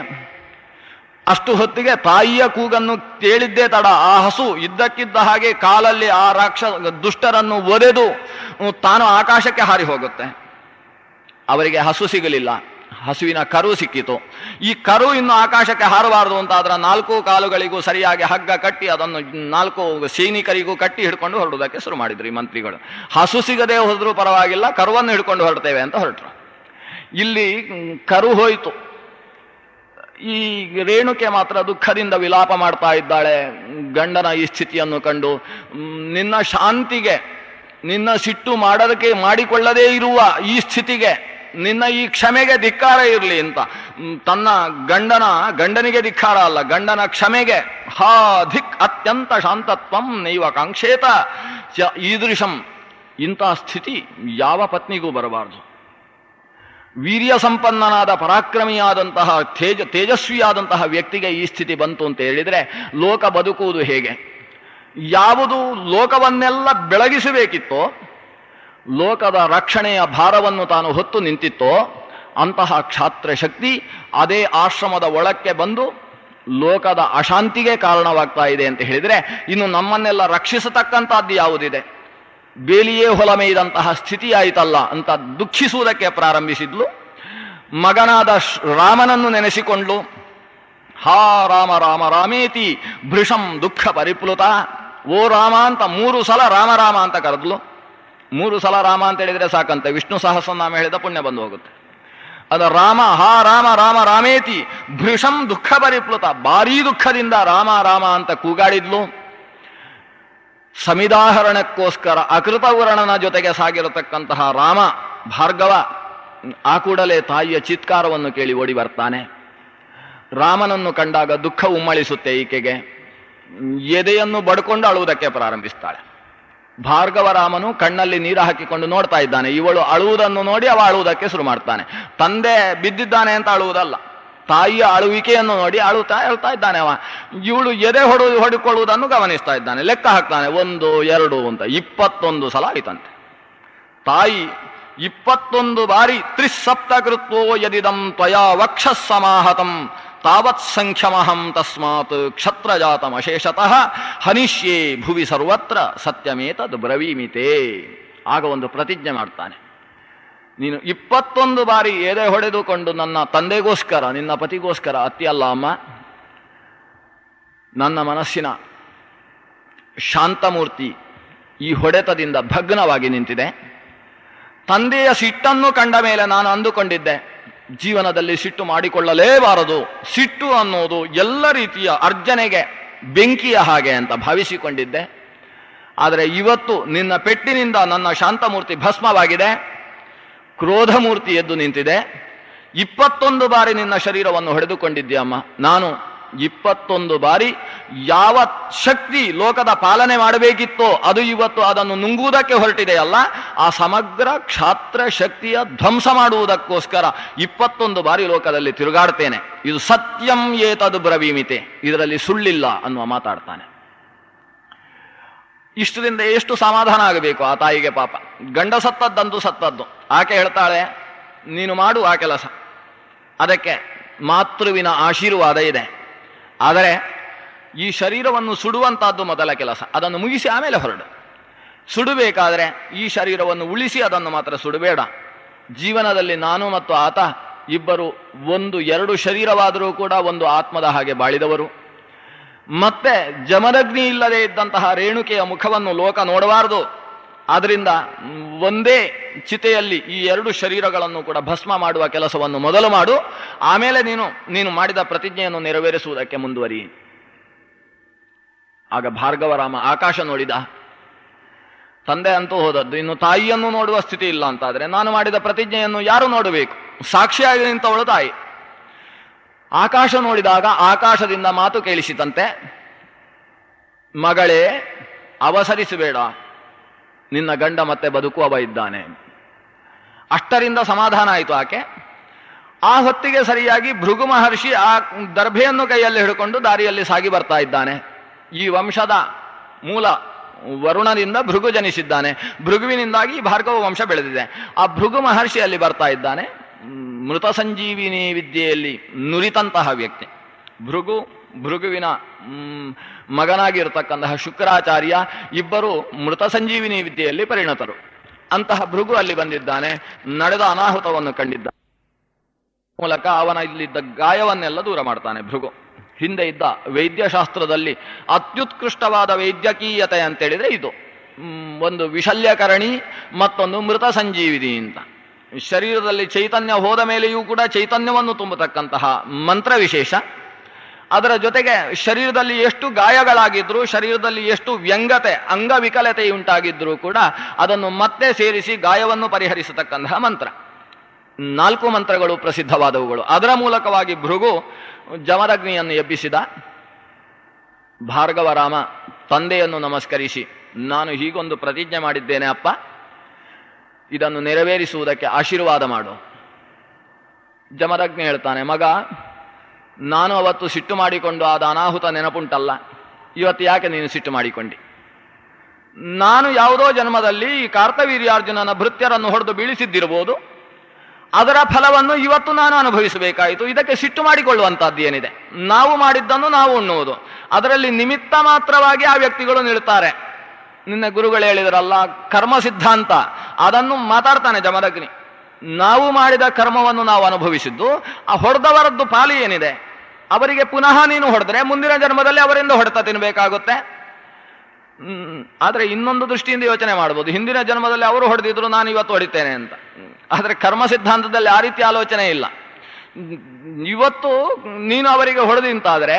ಅಷ್ಟು ಹೊತ್ತಿಗೆ ತಾಯಿಯ ಕೂಗನ್ನು ಕೇಳಿದ್ದೇ ತಡ ಆ ಹಸು ಇದ್ದಕ್ಕಿದ್ದ ಹಾಗೆ ಕಾಲಲ್ಲಿ ಆ ದುಷ್ಟರನ್ನು ಒದೆದು ತಾನು ಆಕಾಶಕ್ಕೆ ಹಾರಿ ಹೋಗುತ್ತೆ. ಅವರಿಗೆ ಹಸು ಸಿಗಲಿಲ್ಲ, ಹಸುವಿನ ಕರು ಸಿಕ್ಕಿತು. ಈ ಕರು ಇನ್ನು ಆಕಾಶಕ್ಕೆ ಹಾರಬಾರದು ಅಂತ ಅದರ 4 ಕಾಲುಗಳಿಗೂ ಸರಿಯಾಗಿ ಹಗ್ಗ ಕಟ್ಟಿ ಅದನ್ನು 4 ಸೈನಿಕರಿಗೂ ಕಟ್ಟಿ ಹಿಡ್ಕೊಂಡು ಹೊರಡುವುದಕ್ಕೆ ಶುರು ಮಾಡಿದ್ರು ಈ ಮಂತ್ರಿಗಳು. ಹಸು ಸಿಗದೆ ಹೋದ್ರೂ ಪರವಾಗಿಲ್ಲ, ಕರುವನ್ನು ಹಿಡ್ಕೊಂಡು ಹೊರಡ್ತೇವೆ ಅಂತ ಹೊರಟರು. ಇಲ್ಲಿ ಕರು ಹೋಯಿತು. ಈ ರೇಣುಕೆ ಮಾತ್ರ ದುಃಖದಿಂದ ವಿಲಾಪ ಮಾಡ್ತಾ ಇದ್ದಾಳೆ ಗಂಡನ ಈ ಸ್ಥಿತಿಯನ್ನು ಕಂಡು. ನಿನ್ನ ಶಾಂತಿಗೆ, ನಿನ್ನ ಸಿಟ್ಟು ಮಾಡಿಕೊಳ್ಳದೇ ಇರುವ ಈ ಸ್ಥಿತಿಗೆ, ನಿನ್ನ ಈ ಕ್ಷಮೆಗೆ ಧಿಕ್ಕಾರ ಇರಲಿ ಅಂತ ತನ್ನ ಗಂಡನಿಗೆ ಧಿಕ್ಕಾರ ಅಲ್ಲ, ಗಂಡನ ಕ್ಷಮೆಗೆ ಹಾ ಧಿಕ್ ಅತ್ಯಂತ ಶಾಂತತ್ವಂ ನೈವ ಕಾಂಕ್ಷೇತ ಈದೃಶಂ. ಇಂಥ ಸ್ಥಿತಿ ಯಾವ ಪತ್ನಿಗೂ ಬರಬಾರದು. ವೀರ್ಯ ಸಂಪನ್ನನಾದ ಪರಾಕ್ರಮಿಯಾದಂತಹ ತೇಜಸ್ವಿಯಾದಂತಹ ವ್ಯಕ್ತಿಗೆ ಈ ಸ್ಥಿತಿ ಬಂತು ಅಂತ ಹೇಳಿದರೆ ಲೋಕ ಬದುಕುವುದು ಹೇಗೆ? ಯಾವುದು ಲೋಕವನ್ನೆಲ್ಲ ಬೆಳಗಿಸಬೇಕಿತ್ತೋ, ಲೋಕದ ರಕ್ಷಣೆಯ ಭಾರವನ್ನು ತಾನು ಹೊತ್ತು ನಿಂತಿತ್ತೋ ಅಂತಹ ಕ್ಷಾತ್ರ ಶಕ್ತಿ ಅದೇ ಆಶ್ರಮದ ಒಳಕ್ಕೆ ಬಂದು ಲೋಕದ ಅಶಾಂತಿಗೆ ಕಾರಣವಾಗ್ತಾ ಇದೆ ಅಂತ ಹೇಳಿದರೆ ಇನ್ನು ನಮ್ಮನ್ನೆಲ್ಲ ರಕ್ಷಿಸತಕ್ಕಂಥದ್ದು ಯಾವುದಿದೆ? ಬೇಲಿಯೇ ಹೊಲಮೇಯ್ದಂತಹ ಸ್ಥಿತಿ ಆಯಿತಲ್ಲ ಅಂತ ದುಃಖಿಸುವುದಕ್ಕೆ ಪ್ರಾರಂಭಿಸಿದ್ಲು. ಮಗನಾದ ರಾಮನನ್ನು ನೆನೆಸಿಕೊಂಡ್ಲು. ಹಾ ರಾಮ ರಾಮ ರಾಮೇತಿ ಭೃಶಂ ದುಃಖ ಪರಿಪ್ಲುತ. ಓ ರಾಮ ಅಂತ 3 ಸಲ ರಾಮ ರಾಮ ಅಂತ ಕರೆದ್ಲು. 3 ಸಲ ರಾಮ ಅಂತ ಹೇಳಿದ್ರೆ ಸಾಕಂತೆ, ವಿಷ್ಣು ಸಹಸ್ರನಾಮ ಹೇಳಿದ ಪುಣ್ಯ ಬಂದು ಹೋಗುತ್ತೆ. ಅದ ರಾಮ, ಹಾ ರಾಮ ರಾಮ ರಾಮೇತಿ ಭೃಶಂ ದುಃಖ ಪರಿಪ್ಲುತ. ಭಾರೀ ದುಃಖದಿಂದ ರಾಮ ರಾಮ ಅಂತ ಕೂಗಾಡಿದ್ಲು. ಸಮಿದಾಹರಣಕ್ಕೋಸ್ಕರ ಅಕೃತವರ್ಣನ ಜೊತೆಗೆ ಸಾಗಿರತಕ್ಕಂತಹ ರಾಮ ಭಾರ್ಗವ ಆ ಕೂಡಲೇ ತಾಯಿಯ ಚಿತ್ಕಾರವನ್ನು ಕೇಳಿ ಓಡಿ ಬರ್ತಾನೆ. ರಾಮನನ್ನು ಕಂಡಾಗ ದುಃಖ ಉಮ್ಮಳಿಸುತ್ತೆ ಈಕೆಗೆ. ಎದೆಯನ್ನು ಬಡ್ಕೊಂಡು ಅಳುವುದಕ್ಕೆ ಪ್ರಾರಂಭಿಸ್ತಾಳೆ. ಭಾರ್ಗವ ರಾಮನು ಕಣ್ಣಲ್ಲಿ ನೀರು ಹಾಕಿಕೊಂಡು ನೋಡ್ತಾ ಇದ್ದಾನೆ. ಇವಳು ಅಳುವುದನ್ನು ನೋಡಿ ಅವ ಅಳುವುದಕ್ಕೆ ಶುರು ಮಾಡ್ತಾನೆ. ತಂದೆ ಬಿದ್ದಿದ್ದಾನೆ ಅಂತ ಅಳುವುದಲ್ಲ, ತಾಯಿಯ ಅಳುವಿಕೆಯನ್ನು ನೋಡಿ ಹೇಳ್ತಾ ಇದ್ದಾನೆ ಅವ. ಇವಳು ಎದೆ ಹೊಡಿಕೊಳ್ಳುವುದನ್ನು ಗಮನಿಸ್ತಾ ಇದ್ದಾನೆ. ಲೆಕ್ಕ ಹಾಕ್ತಾನೆ, 1 2 ಅಂತ 21 ಸಲ ಆಯ್ತಂತೆ. ತಾಯಿ 21 ಬಾರಿ ತ್ರಿಸಪ್ತಕೃತ್ವೋ ಯದಿದಂ ತ್ವಯಾ ವಕ್ಷಃ ಸಮಾಹತಂ ತಾವತ್ ಸಂಖ್ಯಮಹಂ ತಸ್ಮಾತ್ ಕ್ಷತ್ರಜಾತಂ ಅಶೇಷತಃ ಹನಿಷ್ಯೇ ಭುವಿ ಸರ್ವತ್ರ ಸತ್ಯಮೇತದ್ ಬ್ರವೀಮಿತೆ. ಆಗ ಒಂದು ಪ್ರತಿಜ್ಞೆ ಮಾಡ್ತಾನೆ, ನೀನು 21 ಬಾರಿ ಎದೆ ಹೊಡೆದುಕೊಂಡು ನನ್ನ ತಂದೆಗೋಸ್ಕರ, ನಿನ್ನ ಪತಿಗೋಸ್ಕರ ಅತ್ತಿಯಲ್ಲ ಅಮ್ಮ, ನನ್ನ ಮನಸ್ಸಿನ ಶಾಂತಮೂರ್ತಿ ಈ ಹೊಡೆತದಿಂದ ಭಗ್ನವಾಗಿ ನಿಂತಿದೆ. ತಂದೆಯ ಸಿಟ್ಟನ್ನು ಕಂಡ ಮೇಲೆ ನಾನು ಅಂದುಕೊಂಡಿದ್ದೆ ಜೀವನದಲ್ಲಿ ಸಿಟ್ಟು ಮಾಡಿಕೊಳ್ಳಲೇಬಾರದು, ಸಿಟ್ಟು ಅನ್ನೋದು ಎಲ್ಲ ರೀತಿಯ ಅರ್ಜನೆಗೆ ಬೆಂಕಿಯ ಹಾಗೆ ಅಂತ ಭಾವಿಸಿಕೊಂಡಿದ್ದೆ. ಆದರೆ ಇವತ್ತು ನಿನ್ನ ಪೆಟ್ಟಿನಿಂದ ನನ್ನ ಶಾಂತಮೂರ್ತಿ ಭಸ್ಮವಾಗಿದೆ, ಕ್ರೋಧಮೂರ್ತಿ ಎದ್ದು ನಿಂತಿದೆ. 21 ಬಾರಿ ನಿನ್ನ ಶರೀರವನ್ನು ಹೊಡೆದುಕೊಂಡಿದ್ದೀಯಮ್ಮ. ನಾನು 21 ಬಾರಿ ಯಾವ ಶಕ್ತಿ ಲೋಕದ ಪಾಲನೆ ಮಾಡಬೇಕಿತ್ತೋ ಅದು ಇವತ್ತು ಅದನ್ನು ನುಂಗುವುದಕ್ಕೆ ಹೊರಟಿದೆಯಲ್ಲ, ಆ ಸಮಗ್ರ ಕ್ಷಾತ್ರ ಶಕ್ತಿಯ ಧ್ವಂಸ ಮಾಡುವುದಕ್ಕೋಸ್ಕರ 21 ಬಾರಿ ಲೋಕದಲ್ಲಿ ತಿರುಗಾಡ್ತೇನೆ. ಇದು ಸತ್ಯಂ ಏತದ್ ಬ್ರವೀಮಿತೆ, ಇದರಲ್ಲಿ ಸುಳ್ಳಿಲ್ಲ ಅನ್ನುವ ಮಾತಾಡ್ತಾನೆ. ಇಷ್ಟರಿಂದ ಎಷ್ಟು ಸಮಾಧಾನ ಆಗಬೇಕು ಆ ತಾಯಿಗೆ. ಪಾಪ ಗಂಡ ಸತ್ತದ್ದಂತೂ ಸತ್ತದ್ದು. ಆಕೆ ಹೇಳ್ತಾಳೆ, ನೀನು ಮಾಡು ಆ ಕೆಲಸ, ಅದಕ್ಕೆ ಮಾತೃವಿನ ಆಶೀರ್ವಾದ ಇದೆ. ಆದರೆ ಈ ಶರೀರವನ್ನು ಸುಡುವಂತಹದ್ದು ಮೊದಲ ಕೆಲಸ. ಅದನ್ನು ಮುಗಿಸಿ ಆಮೇಲೆ ಹೊರಡು. ಸುಡಬೇಕಾದ್ರೆ ಈ ಶರೀರವನ್ನು ಉಳಿಸಿ ಅದನ್ನು ಮಾತ್ರ ಸುಡಬೇಡ. ಜೀವನದಲ್ಲಿ ನಾನು ಮತ್ತು ಆತ ಇಬ್ಬರು ಒಂದು ಎರಡು ಶರೀರವಾದರೂ ಕೂಡ ಒಂದು ಆತ್ಮದ ಹಾಗೆ ಬಾಳಿದವರು. ಮತ್ತೆ ಜಮದಗ್ನಿ ಇಲ್ಲದೆ ಇದ್ದಂತಹ ರೇಣುಕೆಯ ಮುಖವನ್ನು ಲೋಕ ನೋಡಬಾರದು. ಆದ್ರಿಂದ ಒಂದೇ ಚಿತೆಯಲ್ಲಿ ಈ ಎರಡು ಶರೀರಗಳನ್ನು ಕೂಡ ಭಸ್ಮ ಮಾಡುವ ಕೆಲಸವನ್ನು ಮೊದಲು ಮಾಡು. ಆಮೇಲೆ ನೀನು ಮಾಡಿದ ಪ್ರತಿಜ್ಞೆಯನ್ನು ನೆರವೇರಿಸುವುದಕ್ಕೆ ಮುಂದುವರಿ. ಆಗ ಭಾರ್ಗವರಾಮ ಆಕಾಶ ನೋಡಿದ. ತಂದೆ ಅಂತೂ ಹೋದದ್ದು, ಇನ್ನು ತಾಯಿಯನ್ನು ನೋಡುವ ಸ್ಥಿತಿ ಇಲ್ಲ ಅಂತಾದ್ರೆ ನಾನು ಮಾಡಿದ ಪ್ರತಿಜ್ಞೆಯನ್ನು ಯಾರು ನೋಡಬೇಕು? ಸಾಕ್ಷಿಯಾಗಿ ನಿಂತವಳು ತಾಯಿ. ಆಕಾಶ ನೋಡಿದಾಗ ಆಕಾಶದಿಂದ ಮಾತು ಕೇಳಿಸಿತಂತೆ, ಮಗಳೇ ಅವಸರಿಸಬೇಡ, ನಿನ್ನ ಗಂಡ ಮತ್ತೆ ಬದುಕುವವ ಇದ್ದಾನೆ. ಅಷ್ಟರಿಂದ ಸಮಾಧಾನ ಆಯಿತು ಆಕೆ. ಆ ಹೊತ್ತಿಗೆ ಸರಿಯಾಗಿ ಭೃಗು ಮಹರ್ಷಿ ಆ ದರ್ಭೆಯನ್ನು ಕೈಯಲ್ಲಿ ಹಿಡ್ಕೊಂಡು ದಾರಿಯಲ್ಲಿ ಸಾಗಿ ಬರ್ತಾ ಇದ್ದಾನೆ. ಈ ವಂಶದ ಮೂಲ ವರುಣನಿಂದ ಭೃಗು ಜನಿಸಿದ್ದಾನೆ. ಭೃಗುವಿನಿಂದಾಗಿ ಭಾರ್ಗವ ವಂಶ ಬೆಳೆದಿದೆ. ಆ ಭೃಗು ಮಹರ್ಷಿ ಅಲ್ಲಿ ಬರ್ತಾ ಇದ್ದಾನೆ. ಮೃತ ಸಂಜೀವಿನಿ ವಿದ್ಯೆಯಲ್ಲಿ ನುರಿತಂತಹ ವ್ಯಕ್ತಿ ಭೃಗುವಿನ ಮಗನಾಗಿರ್ತಕ್ಕಂತಹ ಶುಕ್ರಾಚಾರ್ಯ ಇಬ್ಬರು ಮೃತ ಸಂಜೀವಿನಿ ವಿದ್ಯೆಯಲ್ಲಿ ಪರಿಣತರು. ಅಂತಹ ಭೃಗು ಅಲ್ಲಿ ಬಂದಿದ್ದಾನೆ. ನಡೆದ ಅನಾಹುತವನ್ನು ಕಂಡಿದ್ದ ಮೂಲಕ ಅವನ ಇಲ್ಲಿದ್ದ ಗಾಯವನ್ನೆಲ್ಲ ದೂರ ಮಾಡ್ತಾನೆ ಭೃಗು. ಹಿಂದೆ ಇದ್ದ ವೈದ್ಯಶಾಸ್ತ್ರದಲ್ಲಿ ಅತ್ಯುತ್ಕೃಷ್ಟವಾದ ವೈದ್ಯಕೀಯತೆ ಅಂತೇಳಿದ್ರೆ ಇದು ಒಂದು ವಿಶಲ್ಯಕರಣಿ, ಮತ್ತೊಂದು ಮೃತ ಸಂಜೀವಿನಿ ಅಂತ. ಶರೀರದಲ್ಲಿ ಚೈತನ್ಯ ಹೋದ ಮೇಲೆಯೂ ಕೂಡ ಚೈತನ್ಯವನ್ನು ತುಂಬತಕ್ಕಂತಹ ಮಂತ್ರ ವಿಶೇಷ. ಅದರ ಜೊತೆಗೆ ಶರೀರದಲ್ಲಿ ಎಷ್ಟು ಗಾಯಗಳಾಗಿದ್ರು, ಶರೀರದಲ್ಲಿ ಎಷ್ಟು ವ್ಯಂಗತೆ ಅಂಗವಿಕಲತೆ ಉಂಟಾಗಿದ್ರೂ ಕೂಡ ಅದನ್ನು ಮತ್ತೆ ಸೇರಿಸಿ ಗಾಯವನ್ನು ಪರಿಹರಿಸತಕ್ಕಂತಹ ಮಂತ್ರ. 4 ಮಂತ್ರಗಳು ಪ್ರಸಿದ್ಧವಾದವುಗಳು. ಅದರ ಮೂಲಕವಾಗಿ ಭೃಗು ಜಮದಗ್ನಿಯನ್ನು ಎಬ್ಬಿಸಿದ. ಭಾರ್ಗವರಾಮ ತಂದೆಯನ್ನು ನಮಸ್ಕರಿಸಿ, ನಾನು ಹೀಗೊಂದು ಪ್ರತಿಜ್ಞೆ ಮಾಡಿದ್ದೇನೆ ಅಪ್ಪ, ಇದನ್ನು ನೆರವೇರಿಸುವುದಕ್ಕೆ ಆಶೀರ್ವಾದ ಮಾಡು. ಜಮದಗ್ನಿ ಹೇಳ್ತಾನೆ, ಮಗ, ನಾನು ಅವತ್ತು ಸಿಟ್ಟು ಮಾಡಿಕೊಂಡು ಆದ ಅನಾಹುತ ನೆನಪುಂಟಲ್ಲ, ಇವತ್ತು ಯಾಕೆ ನೀನು ಸಿಟ್ಟು ಮಾಡಿಕೊಂಡಿ? ನಾನು ಯಾವುದೋ ಜನ್ಮದಲ್ಲಿ ಈ ಕಾರ್ತವೀರ್ಯಾರ್ಜುನನ ಭೃತ್ಯರನ್ನು ಹೊಡೆದು ಬೀಳಿಸಿದ್ದಿರಬಹುದು. ಅದರ ಫಲವನ್ನು ಇವತ್ತು ನಾನು ಅನುಭವಿಸಬೇಕಾಯಿತು. ಇದಕ್ಕೆ ಸಿಟ್ಟು ಮಾಡಿಕೊಳ್ಳುವಂತಹದ್ದು ಏನಿದೆ? ನಾವು ಮಾಡಿದ್ದನ್ನು ನಾವು ಉಣ್ಣುವುದು. ಅದರಲ್ಲಿ ನಿಮಿತ್ತ ಮಾತ್ರವಾಗಿ ಆ ವ್ಯಕ್ತಿಗಳು ನಿಲ್ತಾರೆ. ನಿನ್ನೆ ಗುರುಗಳು ಹೇಳಿದ್ರಲ್ಲ ಕರ್ಮ ಸಿದ್ಧಾಂತ, ಅದನ್ನು ಮಾತಾಡ್ತಾನೆ ಜಮದಗ್ನಿ. ನಾವು ಮಾಡಿದ ಕರ್ಮವನ್ನು ನಾವು ಅನುಭವಿಸಿದ್ದು, ಆ ಹೊಡೆದವರದ್ದು ಪಾಲಿ ಏನಿದೆ ಅವರಿಗೆ ಪುನಃ ನೀನು ಹೊಡೆದ್ರೆ ಮುಂದಿನ ಜನ್ಮದಲ್ಲಿ ಅವರಿಂದ ಹೊಡೆತ ತಿನ್ಬೇಕಾಗುತ್ತೆ. ಆದ್ರೆ ಇನ್ನೊಂದು ದೃಷ್ಟಿಯಿಂದ ಯೋಚನೆ ಮಾಡ್ಬೋದು, ಹಿಂದಿನ ಜನ್ಮದಲ್ಲಿ ಅವರು ಹೊಡೆದಿದ್ರು, ನಾನು ಇವತ್ತು ಹೊಡಿತೇನೆ ಅಂತ. ಆದ್ರೆ ಕರ್ಮ ಸಿದ್ಧಾಂತದಲ್ಲಿ ಆ ರೀತಿ ಆಲೋಚನೆ ಇಲ್ಲ. ಇವತ್ತು ನೀನು ಅವರಿಗೆ ಹೊಡೆದಿಂತಾದ್ರೆ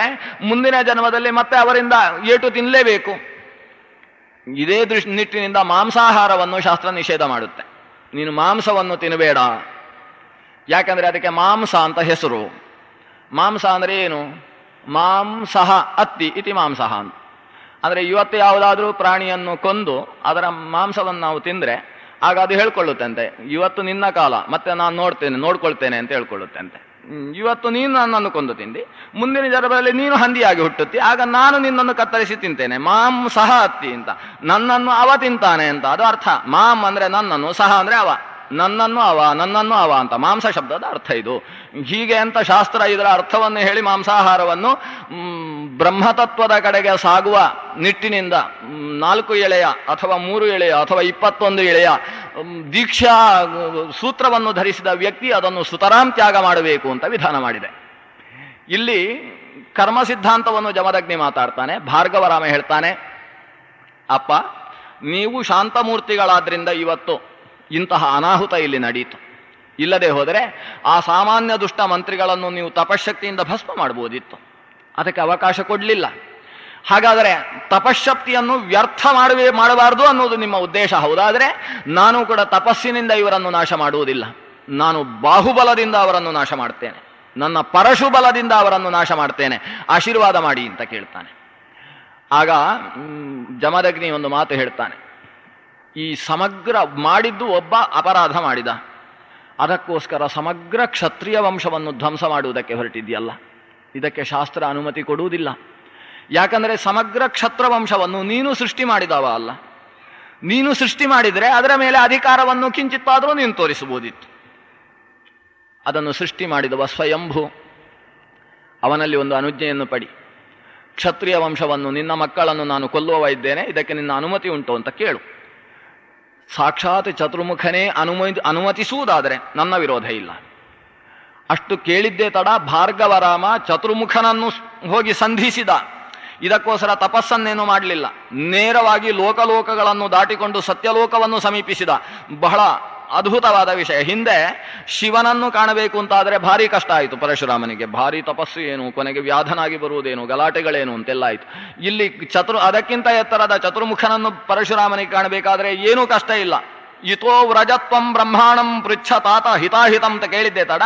ಮುಂದಿನ ಜನ್ಮದಲ್ಲಿ ಮತ್ತೆ ಅವರಿಂದ ಏಟು ತಿನ್ನಲೇಬೇಕು. ಇದೇ ನಿಟ್ಟಿನಿಂದ ಮಾಂಸಾಹಾರವನ್ನು ಶಾಸ್ತ್ರ ನಿಷೇಧ ಮಾಡುತ್ತೆ. ನೀನು ಮಾಂಸವನ್ನು ತಿನ್ನಬೇಡ, ಯಾಕಂದ್ರೆ ಅದಕ್ಕೆ ಮಾಂಸ ಅಂತ ಹೆಸರು. ಮಾಂಸ ಅಂದ್ರೆ ಏನು? ಮಾಂಸಃ ಅತ್ತಿ ಇತಿ ಮಾಂಸಃ ಅಂತ. ಅಂದ್ರೆ ಇವತ್ತು ಯಾವುದಾದ್ರೂ ಪ್ರಾಣಿಯನ್ನು ಕೊಂದು ಅದರ ಮಾಂಸವನ್ನು ನಾವು ತಿಂದ್ರೆ ಆಗ ಅದು ಹೇಳ್ಕೊಳ್ಳುತ್ತಂತೆ, ಇವತ್ತು ನಿನ್ನ ಕಾಲ, ಮತ್ತೆ ನಾನು ನೋಡ್ಕೊಳ್ತೇನೆ ಅಂತ ಹೇಳ್ಕೊಳ್ಳುತ್ತಂತೆ. ಇವತ್ತು ನೀನು ನನ್ನನ್ನು ಕೊಂದು ತಿಂದಿ, ಮುಂದಿನ ಜನ್ಮದಲ್ಲಿ ನೀನು ಹಂದಿಯಾಗಿ ಹುಟ್ಟುತ್ತಿ, ಆಗ ನಾನು ನಿನ್ನನ್ನು ಕತ್ತರಿಸಿ ತಿಂತೇನೆ. ಮಾಂ ಸಹ ಅತ್ತಿ ಅಂತ, ನನ್ನನ್ನು ಅವ ತಿಂತಾನೆ ಅಂತ ಅದು ಅರ್ಥ. ಮಾಂ ಅಂದ್ರೆ ನನ್ನನ್ನು, ಸಹ ಅಂದ್ರೆ ಅವ, ನನ್ನನ್ನು ಅವ ಅಂತ ಮಾಂಸ ಶಬ್ದದ ಅರ್ಥ ಇದು. ಹೀಗೆ ಅಂತ ಶಾಸ್ತ್ರ ಇದರ ಅರ್ಥವನ್ನು ಹೇಳಿ ಮಾಂಸಾಹಾರವನ್ನು ಬ್ರಹ್ಮತತ್ವದ ಕಡೆಗೆ ಸಾಗುವ ನಿಟ್ಟಿನಿಂದ 4 ಎಳೆಯ ಅಥವಾ 3 ಎಳೆಯ ಅಥವಾ 21 ಎಳೆಯ ದೀಕ್ಷಾ ಸೂತ್ರವನ್ನು ಧರಿಸಿದ ವ್ಯಕ್ತಿ ಅದನ್ನು ಸುತರಾಂ ತ್ಯಾಗ ಮಾಡಬೇಕು ಅಂತ ವಿಧಾನ ಮಾಡಿದೆ. ಇಲ್ಲಿ ಕರ್ಮ ಸಿದ್ಧಾಂತವನ್ನು ಜಮದಗ್ನಿ ಮಾತಾಡ್ತಾನೆ. ಭಾರ್ಗವರಾಮ ಹೇಳ್ತಾನೆ, ಅಪ್ಪ, ನೀವು ಶಾಂತಮೂರ್ತಿಗಳಾದ್ರಿಂದ ಇವತ್ತು ಇಂತಹ ಅನಾಹುತ ಇಲ್ಲಿ ನಡೆಯಿತು. ಇಲ್ಲದೆ ಹೋದರೆ ಆ ಸಾಮಾನ್ಯ ದುಷ್ಟ ಮಂತ್ರಿಗಳನ್ನು ನೀವು ತಪಶಕ್ತಿಯಿಂದ ಭಸ್ಮ ಮಾಡಬಹುದಿತ್ತು. ಅದಕ್ಕೆ ಅವಕಾಶ ಕೊಡಲಿಲ್ಲ. ಹಾಗಾದರೆ ತಪಶಕ್ತಿಯನ್ನು ವ್ಯರ್ಥ ಮಾಡಬಾರದು ಅನ್ನೋದು ನಿಮ್ಮ ಉದ್ದೇಶ ಹೌದಾದರೆ ನಾನು ಕೂಡ ತಪಸ್ಸಿನಿಂದ ಇವರನ್ನು ನಾಶ ಮಾಡುವುದಿಲ್ಲ. ನಾನು ಬಾಹುಬಲದಿಂದ ಅವರನ್ನು ನಾಶ ಮಾಡ್ತೇನೆ, ನನ್ನ ಪರಶುಬಲದಿಂದ ಅವರನ್ನು ನಾಶ ಮಾಡ್ತೇನೆ, ಆಶೀರ್ವಾದ ಮಾಡಿ ಅಂತ ಕೇಳ್ತಾನೆ. ಆಗ ಜಮದಗ್ನಿ ಒಂದು ಮಾತು ಹೇಳ್ತಾನೆ, ಈ ಸಮಗ್ರ ಮಾಡಿದ್ದು ಒಬ್ಬ ಅಪರಾಧ ಮಾಡಿದ, ಅದಕ್ಕೋಸ್ಕರ ಸಮಗ್ರ ಕ್ಷತ್ರಿಯ ವಂಶವನ್ನು ಧ್ವಂಸ ಮಾಡುವುದಕ್ಕೆ ಹೊರಟಿದೆಯಲ್ಲ, ಇದಕ್ಕೆ ಶಾಸ್ತ್ರ ಅನುಮತಿ ಕೊಡುವುದಿಲ್ಲ. ಯಾಕಂದರೆ ಸಮಗ್ರ ಕ್ಷತ್ರ ವಂಶವನ್ನು ನೀನು ಸೃಷ್ಟಿ ಮಾಡಿದವ ಅಲ್ಲ. ನೀನು ಸೃಷ್ಟಿ ಮಾಡಿದರೆ ಅದರ ಮೇಲೆ ಅಧಿಕಾರವನ್ನು ಕಿಂಚಿತ್ತಾದರೂ ನೀನು ತೋರಿಸಬಹುದಿತ್ತು. ಅದನ್ನು ಸೃಷ್ಟಿ ಮಾಡಿದವ ಸ್ವಯಂಭೂ. ಅವನಲ್ಲಿ ಒಂದು ಅನುಜ್ಞೆಯನ್ನು ಪಡಿ. ಕ್ಷತ್ರಿಯ ವಂಶವನ್ನು, ನಿನ್ನ ಮಕ್ಕಳನ್ನು ನಾನು ಕೊಲ್ಲುವ ಇದ್ದೇನೆ, ಇದಕ್ಕೆ ನಿನ್ನ ಅನುಮತಿ ಉಂಟು ಅಂತ ಕೇಳು. ಸಾಕ್ಷಾತ್ ಚತುರ್ಮುಖನೇ ಅನುಮತಿಸುವುದಾದರೆ ನನ್ನ ವಿರೋಧ ಇಲ್ಲ. ಅಷ್ಟು ಕೇಳಿದ್ದೇ ತಡ ಭಾರ್ಗವರಾಮ ಚತುರ್ಮುಖನನ್ನು ಹೋಗಿ ಸಂಧಿಸಿದ. ಇದಕ್ಕೋಸ್ಕರ ತಪಸ್ಸನ್ನೇನು ಮಾಡಲಿಲ್ಲ, ನೇರವಾಗಿ ಲೋಕಲೋಕಗಳನ್ನು ದಾಟಿಕೊಂಡು ಸತ್ಯಲೋಕವನ್ನು ಸಮೀಪಿಸಿದ. ಬಹಳ ಅದ್ಭುತವಾದ ವಿಷಯ. ಹಿಂದೆ ಶಿವನನ್ನು ಕಾಣಬೇಕು ಅಂತಾದರೆ ಭಾರಿ ಕಷ್ಟ ಆಯಿತು ಪರಶುರಾಮನಿಗೆ. ಭಾರಿ ತಪಸ್ಸು ಏನು, ಕೊನೆಗೆ ವ್ಯಾಧನಾಗಿ ಬರುವುದೇನು, ಗಲಾಟೆಗಳೇನು ಅಂತೆಲ್ಲ ಆಯಿತು. ಇಲ್ಲಿ ಅದಕ್ಕಿಂತ ಎತ್ತರದ ಚತುರ್ಮುಖನನ್ನು ಪರಶುರಾಮನಿಗೆ ಕಾಣಬೇಕಾದ್ರೆ ಏನೂ ಕಷ್ಟ ಇಲ್ಲ. ಇತೋ ವ್ರಜತ್ವಂ ಬ್ರಹ್ಮಾಣಂ ಪೃಚ್ಛ ತಾತ ಹಿತಾಹಿತಂ ಅಂತ ಕೇಳಿದ್ದೆ ತಡ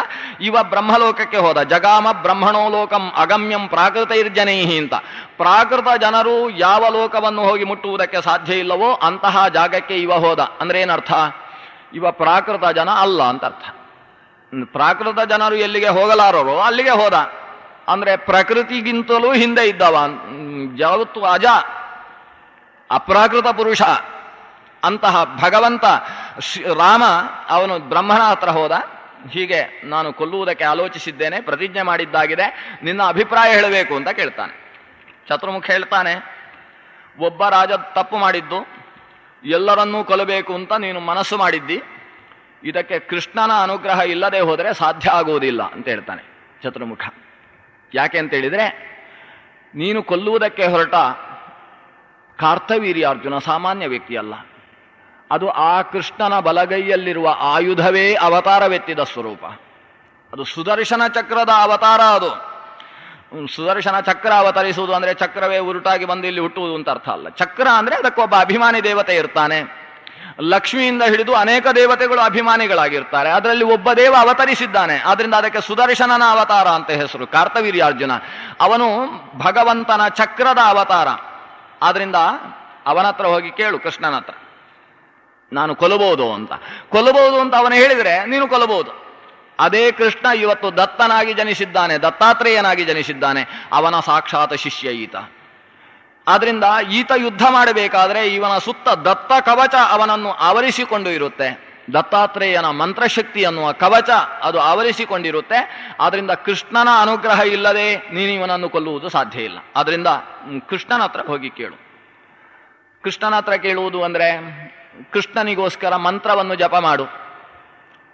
ಇವ ಬ್ರಹ್ಮಲೋಕಕ್ಕೆ ಹೋದ. ಜಗಾಮ ಬ್ರಹ್ಮಣೋ ಲೋಕಂ ಅಗಮ್ಯಂ ಪ್ರಾಕೃತೈರ್ಜನೈಹಿ ಅಂತ. ಪ್ರಾಕೃತ ಜನರು ಯಾವ ಲೋಕವನ್ನು ಹೋಗಿ ಮುಟ್ಟುವುದಕ್ಕೆ ಸಾಧ್ಯ ಇಲ್ಲವೋ ಅಂತಹ ಜಾಗಕ್ಕೆ ಇವ ಹೋದ. ಅಂದ್ರೆ ಏನರ್ಥ? ಇವ ಪ್ರಾಕೃತ ಜನ ಅಲ್ಲ ಅಂತ ಅರ್ಥ. ಪ್ರಾಕೃತ ಜನರು ಎಲ್ಲಿಗೆ ಹೋಗಲಾರರೋ ಅಲ್ಲಿಗೆ ಹೋದ. ಅಂದ್ರೆ ಪ್ರಕೃತಿಗಿಂತಲೂ ಹಿಂದೆ ಇದ್ದವ, ಯಾವತ್ತು ಅಜ ಅಪ್ರಾಕೃತ ಪುರುಷ ಅಂತಹ ಭಗವಂತ ರಾಮ ಅವನು ಬ್ರಹ್ಮನ ಹತ್ರ ಹೋದ. ಹೀಗೆ ನಾನು ಕೊಲ್ಲುವುದಕ್ಕೆ ಆಲೋಚಿಸಿದ್ದೇನೆ, ಪ್ರತಿಜ್ಞೆ ಮಾಡಿದ್ದಾಗಿದೆ, ನಿನ್ನ ಅಭಿಪ್ರಾಯ ಹೇಳಬೇಕು ಅಂತ ಕೇಳ್ತಾನೆ. ಚತುರ್ಮುಖ ಹೇಳ್ತಾನೆ, ಒಬ್ಬ ರಾಜ ತಪ್ಪು ಮಾಡಿದ್ದು, ಎಲ್ಲರನ್ನೂ ಕೊಲ್ಲಬೇಕು ಅಂತ ನೀನು ಮನಸ್ಸು ಮಾಡಿದ್ದಿ, ಇದಕ್ಕೆ ಕೃಷ್ಣನ ಅನುಗ್ರಹ ಇಲ್ಲದೆ ಹೋದರೆ ಸಾಧ್ಯ ಆಗುವುದಿಲ್ಲ ಅಂತ ಹೇಳ್ತಾನೆ ಚತುರ್ಮುಖ. ಯಾಕೆ ಅಂತೇಳಿದರೆ, ನೀನು ಕೊಲ್ಲುವುದಕ್ಕೆ ಹೊರಟ ಕಾರ್ತವೀರ್ಯಾರ್ಜುನ ಸಾಮಾನ್ಯ ವ್ಯಕ್ತಿಯಲ್ಲ. ಅದು ಆ ಕೃಷ್ಣನ ಬಲಗೈಯಲ್ಲಿರುವ ಆಯುಧವೇ ಅವತಾರವೆತ್ತಿದ ಸ್ವರೂಪ. ಅದು ಸುದರ್ಶನ ಚಕ್ರದ ಅವತಾರ. ಅದು ಸುದರ್ಶನ ಚಕ್ರ ಅವತರಿಸುವುದು ಅಂದರೆ ಚಕ್ರವೇ ಉರುಟಾಗಿ ಬಂದು ಇಲ್ಲಿ ಹುಟ್ಟುವುದು ಅಂತ ಅರ್ಥ ಅಲ್ಲ. ಚಕ್ರ ಅಂದರೆ ಅದಕ್ಕೊಬ್ಬ ಅಭಿಮಾನಿ ದೇವತೆ ಇರ್ತಾನೆ. ಲಕ್ಷ್ಮಿಯಿಂದ ಹಿಡಿದು ಅನೇಕ ದೇವತೆಗಳು ಅಭಿಮಾನಿಗಳಾಗಿರ್ತಾರೆ. ಅದರಲ್ಲಿ ಒಬ್ಬ ದೇವ ಅವತರಿಸಿದ್ದಾನೆ. ಆದ್ರಿಂದ ಅದಕ್ಕೆ ಸುದರ್ಶನನ ಅವತಾರ ಅಂತ ಹೆಸರು. ಕಾರ್ತವೀರ್ಯಾರ್ಜುನ ಅವನು ಭಗವಂತನ ಚಕ್ರದ ಅವತಾರ. ಆದ್ರಿಂದ ಅವನ ಹತ್ರ ಹೋಗಿ ಕೇಳು, ಕೃಷ್ಣನ ಹತ್ರ, ನಾನು ಕೊಲ್ಲಬಹುದು ಅಂತ ಅವನು ಹೇಳಿದರೆ ನೀನು ಕೊಲ್ಲಬಹುದು. ಅದೇ ಕೃಷ್ಣ ಇವತ್ತು ದತ್ತನಾಗಿ ಜನಿಸಿದ್ದಾನೆ, ದತ್ತಾತ್ರೇಯನಾಗಿ ಜನಿಸಿದ್ದಾನೆ. ಅವನ ಸಾಕ್ಷಾತ್ ಶಿಷ್ಯ ಈತ. ಆದ್ರಿಂದ ಈತ ಯುದ್ಧ ಮಾಡಬೇಕಾದ್ರೆ ಇವನ ಸುತ್ತ ದತ್ತ ಕವಚ ಅವನನ್ನು ಆವರಿಸಿಕೊಂಡು ಇರುತ್ತೆ. ದತ್ತಾತ್ರೇಯನ ಮಂತ್ರಶಕ್ತಿ ಅನ್ನುವ ಕವಚ ಅದು ಆವರಿಸಿಕೊಂಡಿರುತ್ತೆ. ಆದ್ರಿಂದ ಕೃಷ್ಣನ ಅನುಗ್ರಹ ಇಲ್ಲದೆ ನೀನು ಇವನನ್ನು ಕೊಲ್ಲುವುದು ಸಾಧ್ಯ ಇಲ್ಲ. ಆದ್ರಿಂದ ಕೃಷ್ಣನ ಹತ್ರ ಹೋಗಿ ಕೇಳು. ಕೃಷ್ಣನ ಹತ್ರ ಕೇಳುವುದು ಅಂದರೆ ಕೃಷ್ಣನಿಗೋಸ್ಕರ ಮಂತ್ರವನ್ನು ಜಪ ಮಾಡು.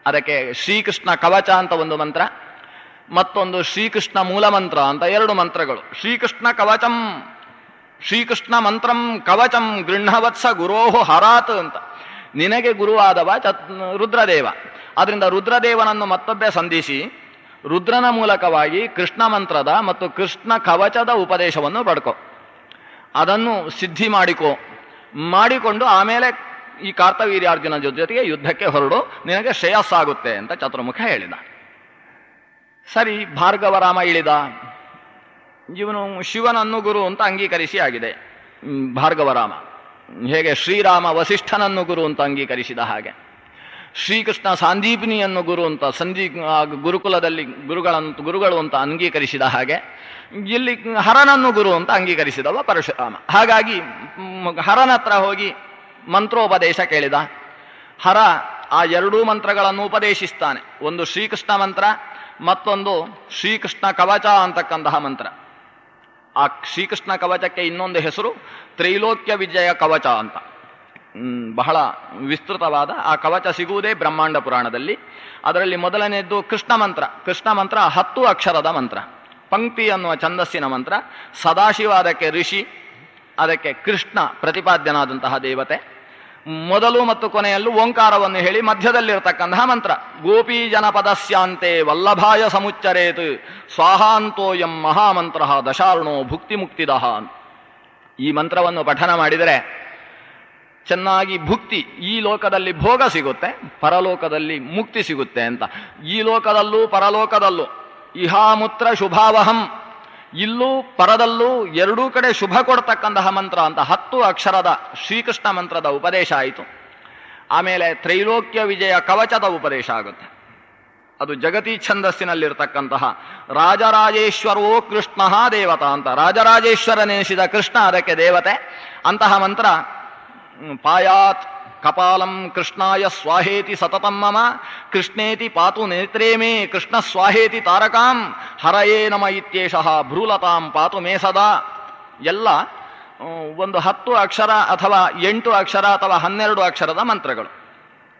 ಅದಕ್ಕೆ ಶ್ರೀಕೃಷ್ಣ ಕವಚ ಅಂತ ಒಂದು ಮಂತ್ರ, ಮತ್ತೊಂದು ಶ್ರೀಕೃಷ್ಣ ಮೂಲ ಮಂತ್ರ ಅಂತ ಎರಡು ಮಂತ್ರಗಳು. ಶ್ರೀಕೃಷ್ಣ ಕವಚಂ, ಶ್ರೀಕೃಷ್ಣ ಮಂತ್ರಂ ಕವಚಂ ಗೃಹವತ್ಸ ಗುರೋಹು ಹರಾತ್ ಅಂತ. ನಿನಗೆ ಗುರುವಾದವ ರುದ್ರದೇವ. ಆದ್ರಿಂದ ರುದ್ರದೇವನನ್ನು ಮತ್ತೊಬ್ಬೆ ಸಂಧಿಸಿ ರುದ್ರನ ಮೂಲಕವಾಗಿ ಕೃಷ್ಣ ಮಂತ್ರದ ಮತ್ತು ಕೃಷ್ಣ ಕವಚದ ಉಪದೇಶವನ್ನು ಪಡ್ಕೊ. ಅದನ್ನು ಸಿದ್ಧಿ ಮಾಡಿಕೊಂಡು ಆಮೇಲೆ ಈ ಕಾರ್ತವೀರ್ಯಾರ್ಜುನ ಜೊತೆಗೆ ಯುದ್ಧಕ್ಕೆ ಹೊರಡು, ನಿನಗೆ ಶ್ರೇಯಸ್ಸಾಗುತ್ತೆ ಅಂತ ಚತುರ್ಮುಖ ಹೇಳಿದ. ಸರಿ, ಭಾರ್ಗವರಾಮ ಇಳಿದ. ಇವನು ಶಿವನನ್ನು ಗುರು ಅಂತ ಅಂಗೀಕರಿಸಿ ಆಗಿದೆ ಭಾರ್ಗವರಾಮ. ಹೇಗೆ ಶ್ರೀರಾಮ ವಸಿಷ್ಠನನ್ನು ಗುರು ಅಂತ ಅಂಗೀಕರಿಸಿದ ಹಾಗೆ, ಶ್ರೀಕೃಷ್ಣ ಸಾಂದೀಪಿನಿಯನ್ನು ಗುರು ಅಂತ ಗುರುಕುಲದಲ್ಲಿ ಗುರುಗಳು ಅಂತ ಅಂಗೀಕರಿಸಿದ ಹಾಗೆ, ಇಲ್ಲಿ ಹರನನ್ನು ಗುರು ಅಂತ ಅಂಗೀಕರಿಸಿದವ ಪರಶುರಾಮ. ಹಾಗಾಗಿ ಹರನ ಹತ್ರ ಹೋಗಿ ಮಂತ್ರೋಪದೇಶ ಕೇಳಿದ. ಹರ ಆ ಎರಡೂ ಮಂತ್ರಗಳನ್ನು ಉಪದೇಶಿಸ್ತಾನೆ. ಒಂದು ಶ್ರೀಕೃಷ್ಣ ಮಂತ್ರ, ಮತ್ತೊಂದು ಶ್ರೀಕೃಷ್ಣ ಕವಚ ಅಂತಕ್ಕಂತಹ ಮಂತ್ರ. ಆ ಶ್ರೀಕೃಷ್ಣ ಕವಚಕ್ಕೆ ಇನ್ನೊಂದು ಹೆಸರು ತ್ರೈಲೋಕ್ಯ ವಿಜಯ ಕವಚ ಅಂತ. ಬಹಳ ವಿಸ್ತೃತವಾದ ಆ ಕವಚ ಸಿಗುವುದೇ ಬ್ರಹ್ಮಾಂಡ ಪುರಾಣದಲ್ಲಿ. ಅದರಲ್ಲಿ ಮೊದಲನೆಯದ್ದು ಕೃಷ್ಣ ಮಂತ್ರ. ಕೃಷ್ಣ ಮಂತ್ರ 10 ಅಕ್ಷರದ ಮಂತ್ರ, ಪಂಕ್ತಿ ಅನ್ನುವ ಛಂದಸ್ಸಿನ ಮಂತ್ರ. ಸದಾಶಿವ ಅದಕ್ಕೆ ಋಷಿ, ಅದಕ್ಕೆ ಕೃಷ್ಣ ಪ್ರತಿಪಾದ್ಯನಾದಂತಹ ದೇವತೆ. ಮೊದಲು ಮತ್ತು ಕೊನೆಯಲ್ಲೂ ಓಂಕಾರವನ್ನು ಹೇಳಿ ಮಧ್ಯದಲ್ಲಿರತಕ್ಕಂತಹ ಮಂತ್ರ. ಗೋಪೀ ಜನಪದಸ್ಯಾಂತೆ ವಲ್ಲಭಾಯ ಸಮುಚ್ಚರೇತ್ ಸ್ವಾಹಾಂತೋಯಂ ಮಹಾಮಂತ್ರ ದಶಾರ್ಣೋ ಭುಕ್ತಿ ಮುಕ್ತಿದಹ. ಈ ಮಂತ್ರವನ್ನು ಪಠನ ಮಾಡಿದರೆ ಚೆನ್ನಾಗಿ ಭುಕ್ತಿ, ಈ ಲೋಕದಲ್ಲಿ ಭೋಗ ಸಿಗುತ್ತೆ, ಪರಲೋಕದಲ್ಲಿ ಮುಕ್ತಿ ಸಿಗುತ್ತೆ ಅಂತ. ಈ ಲೋಕದಲ್ಲೂ ಪರಲೋಕದಲ್ಲೂ ಇಹಾಮುತ್ರ ಶುಭಾವಹಂ, ಇಲ್ಲೂ ಪರದಲ್ಲೂ ಎರಡೂ ಕಡೆ ಶುಭ ಕೊಡ್ತಕ್ಕಂತಹ ಮಂತ್ರ ಅಂತ 10 ಅಕ್ಷರದ ಶ್ರೀಕೃಷ್ಣ ಮಂತ್ರದ ಉಪದೇಶ ಆಯಿತು. ಆಮೇಲೆ ತ್ರೈಲೋಕ್ಯ ವಿಜಯ ಕವಚದ ಉಪದೇಶ ಆಗುತ್ತೆ. ಅದು ಜಗತಿ ಛಂದಸ್ಸಿನಲ್ಲಿರ್ತಕ್ಕಂತಹ ರಾಜರಾಜೇಶ್ವರೋ ಕೃಷ್ಣ ದೇವತಾ ಅಂತ. ರಾಜರಾಜೇಶ್ವರನೆನಿಸಿದ ಕೃಷ್ಣ ಅದಕ್ಕೆ ದೇವತೆ. ಅಂತಹ ಮಂತ್ರ ಪಾಯಾತ್ ಕಪಾಲಂ ಕೃಷ್ಣಾಯ ಸ್ವಾಹೇತಿ ಸತತಂ ಮಮ ಕೃಷ್ಣೇತಿ ಪಾತು ನೇತ್ರೇ ಮೇ ಕೃಷ್ಣ ಸ್ವಾಹೇತಿ ತಾರಕಾಂ ಹರಯೇ ನಮ ಇತ್ಯೇಷಃ ಭ್ರೂಲತಾಂ ಪಾತು ಮೇ ಸದಾ. ಎಲ್ಲ ಒಂದು 10 ಅಕ್ಷರ ಅಥವಾ 8 ಅಕ್ಷರ ಅಥವಾ 12 ಅಕ್ಷರದ ಮಂತ್ರಗಳು.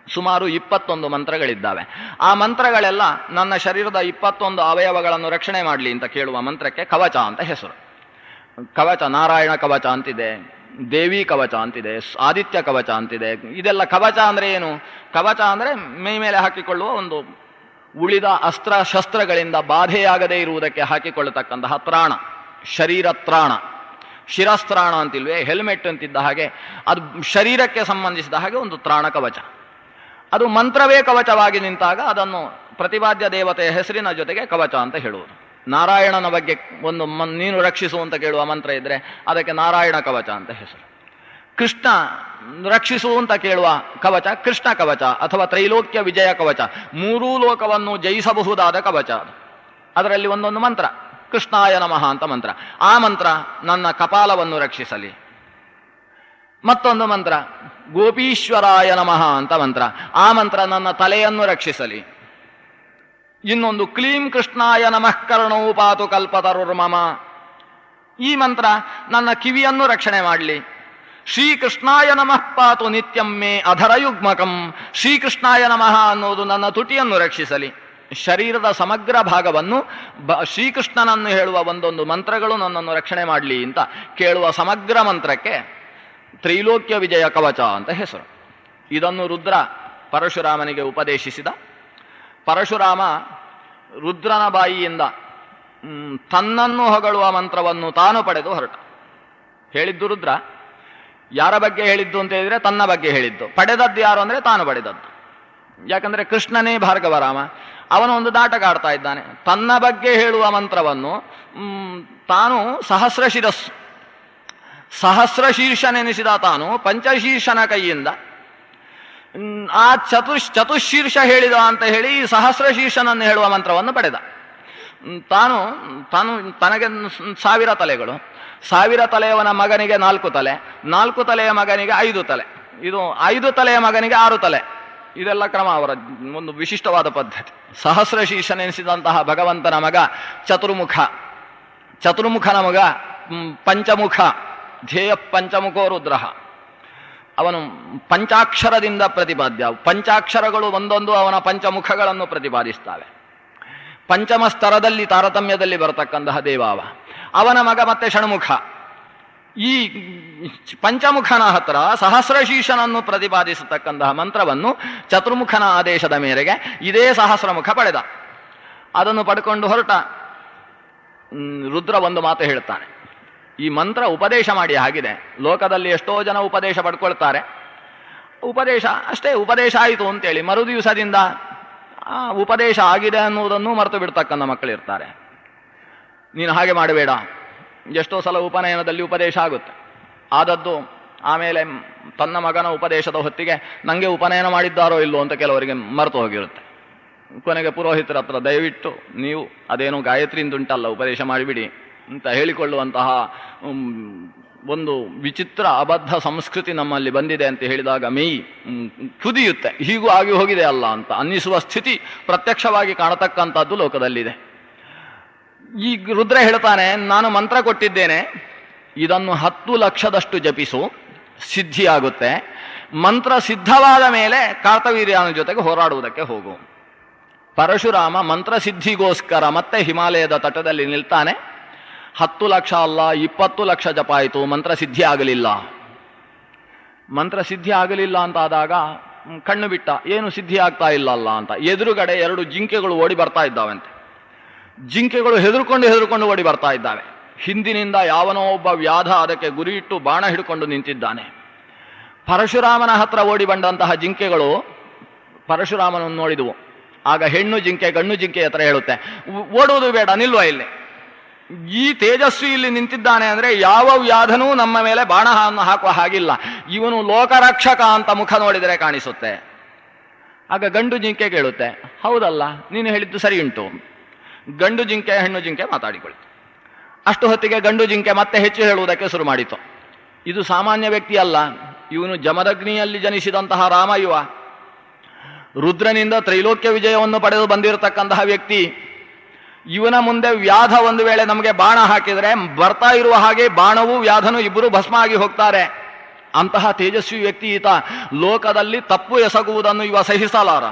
ಸುಮಾರು 21 ಮಂತ್ರಗಳಿದ್ದಾವೆ. ಆ ಮಂತ್ರಗಳೆಲ್ಲ ನನ್ನ ಶರೀರದ 21 ಅವಯವಗಳನ್ನು ರಕ್ಷಣೆ ಮಾಡಲಿ ಅಂತ ಕೇಳುವ ಮಂತ್ರಕ್ಕೆ ಕವಚ ಅಂತ ಹೆಸರು. ಕವಚ, ನಾರಾಯಣ ಕವಚ ಅಂತಿದೆ, ದೇವಿ ಕವಚ ಅಂತಿದೆ, ಆದಿತ್ಯ ಕವಚ ಅಂತಿದೆ. ಇದೆಲ್ಲ ಕವಚ ಅಂದರೆ ಏನು? ಕವಚ ಅಂದರೆ ಮೈ ಮೇಲೆ ಹಾಕಿಕೊಳ್ಳುವ ಒಂದು ಉಳಿದ ಅಸ್ತ್ರ ಶಸ್ತ್ರಗಳಿಂದ ಬಾಧೆಯಾಗದೇ ಇರುವುದಕ್ಕೆ ಹಾಕಿಕೊಳ್ಳತಕ್ಕಂತಹ ತ್ರಾಣ, ಶರೀರ ತ್ರಾಣ. ಶಿರಸ್ತ್ರಾಣ ಅಂತಿಲ್ವೇ, ಹೆಲ್ಮೆಟ್ ಅಂತಿದ್ದ ಹಾಗೆ ಅದು ಶರೀರಕ್ಕೆ ಸಂಬಂಧಿಸಿದ ಹಾಗೆ ಒಂದು ತ್ರಾಣ ಕವಚ. ಅದು ಮಂತ್ರವೇ ಕವಚವಾಗಿ ನಿಂತಾಗ ಅದನ್ನು ಪ್ರತಿಪಾದ್ಯ ದೇವತೆಯ ಹೆಸರಿನ ಜೊತೆಗೆ ಕವಚ ಅಂತ ಹೇಳುವುದು. ನಾರಾಯಣನ ಬಗ್ಗೆ ಒಂದು ನೀನು ರಕ್ಷಿಸು ಅಂತ ಕೇಳುವ ಮಂತ್ರ ಇದ್ರೆ ಅದಕ್ಕೆ ನಾರಾಯಣ ಕವಚ ಅಂತ ಹೆಸರು. ಕೃಷ್ಣ ರಕ್ಷಿಸು ಅಂತ ಕೇಳುವ ಕವಚ ಕೃಷ್ಣ ಕವಚ ಅಥವಾ ತ್ರೈಲೋಕ್ಯ ವಿಜಯ ಕವಚ, 3 ಲೋಕವನ್ನು ಜಯಿಸಬಹುದಾದ ಕವಚ ಅದು. ಅದರಲ್ಲಿ ಒಂದೊಂದು ಮಂತ್ರ. ಕೃಷ್ಣಾಯ ನಮಃ ಅಂತ ಮಂತ್ರ, ಆ ಮಂತ್ರ ನನ್ನ ಕಪಾಲವನ್ನು ರಕ್ಷಿಸಲಿ. ಮತ್ತೊಂದು ಮಂತ್ರ ಗೋಪೀಶ್ವರಾಯ ನಮಃ ಅಂತ ಮಂತ್ರ, ಆ ಮಂತ್ರ ನನ್ನ ತಲೆಯನ್ನು ರಕ್ಷಿಸಲಿ. ಇನ್ನೊಂದು ಕ್ಲೀಂ ಕೃಷ್ಣಾಯ ನಮಃ ಕರ್ಣೋ ಪಾತು ಕಲ್ಪತರುರ್ಮಮ, ಈ ಮಂತ್ರ ನನ್ನ ಕಿವಿಯನ್ನು ರಕ್ಷಣೆ ಮಾಡಲಿ. ಶ್ರೀಕೃಷ್ಣಾಯ ನಮಃ ಪಾತು ನಿತ್ಯಂ ಮೇ ಅಧರಯುಗ್ಮಕಂ, ಶ್ರೀಕೃಷ್ಣಾಯ ನಮಃ ಅನ್ನೋದು ನನ್ನ ತುಟಿಯನ್ನು ರಕ್ಷಿಸಲಿ. ಶರೀರದ ಸಮಗ್ರ ಭಾಗವನ್ನು ಶ್ರೀಕೃಷ್ಣನನ್ನು ಹೇಳುವ ಒಂದೊಂದು ಮಂತ್ರಗಳು ನನ್ನನ್ನು ರಕ್ಷಣೆ ಮಾಡಲಿ ಅಂತ ಕೇಳುವ ಸಮಗ್ರ ಮಂತ್ರಕ್ಕೆ ತ್ರೈಲೋಕ್ಯ ವಿಜಯ ಕವಚ ಅಂತ ಹೆಸರು. ಇದನ್ನು ರುದ್ರ ಪರಶುರಾಮನಿಗೆ ಉಪದೇಶಿಸಿದ. ಪರಶುರಾಮ ರುದ್ರನ ಬಾಯಿಯಿಂದ ತನ್ನನ್ನು ಹೊಗಳುವ ಮಂತ್ರವನ್ನು ತಾನು ಪಡೆದು ಹೊರಟ. ಹೇಳಿದ್ದು ರುದ್ರ. ಯಾರ ಬಗ್ಗೆ ಹೇಳಿದ್ದು ಅಂತ ಹೇಳಿದ್ರೆ ತನ್ನ ಬಗ್ಗೆ ಹೇಳಿದ್ದು. ಪಡೆದದ್ದು ಯಾರು ಅಂದರೆ ತಾನು ಪಡೆದದ್ದು. ಯಾಕಂದ್ರೆ ಕೃಷ್ಣನೇ ಭಾರ್ಗವರಾಮ, ಅವನು ಒಂದು ನಾಟಕ ಆಡ್ತಾ ಇದ್ದಾನೆ. ತನ್ನ ಬಗ್ಗೆ ಹೇಳುವ ಮಂತ್ರವನ್ನು ತಾನು ಸಹಸ್ರಶೀರ್ಷನೆನಿಸಿದ ತಾನು ಪಂಚಶೀರ್ಷನ ಕೈಯಿಂದ ಆ ಚತುಶೀರ್ಷ ಹೇಳಿದ ಅಂತ ಹೇಳಿ ಸಹಸ್ರಶೀರ್ಷನನ್ನು ಹೇಳುವ ಮಂತ್ರವನ್ನು ಪಡೆದ. ತನಗೆ 1000 ತಲೆಗಳು, 1000 ತಲೆಯವನ ಮಗನಿಗೆ 4 ತಲೆ, 4 ತಲೆಯ ಮಗನಿಗೆ 5 ತಲೆ, ಇದು 5 ತಲೆಯ ಮಗನಿಗೆ 6 ತಲೆ. ಇದೆಲ್ಲ ಕ್ರಮ ಅವರ ಒಂದು ವಿಶಿಷ್ಟವಾದ ಪದ್ಧತಿ. ಸಹಸ್ರಶೀರ್ಷನೆನಿಸಿದಂತಹ ಭಗವಂತನ ಮಗ ಚತುರ್ಮುಖನ ಮಗ ಪಂಚಮುಖ, ಧ್ಯೇಯ ಪಂಚಮುಖೋ ರುದ್ರ. ಅವನು ಪಂಚಾಕ್ಷರದಿಂದ ಪ್ರತಿಪಾದ್ಯ. ಪಂಚಾಕ್ಷರಗಳು ಒಂದೊಂದು ಅವನ ಪಂಚಮುಖಗಳನ್ನು ಪ್ರತಿಪಾದಿಸ್ತವೆ. ಪಂಚಮ ಸ್ತರದಲ್ಲಿ ತಾರತಮ್ಯದಲ್ಲಿ ಬರತಕ್ಕಂತಹ ದೇವಾವ. ಅವನ ಮಗ ಮತ್ತೆ ಷಣ್ಮುಖ. ಈ ಪಂಚಮುಖನ ಹತ್ರ ಸಹಸ್ರಶೀರ್ಷನನ್ನು ಪ್ರತಿಪಾದಿಸತಕ್ಕಂತಹ ಮಂತ್ರವನ್ನು ಚತುರ್ಮುಖನ ಆದೇಶದ ಮೇರೆಗೆ ಇದೇ ಸಹಸ್ರಮುಖ ಪಡೆದ. ಅದನ್ನು ಪಡ್ಕೊಂಡು ಹೊರಟ ರುದ್ರ ಒಂದು ಮಾತು ಹೇಳ್ತಾನೆ. ಈ ಮಂತ್ರ ಉಪದೇಶ ಮಾಡಿ ಆಗಿದೆ. ಲೋಕದಲ್ಲಿ ಎಷ್ಟೋ ಜನ ಉಪದೇಶ ಪಡ್ಕೊಳ್ತಾರೆ. ಉಪದೇಶ ಅಷ್ಟೇ, ಉಪದೇಶ ಆಯಿತು ಅಂತೇಳಿ ಮರುದಿವಸದಿಂದ ಉಪದೇಶ ಆಗಿದೆ ಅನ್ನುವುದನ್ನು ಮರೆತು ಬಿಡ್ತಕ್ಕಂಥ ಮಕ್ಕಳಿರ್ತಾರೆ. ನೀನು ಹಾಗೆ ಮಾಡಬೇಡ. ಎಷ್ಟೋ ಸಲ ಉಪನಯನದಲ್ಲಿ ಉಪದೇಶ ಆಗುತ್ತೆ. ಆದದ್ದು ಆಮೇಲೆ ತನ್ನ ಮಗನ ಉಪದೇಶದ ಹೊತ್ತಿಗೆ ನನಗೆ ಉಪನಯನ ಮಾಡಿದ್ದಾರೋ ಇಲ್ಲೋ ಅಂತ ಕೆಲವರಿಗೆ ಮರೆತು ಹೋಗಿರುತ್ತೆ. ಕೊನೆಗೆ ಪುರೋಹಿತರ ಹತ್ರ ದಯವಿಟ್ಟು ನೀವು ಅದೇನು ಗಾಯತ್ರಿಯಿಂದುಂಟಲ್ಲ ಉಪದೇಶ ಮಾಡಿಬಿಡಿ ಅಂತ ಹೇಳಿಕೊಳ್ಳುವಂತಹ ಒಂದು ವಿಚಿತ್ರ ಅಬದ್ಧ ಸಂಸ್ಕೃತಿ ನಮ್ಮಲ್ಲಿ ಬಂದಿದೆ ಅಂತ ಹೇಳಿದಾಗ ಮೈ ಕುದಿಯುತ್ತೆ. ಹೀಗೂ ಆಗಿ ಹೋಗಿದೆ ಅಲ್ಲ ಅಂತ ಅನ್ನಿಸುವ ಸ್ಥಿತಿ ಪ್ರತ್ಯಕ್ಷವಾಗಿ ಕಾಣತಕ್ಕಂಥದ್ದು ಲೋಕದಲ್ಲಿದೆ. ಈ ರುದ್ರ ಹೇಳ್ತಾನೆ, ನಾನು ಮಂತ್ರ ಕೊಟ್ಟಿದ್ದೇನೆ, ಇದನ್ನು 10 ಲಕ್ಷದಷ್ಟು ಜಪಿಸು, ಸಿದ್ಧಿಯಾಗುತ್ತೆ. ಮಂತ್ರ ಸಿದ್ಧವಾದ ಮೇಲೆ ಕಾರ್ತವೀರ್ಯನ ಜೊತೆಗೆ ಹೋರಾಡುವುದಕ್ಕೆ ಹೋಗು. ಪರಶುರಾಮ ಮಂತ್ರ ಸಿದ್ಧಿಗೋಸ್ಕರ ಮತ್ತೆ ಹಿಮಾಲಯದ ತಟದಲ್ಲಿ ನಿಲ್ತಾನೆ. 10 ಲಕ್ಷ ಅಲ್ಲ 20 ಲಕ್ಷ ಜಪ ಆಯಿತು, ಮಂತ್ರ ಸಿದ್ಧಿ ಆಗಲಿಲ್ಲ. ಮಂತ್ರ ಸಿದ್ಧಿ ಆಗಲಿಲ್ಲ ಅಂತ ಆದಾಗ ಕಣ್ಣು ಬಿಟ್ಟ, ಏನು ಸಿದ್ಧಿ ಆಗ್ತಾ ಇಲ್ಲ ಅಲ್ಲ ಅಂತ. ಎದುರುಗಡೆ 2 ಜಿಂಕೆಗಳು ಓಡಿ ಬರ್ತಾ ಇದ್ದಾವಂತೆ. ಜಿಂಕೆಗಳು ಹೆದರ್ಕೊಂಡು ಓಡಿ ಬರ್ತಾ ಇದ್ದಾವೆ. ಹಿಂದಿನಿಂದ ಯಾವನೋ ಒಬ್ಬ ವ್ಯಾಧ ಅದಕ್ಕೆ ಗುರಿಯಿಟ್ಟು ಬಾಣ ಹಿಡ್ಕೊಂಡು ನಿಂತಿದ್ದಾನೆ. ಪರಶುರಾಮನ ಹತ್ರ ಓಡಿ ಬಂದಂತಹ ಜಿಂಕೆಗಳು ಪರಶುರಾಮನನ್ನು ನೋಡಿದವು. ಆಗ ಹೆಣ್ಣು ಜಿಂಕೆ ಗಂಡು ಜಿಂಕೆ ಹತ್ರ ಹೇಳುತ್ತೆ, ಓಡುವುದು ಬೇಡ, ನಿಲ್ಲುವ ಇಲ್ಲಿ. ಈ ತೇಜಸ್ವಿ ಇಲ್ಲಿ ನಿಂತಿದ್ದಾನೆ ಅಂದ್ರೆ ಯಾವ ವ್ಯಾಧನೂ ನಮ್ಮ ಮೇಲೆ ಬಾಣವನ್ನು ಹಾಕುವ ಹಾಗಿಲ್ಲ. ಇವನು ಲೋಕರಕ್ಷಕ ಅಂತ ಮುಖ ನೋಡಿದರೆ ಕಾಣಿಸುತ್ತೆ. ಆಗ ಗಂಡು ಜಿಂಕೆ ಕೇಳುತ್ತೆ, ಹೌದಲ್ಲ ನೀನು ಹೇಳಿದ್ದು ಸರಿ ಉಂಟು. ಗಂಡು ಜಿಂಕೆ ಹೆಣ್ಣು ಜಿಂಕೆ ಮಾತಾಡಿಕೊಳ್ತು. ಅಷ್ಟು ಹೊತ್ತಿಗೆ ಗಂಡು ಜಿಂಕೆ ಮತ್ತೆ ಹೆಚ್ಚು ಹೇಳುವುದಕ್ಕೆ ಶುರು ಮಾಡಿತು. ಇದು ಸಾಮಾನ್ಯ ವ್ಯಕ್ತಿ ಅಲ್ಲ, ಇವನು ಜಮದಗ್ನಿಯಲ್ಲಿ ಜನಿಸಿದಂತಹ ರಾಮ. ಇವ ರುದ್ರನಿಂದ ತ್ರೈಲೋಕ್ಯ ವಿಜಯವನ್ನು ಪಡೆದು ಬಂದಿರತಕ್ಕಂತಹ ವ್ಯಕ್ತಿ. ಇವನ ಮುಂದೆ ವ್ಯಾಧ ಒಂದು ವೇಳೆ ನಮಗೆ ಬಾಣ ಹಾಕಿದರೆ ಬರ್ತಾ ಇರುವ ಹಾಗೆ ಬಾಣವು ವ್ಯಾಧನು ಇಬ್ಬರು ಭಸ್ಮ ಆಗಿ ಹೋಗ್ತಾರೆ. ಅಂತಹ ತೇಜಸ್ವಿ ವ್ಯಕ್ತಿ ಈತ. ಲೋಕದಲ್ಲಿ ತಪ್ಪು ಎಸಗುವುದನ್ನು ಇವ ಸಹಿಸಲಾರ.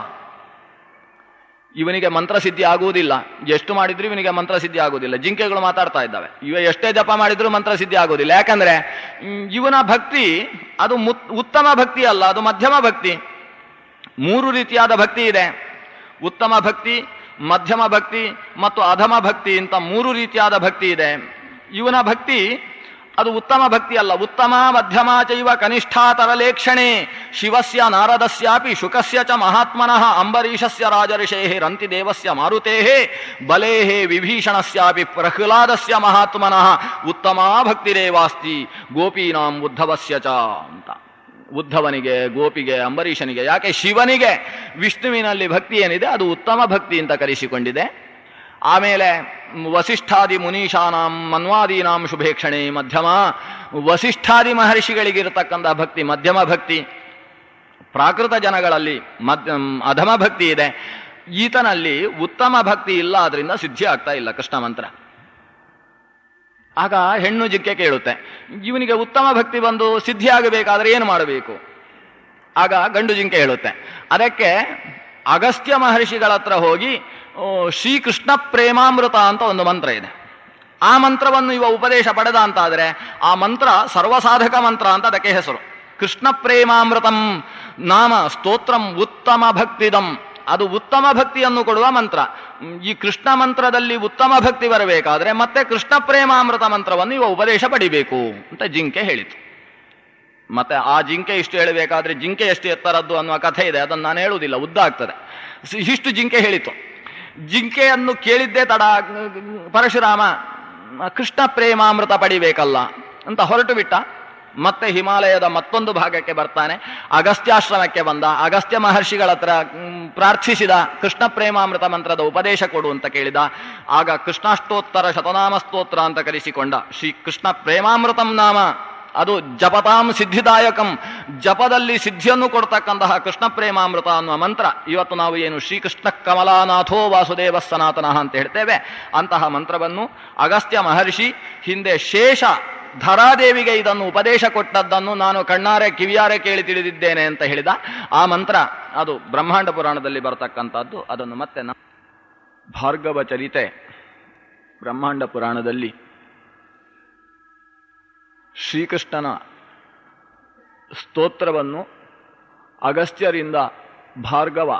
ಇವನಿಗೆ ಮಂತ್ರಸಿದ್ಧಿ ಆಗುವುದಿಲ್ಲ. ಎಷ್ಟು ಮಾಡಿದ್ರು ಇವನಿಗೆ ಮಂತ್ರಸಿದ್ಧಿ ಆಗುವುದಿಲ್ಲ. ಜಿಂಕೆಗಳು ಮಾತಾಡ್ತಾ ಇದ್ದಾವೆ, ಇವ ಎಷ್ಟೇ ಜಪ ಮಾಡಿದ್ರು ಮಂತ್ರಸಿದ್ಧಿ ಆಗುವುದಿಲ್ಲ. ಯಾಕಂದ್ರೆ ಇವನ ಭಕ್ತಿ ಅದು ಉತ್ತಮ ಭಕ್ತಿ ಅಲ್ಲ, ಅದು ಮಧ್ಯಮ ಭಕ್ತಿ. 3 ರೀತಿಯಾದ ಭಕ್ತಿ ಇದೆ. ಉತ್ತಮ ಭಕ್ತಿ, ಮಧ್ಯಮ ಭಕ್ತಿ ಮತ್ತು ಅಧಮ ಭಕ್ತಿ ಅಂತ 3 ರೀತಿಯಾದ ಭಕ್ತಿ ಇದೆ. ಇವನ ಭಕ್ತಿ ಅದು ಉತ್ತಮ ಭಕ್ತಿ ಅಲ್ಲ. ಉತ್ತಮ ಮಧ್ಯಮ ಚೈವ ಕನಿಷ್ಠಾತರಲೇಕ್ಷಣೆ ಶಿವಸ್ಯ ನಾರದಸ್ಯಾಪಿ ಶುಕಸ್ಯ ಚ ಮಹಾತ್ಮನಃ ಅಂಬರೀಷಸ್ಯ ರಾಜಋಷೇಃ ರಂತಿ ದೇವಸ್ಯ ಮಾರುತೇಃ ಬಲೇಃ ವಿಭೀಷಣಸ್ಯಾಪಿ ಪ್ರಹ್ಲಾದಸ್ಯ ಮಹಾತ್ಮನಃ ಉತ್ತಮಾ ಭಕ್ತಿರೇವಾಸ್ತಿ ಗೋಪೀನಾಂ ಉದ್ಧವಸ್ಯ ಚ ಅಂತ. ಉದ್ಧವನಿಗೆ, ಗೋಪಿಗೆ, ಅಂಬರೀಷನಿಗೆ, ಯಾಕೆ ಶಿವನಿಗೆ ವಿಷ್ಣುವಿನಲ್ಲಿ ಭಕ್ತಿ ಏನಿದೆ ಅದು ಉತ್ತಮ ಭಕ್ತಿ ಅಂತ ಕರೆಸಿಕೊಂಡಿದೆ. ಆಮೇಲೆ ವಸಿಷ್ಠಾದಿ ಮುನೀಶಾನಾಂ ಮನ್ವಾದೀನಾಂ ಶುಭೇಕ್ಷಣೆ ಮಧ್ಯಮ, ವಸಿಷ್ಠಾದಿ ಮಹರ್ಷಿಗಳಿಗಿರತಕ್ಕಂಥ ಭಕ್ತಿ ಮಧ್ಯಮ ಭಕ್ತಿ. ಪ್ರಾಕೃತ ಜನಗಳಲ್ಲಿ ಅಧಮ ಭಕ್ತಿ ಇದೆ. ಈತನಲ್ಲಿ ಉತ್ತಮ ಭಕ್ತಿ ಇಲ್ಲ, ಆದ್ರಿಂದ ಸಿದ್ಧಿ ಆಗ್ತಾ ಇಲ್ಲ ಕೃಷ್ಣ ಮಂತ್ರ. ಆಗ ಹೆಣ್ಣು ಜಿಕ್ಕೆ ಕೇಳುತ್ತೆ, ಇವನಿಗೆ ಉತ್ತಮ ಭಕ್ತಿ ಬಂದು ಸಿದ್ಧಿ ಆಗಬೇಕಾದ್ರೆ ಏನು ಮಾಡಬೇಕು? ಆಗ ಗಂಡು ಜಿಂಕೆ ಹೇಳುತ್ತೆ, ಅದಕ್ಕೆ ಅಗಸ್ತ್ಯ ಮಹರ್ಷಿಗಳ ಹತ್ರ ಹೋಗಿ ಶ್ರೀಕೃಷ್ಣ ಪ್ರೇಮಾಮೃತ ಅಂತ ಒಂದು ಮಂತ್ರ ಇದೆ. ಆ ಮಂತ್ರವನ್ನು ಇವ ಉಪದೇಶ ಪಡೆದ ಅಂತಾದರೆ ಆ ಮಂತ್ರ ಸರ್ವಸಾಧಕ ಮಂತ್ರ ಅಂತ ಅದಕ್ಕೆ ಹೆಸರು. ಕೃಷ್ಣ ಪ್ರೇಮಾಮೃತಂ ನಾಮ ಸ್ತೋತ್ರಂ ಉತ್ತಮ ಭಕ್ತಿದಂ. ಅದು ಉತ್ತಮ ಭಕ್ತಿಯನ್ನು ಕೊಡುವ ಮಂತ್ರ. ಈ ಕೃಷ್ಣ ಮಂತ್ರದಲ್ಲಿ ಉತ್ತಮ ಭಕ್ತಿ ಬರಬೇಕಾದ್ರೆ ಮತ್ತೆ ಕೃಷ್ಣ ಪ್ರೇಮಾಮೃತ ಮಂತ್ರವನ್ನು ಇವ ಉಪದೇಶ ಪಡಿಬೇಕು ಅಂತ ಜಿಂಕೆ ಹೇಳಿತು. ಮತ್ತೆ ಆ ಜಿಂಕೆ ಇಷ್ಟು ಹೇಳಬೇಕಾದ್ರೆ ಜಿಂಕೆ ಎಷ್ಟು ಎತ್ತರದ್ದು ಅನ್ನುವ ಕಥೆ ಇದೆ, ಅದನ್ನು ನಾನು ಹೇಳುವುದಿಲ್ಲ, ಉದ್ದ ಆಗ್ತದೆ. ಇಷ್ಟು ಜಿಂಕೆ ಹೇಳಿತು. ಜಿಂಕೆಯನ್ನು ಕೇಳಿದ್ದೇ ತಡ ಪರಶುರಾಮ ಕೃಷ್ಣ ಪ್ರೇಮಾಮೃತ ಪಡಿಬೇಕಲ್ಲ ಅಂತ ಹೊರಟು ಬಿಟ್ಟ. ಮತ್ತೆ ಹಿಮಾಲಯದ ಮತ್ತೊಂದು ಭಾಗಕ್ಕೆ ಬರ್ತಾನೆ. ಅಗಸ್ತ್ಯಾಶ್ರಮಕ್ಕೆ ಬಂದ. ಅಗಸ್ತ್ಯ ಮಹರ್ಷಿಗಳ ಹತ್ರ ಪ್ರಾರ್ಥಿಸಿದ, ಕೃಷ್ಣ ಪ್ರೇಮಾಮೃತ ಮಂತ್ರದ ಉಪದೇಶ ಕೊಡು ಅಂತ ಕೇಳಿದ. ಆಗ ಕೃಷ್ಣಾಷ್ಟೋತ್ತರ ಶತನಾಮ ಸ್ತೋತ್ರ ಅಂತ ಕರೆಸಿಕೊಂಡ. ಶ್ರೀ ಕೃಷ್ಣ ಪ್ರೇಮಾಮೃತಂ ನಾಮ, ಅದು ಜಪತಾಂ ಸಿದ್ಧಿದಾಯಕಂ, ಜಪದಲ್ಲಿ ಸಿದ್ಧಿಯನ್ನು ಕೊಡ್ತಕ್ಕಂತಹ ಕೃಷ್ಣ ಪ್ರೇಮಾಮೃತ ಅನ್ನುವ ಮಂತ್ರ. ಇವತ್ತು ನಾವು ಏನು ಶ್ರೀಕೃಷ್ಣ ಕಮಲಾನಾಥೋ ವಾಸುದೇವ ಸನಾತನಃ ಅಂತ ಹೇಳ್ತೇವೆ, ಅಂತಹ ಮಂತ್ರವನ್ನು ಅಗಸ್ತ್ಯ ಮಹರ್ಷಿ ಹಿಂದೆ ಶೇಷ ಧರಾದೇವಿಗೆ ಇದನ್ನು ಉಪದೇಶ ಕೊಟ್ಟದ್ದನ್ನು ನಾನು ಕಣ್ಣಾರೆ ಕಿವಿಯಾರೆ ಕೇಳಿ ತಿಳಿದಿದ್ದೇನೆ ಅಂತ ಹೇಳಿದ. ಆ ಮಂತ್ರ ಅದು ಬ್ರಹ್ಮಾಂಡ ಪುರಾಣದಲ್ಲಿ ಬರತಕ್ಕಂಥದ್ದು. ಅದನ್ನು ಮತ್ತೆ ಭಾರ್ಗವ ಚರಿತೆ ಬ್ರಹ್ಮಾಂಡ ಪುರಾಣದಲ್ಲಿ ಶ್ರೀಕೃಷ್ಣನ ಸ್ತೋತ್ರವನ್ನು ಅಗಸ್ತ್ಯರಿಂದ ಭಾರ್ಗವ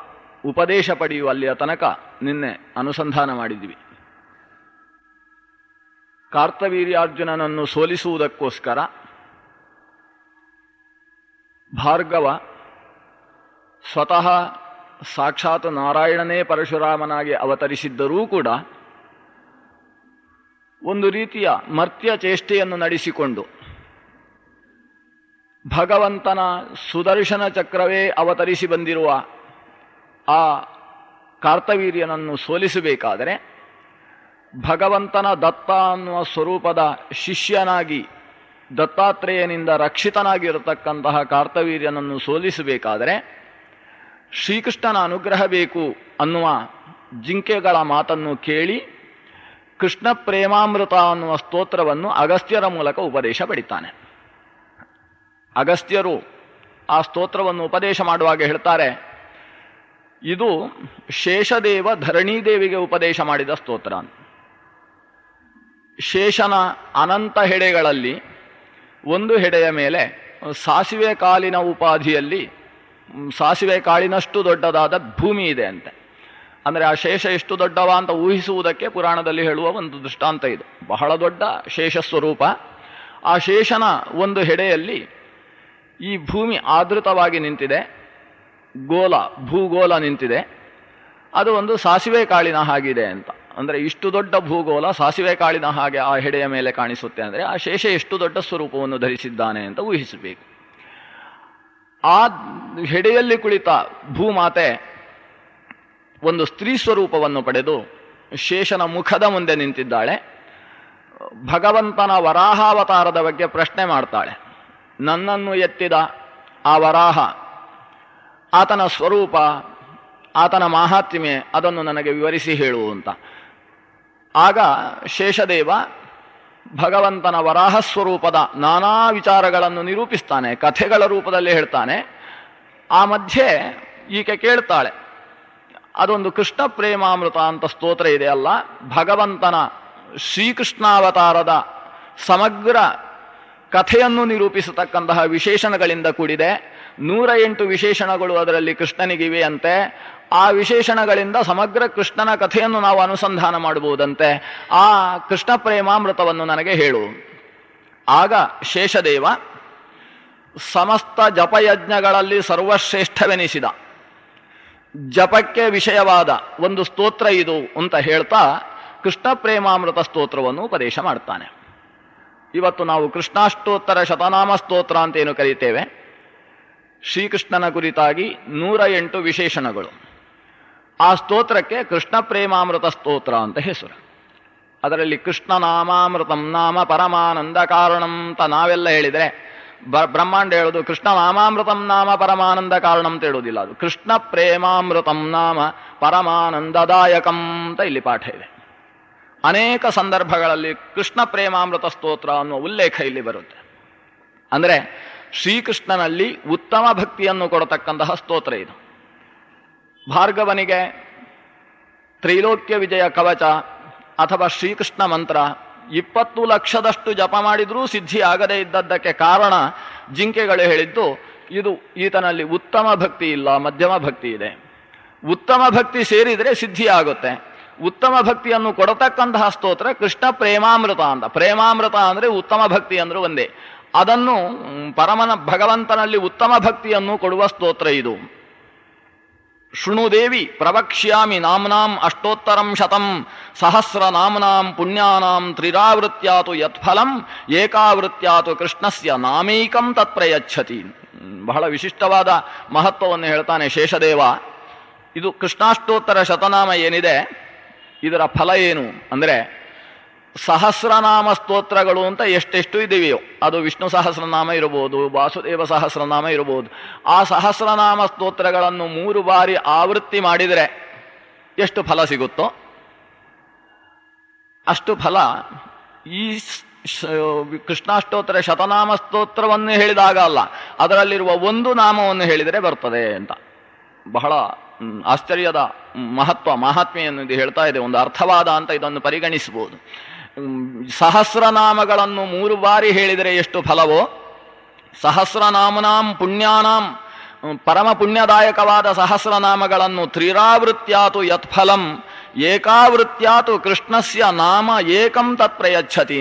ಉಪದೇಶ ಪಡೆಯುವಲ್ಲಿಯ ತನಕ ನಿನ್ನೆ ಅನುಸಂಧಾನ ಮಾಡಿದ್ವಿ. ಕಾರ್ತವೀರ್ಯಾರ್ಜುನನನ್ನು ಸೋಲಿಸುವುದಕ್ಕೋಸ್ಕರ ಭಾರ್ಗವ ಸ್ವತಃ ಸಾಕ್ಷಾತ್ ನಾರಾಯಣನೇ ಪರಶುರಾಮನಾಗಿ ಅವತರಿಸಿದ್ದರೂ ಕೂಡ ಒಂದು ರೀತಿಯ ಮರ್ತ್ಯ ಚೇಷ್ಟೆಯನ್ನು ನಡೆಸಿಕೊಂಡು ಭಗವಂತನ ಸುದರ್ಶನ ಚಕ್ರವೇ ಅವತರಿಸಿ ಬಂದಿರುವ ಆ ಕಾರ್ತವೀರ್ಯನನ್ನು ಸೋಲಿಸಬೇಕಾದರೆ ಭಗವಂತನ ದತ್ತ ಅನ್ನುವ ಸ್ವರೂಪದ ಶಿಷ್ಯನಾಗಿ ದತ್ತಾತ್ರೇಯನಿಂದ ರಕ್ಷಿತನಾಗಿರತಕ್ಕಂತಹ ಕಾರ್ತವೀರ್ಯನನ್ನು ಸೋಲಿಸಬೇಕಾದರೆ ಶ್ರೀಕೃಷ್ಣನ ಅನುಗ್ರಹ ಬೇಕು ಅನ್ನುವ ಜಿಂಕೆಗಳ ಮಾತನ್ನು ಕೇಳಿ ಕೃಷ್ಣ ಪ್ರೇಮಾಮೃತ ಅನ್ನುವ ಸ್ತೋತ್ರವನ್ನು ಅಗಸ್ತ್ಯರ ಮೂಲಕ ಉಪದೇಶ ಪಡಿತಾನೆ. ಅಗಸ್ತ್ಯರು ಆ ಸ್ತೋತ್ರವನ್ನು ಉಪದೇಶ ಮಾಡುವಾಗ ಹೇಳ್ತಾರೆ, ಇದು ಶೇಷದೇವ ಧರಣೀದೇವಿಗೆ ಉಪದೇಶ ಮಾಡಿದ ಸ್ತೋತ್ರ. ಶೇಷನ ಅನಂತ ಹೆಡೆಗಳಲ್ಲಿ ಒಂದು ಹೆಡೆಯ ಮೇಲೆ ಸಾಸಿವೆ ಕಾಲಿನ ಉಪಾಧಿಯಲ್ಲಿ ಸಾಸಿವೆ ಕಾಳಿನಷ್ಟು ದೊಡ್ಡದಾದ ಭೂಮಿ ಇದೆ ಅಂತೆ. ಅಂದರೆ ಆ ಶೇಷ ಎಷ್ಟು ದೊಡ್ಡವ ಅಂತ ಊಹಿಸುವುದಕ್ಕೆ ಪುರಾಣದಲ್ಲಿ ಹೇಳುವ ಒಂದು ದೃಷ್ಟಾಂತ ಇದು. ಬಹಳ ದೊಡ್ಡ ಶೇಷ ಸ್ವರೂಪ. ಆ ಶೇಷನ ಒಂದು ಹೆಡೆಯಲ್ಲಿ ಈ ಭೂಮಿ ಆದೃತವಾಗಿ ನಿಂತಿದೆ, ಭೂಗೋಲ ನಿಂತಿದೆ. ಅದು ಒಂದು ಸಾಸಿವೆ ಕಾಳಿನ ಹಾಗಿದೆ ಅಂತ. ಅಂದರೆ ಇಷ್ಟು ದೊಡ್ಡ ಭೂಗೋಲ ಸಾಸಿವೆ ಕಾಳಿನ ಹಾಗೆ ಆ ಹೆಡೆಯ ಮೇಲೆ ಕಾಣಿಸುತ್ತೆ ಅಂದರೆ ಆ ಶೇಷ ಎಷ್ಟು ದೊಡ್ಡ ಸ್ವರೂಪವನ್ನು ಧರಿಸಿದ್ದಾನೆ ಅಂತ ಊಹಿಸಬೇಕು. ಆ ಹೆಡೆಯಲ್ಲಿ ಕುಳಿತ ಭೂಮಾತೆ ಒಂದು ಸ್ತ್ರೀ ಸ್ವರೂಪವನ್ನು ಪಡೆದು ಶೇಷನ ಮುಖದ ಮುಂದೆ ನಿಂತಿದ್ದಾಳೆ. ಭಗವಂತನ ವರಾಹಾವತಾರದ ಬಗ್ಗೆ ಪ್ರಶ್ನೆ ಮಾಡ್ತಾಳೆ. ನನ್ನನ್ನು ಎತ್ತಿದ ಆ ವರಾಹ, ಆತನ ಸ್ವರೂಪ, ಆತನ ಮಾಹಾತ್ಮ್ಯ ಅದನ್ನು ನನಗೆ ವಿವರಿಸಿ ಹೇಳು ಅಂತ. ಆಗ ಶೇಷದೇವ ಭಗವಂತನ ವರಾಹ ಸ್ವರೂಪದ ನಾನಾ ವಿಚಾರಗಳನ್ನು ನಿರೂಪಿಸ್ತಾನೆ, ಕಥೆಗಳ ರೂಪದಲ್ಲಿ ಹೇಳ್ತಾನೆ. ಆ ಮಧ್ಯೆ ಈಕೆ ಕೇಳ್ತಾಳೆ, ಅದೊಂದು ಕೃಷ್ಣ ಪ್ರೇಮಾಮೃತ ಅಂತ ಸ್ತೋತ್ರ ಇದೆ ಅಲ್ಲ, ಭಗವಂತನ ಶ್ರೀಕೃಷ್ಣಾವತಾರದ ಸಮಗ್ರ ಕಥೆಯನ್ನು ನಿರೂಪಿಸತಕ್ಕಂತಹ ವಿಶೇಷಣಗಳಿಂದ ಕೂಡಿದೆ. 108 ವಿಶೇಷಣಗಳು ಅದರಲ್ಲಿ ಕೃಷ್ಣನಿಗಿವೆ ಅಂತೆ. ಆ ವಿಶೇಷಣಗಳಿಂದ ಸಮಗ್ರ ಕೃಷ್ಣನ ಕಥೆಯನ್ನು ನಾವು ಅನುಸಂಧಾನ ಮಾಡಬಹುದಂತೆ. ಆ ಕೃಷ್ಣ ಪ್ರೇಮಾಮೃತವನ್ನು ನನಗೆ ಹೇಳು. ಆಗ ಶೇಷದೇವ ಸಮಸ್ತ ಜಪಯಜ್ಞಗಳಲ್ಲಿ ಸರ್ವಶ್ರೇಷ್ಠವೆನಿಸಿದ ಜಪಕ್ಕೆ ವಿಷಯವಾದ ಒಂದು ಸ್ತೋತ್ರ ಇದು ಅಂತ ಹೇಳ್ತಾ ಕೃಷ್ಣ ಪ್ರೇಮಾಮೃತ ಸ್ತೋತ್ರವನ್ನು ಉಪದೇಶ ಮಾಡ್ತಾನೆ. ಇವತ್ತು ನಾವು ಕೃಷ್ಣಾಷ್ಟೋತ್ತರ ಶತನಾಮ ಸ್ತೋತ್ರ ಅಂತೇನು ಕರೀತೇವೆ. ಶ್ರೀಕೃಷ್ಣನ ಕುರಿತಾಗಿ 108 ವಿಶೇಷಣಗಳು. ಆ ಸ್ತೋತ್ರಕ್ಕೆ ಕೃಷ್ಣ ಪ್ರೇಮಾಮೃತ ಸ್ತೋತ್ರ ಅಂತ ಹೆಸರು. ಅದರಲ್ಲಿ ಕೃಷ್ಣ ನಾಮಾಮೃತಂ ನಾಮ ಪರಮಾನಂದ ಕಾರಣಂ ಅಂತ ನಾವೆಲ್ಲ ಹೇಳಿದರೆ, ಬ್ರಹ್ಮಾಂಡ ಹೇಳೋದು ಕೃಷ್ಣ ನಾಮಾಮೃತಂ ನಾಮ ಪರಮಾನಂದ ಕಾರಣಂ ಅಂತ ಹೇಳೋದಿಲ್ಲ. ಅದು ಕೃಷ್ಣ ಪ್ರೇಮಾಮೃತಂ ನಾಮ ಪರಮಾನಂದದಾಯಕಂ ಅಂತ ಇಲ್ಲಿ ಪಾಠ ಇದೆ. ಅನೇಕ ಸಂದರ್ಭಗಳಲ್ಲಿ ಕೃಷ್ಣ ಪ್ರೇಮಾಮೃತ ಸ್ತೋತ್ರ ಅನ್ನುವ ಉಲ್ಲೇಖ ಇಲ್ಲಿ ಬರುತ್ತೆ. ಅಂದರೆ ಶ್ರೀಕೃಷ್ಣನಲ್ಲಿ ಉತ್ತಮ ಭಕ್ತಿಯನ್ನು ಕೊಡತಕ್ಕಂತಹ ಸ್ತೋತ್ರ ಇದು. ಭಾರ್ಗವನಿಗೆ ತ್ರೈಲೋಕ್ಯ ವಿಜಯ ಕವಚ ಅಥವಾ ಶ್ರೀಕೃಷ್ಣ ಮಂತ್ರ 20 ಲಕ್ಷದಷ್ಟು ಜಪ ಮಾಡಿದರೂ ಸಿದ್ಧಿ ಆಗದೇ ಇದ್ದದ್ದಕ್ಕೆ ಕಾರಣ ಜಿಂಕೆಗಳು ಹೇಳಿದ್ದು ಇದು ಈತನಲ್ಲಿ ಉತ್ತಮ ಭಕ್ತಿ ಇಲ್ಲ, ಮಧ್ಯಮ ಭಕ್ತಿ ಇದೆ. ಉತ್ತಮ ಭಕ್ತಿ ಸೇರಿದರೆ ಸಿದ್ಧಿ ಆಗುತ್ತೆ. ಉತ್ತಮ ಭಕ್ತಿಯನ್ನು ಕೊಡತಕ್ಕಂತಹ ಸ್ತೋತ್ರ ಕೃಷ್ಣ ಪ್ರೇಮಾಮೃತ ಅಂತ. ಪ್ರೇಮಾಮೃತ ಅಂದರೆ ಉತ್ತಮ ಭಕ್ತಿ ಅಂದ್ರೂ ಒಂದೇ. ಅದನ್ನು ಭಗವಂತನಲ್ಲಿ ಉತ್ತಮ ಭಕ್ತಿಯನ್ನು ಕೊಡುವ ಸ್ತೋತ್ರ ಇದು. ಶೃಣುದೇವಿ ಪ್ರವಕ್ಷ್ಯಾಮಿ ನಾಮ್ನಾಂ ಅಷ್ಟೋತ್ತರಂ ಶತಂ ಸಹಸ್ರ ನಾಮ್ನಾಂ ಪುಣ್ಯಾನಾಂ ತ್ರಿರಾವೃತ್ಯಾತು ಯತ್ಫಲಂ ಏಕಾವೃತ್ಯಾತು ಕೃಷ್ಣಸ್ಯ ನಾಮೈಕಂ ತತ್ಪ್ರಯಚ್ಛತಿ. ಬಹಳ ವಿಶಿಷ್ಟವಾದ ಮಹತ್ವವನ್ನು ಹೇಳ್ತಾನೆ ಶೇಷದೇವ. ಇದು ಕೃಷ್ಣಾಷ್ಟೋತ್ತರ ಶತನಾಮ ಏನಿದೆ, ಇದರ ಫಲ ಏನು ಅಂದರೆ, ಸಹಸ್ರನಾಮ ಸ್ತೋತ್ರಗಳು ಅಂತ ಎಷ್ಟೆಷ್ಟು ಇದೆಯೋ, ಅದು ವಿಷ್ಣು ಸಹಸ್ರನಾಮ ಇರಬಹುದು, ವಾಸುದೇವ ಸಹಸ್ರನಾಮ ಇರಬಹುದು. ಆ ಸಹಸ್ರನಾಮ ಸ್ತೋತ್ರಗಳನ್ನು 3 ಬಾರಿ ಆವೃತ್ತಿ ಮಾಡಿದರೆ ಎಷ್ಟು ಫಲ ಸಿಗುತ್ತೋ ಅಷ್ಟು ಫಲ ಈ ಕೃಷ್ಣಾಷ್ಟೋತ್ತರ ಶತನಾಮ ಸ್ತೋತ್ರವನ್ನು ಹೇಳಿದಾಗ ಅಲ್ಲ, ಅದರಲ್ಲಿರುವ ಒಂದು ನಾಮವನ್ನು ಹೇಳಿದರೆ ಬರ್ತದೆ ಅಂತ. ಬಹಳ ಆಶ್ಚರ್ಯದ ಮಹಾತ್ಮೆಯನ್ನು ಇದು ಹೇಳ್ತಾ ಇದೆ. ಒಂದು ಅರ್ಥವಾದ ಅಂತ ಇದನ್ನು ಪರಿಗಣಿಸಬಹುದು. ಸಹಸ್ರನಾಮಗಳನ್ನು 3 ಬಾರಿ ಹೇಳಿದರೆ ಎಷ್ಟು ಫಲವೋ, ಸಹಸ್ರನಾಮನಾಂ ಪುಣ್ಯಾನಾಂ ಪರಮ ಪುಣ್ಯದಾಯಕವಾದ ಸಹಸ್ರನಾಮಗಳನ್ನು ತ್ರಿರಾವೃತ್ಯಾತು ಯತ್ಫಲಂ ಏಕಾವೃತ್ಯಾತು ಕೃಷ್ಣಸ್ಯ ನಾಮ ಏಕಂ ತತ್ಪ್ರಯಚ್ಛತಿ.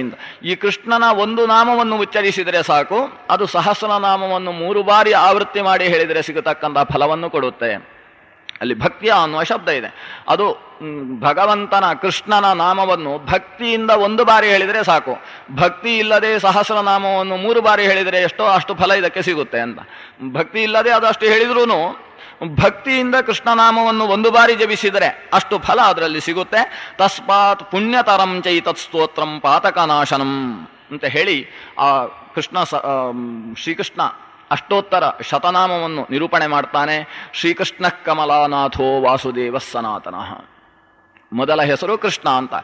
ಈ ಕೃಷ್ಣನ ಒಂದು ನಾಮವನ್ನು ಉಚ್ಚರಿಸಿದರೆ ಸಾಕು, ಅದು ಸಹಸ್ರನಾಮವನ್ನು 3 ಬಾರಿ ಆವೃತ್ತಿ ಮಾಡಿ ಹೇಳಿದರೆ ಸಿಗತಕ್ಕಂಥ ಫಲವನ್ನು ಕೊಡುತ್ತೆ. ಅಲ್ಲಿ ಭಕ್ತಿಯ ಅನ್ನುವ ಶಬ್ದ ಇದೆ. ಅದು ಭಗವಂತನ ಕೃಷ್ಣನ ನಾಮವನ್ನು ಭಕ್ತಿಯಿಂದ 1 ಬಾರಿ ಹೇಳಿದರೆ ಸಾಕು. ಭಕ್ತಿ ಇಲ್ಲದೆ ಸಹಸ್ರನಾಮವನ್ನು 3 ಬಾರಿ ಹೇಳಿದರೆ ಎಷ್ಟೋ ಅಷ್ಟು ಫಲ ಇದಕ್ಕೆ ಸಿಗುತ್ತೆ ಅಂತ. ಭಕ್ತಿ ಇಲ್ಲದೆ ಅದಷ್ಟು ಹೇಳಿದ್ರೂ ಭಕ್ತಿಯಿಂದ ಕೃಷ್ಣನಾಮವನ್ನು 1 ಬಾರಿ ಜಪಿಸಿದರೆ ಅಷ್ಟು ಫಲ ಅದರಲ್ಲಿ ಸಿಗುತ್ತೆ. ತಸ್ಮಾತ್ ಪುಣ್ಯತರಂ ಚೈತತ್ ಸ್ತೋತ್ರಂ ಪಾತಕನಾಶನಂ ಅಂತ ಹೇಳಿ ಆ ಶ್ರೀಕೃಷ್ಣ ಅಷ್ಟೋತ್ತರ ಶತನಾಮವನ್ನು ನಿರೂಪಣೆ ಮಾಡ್ತಾನೆ. ಶ್ರೀಕೃಷ್ಣ ಕಮಲಾನಾಥೋ ವಾಸುದೇವ ಸನಾತನಃ. ಮೊದಲ ಹೆಸರು ಕೃಷ್ಣ ಅಂತ.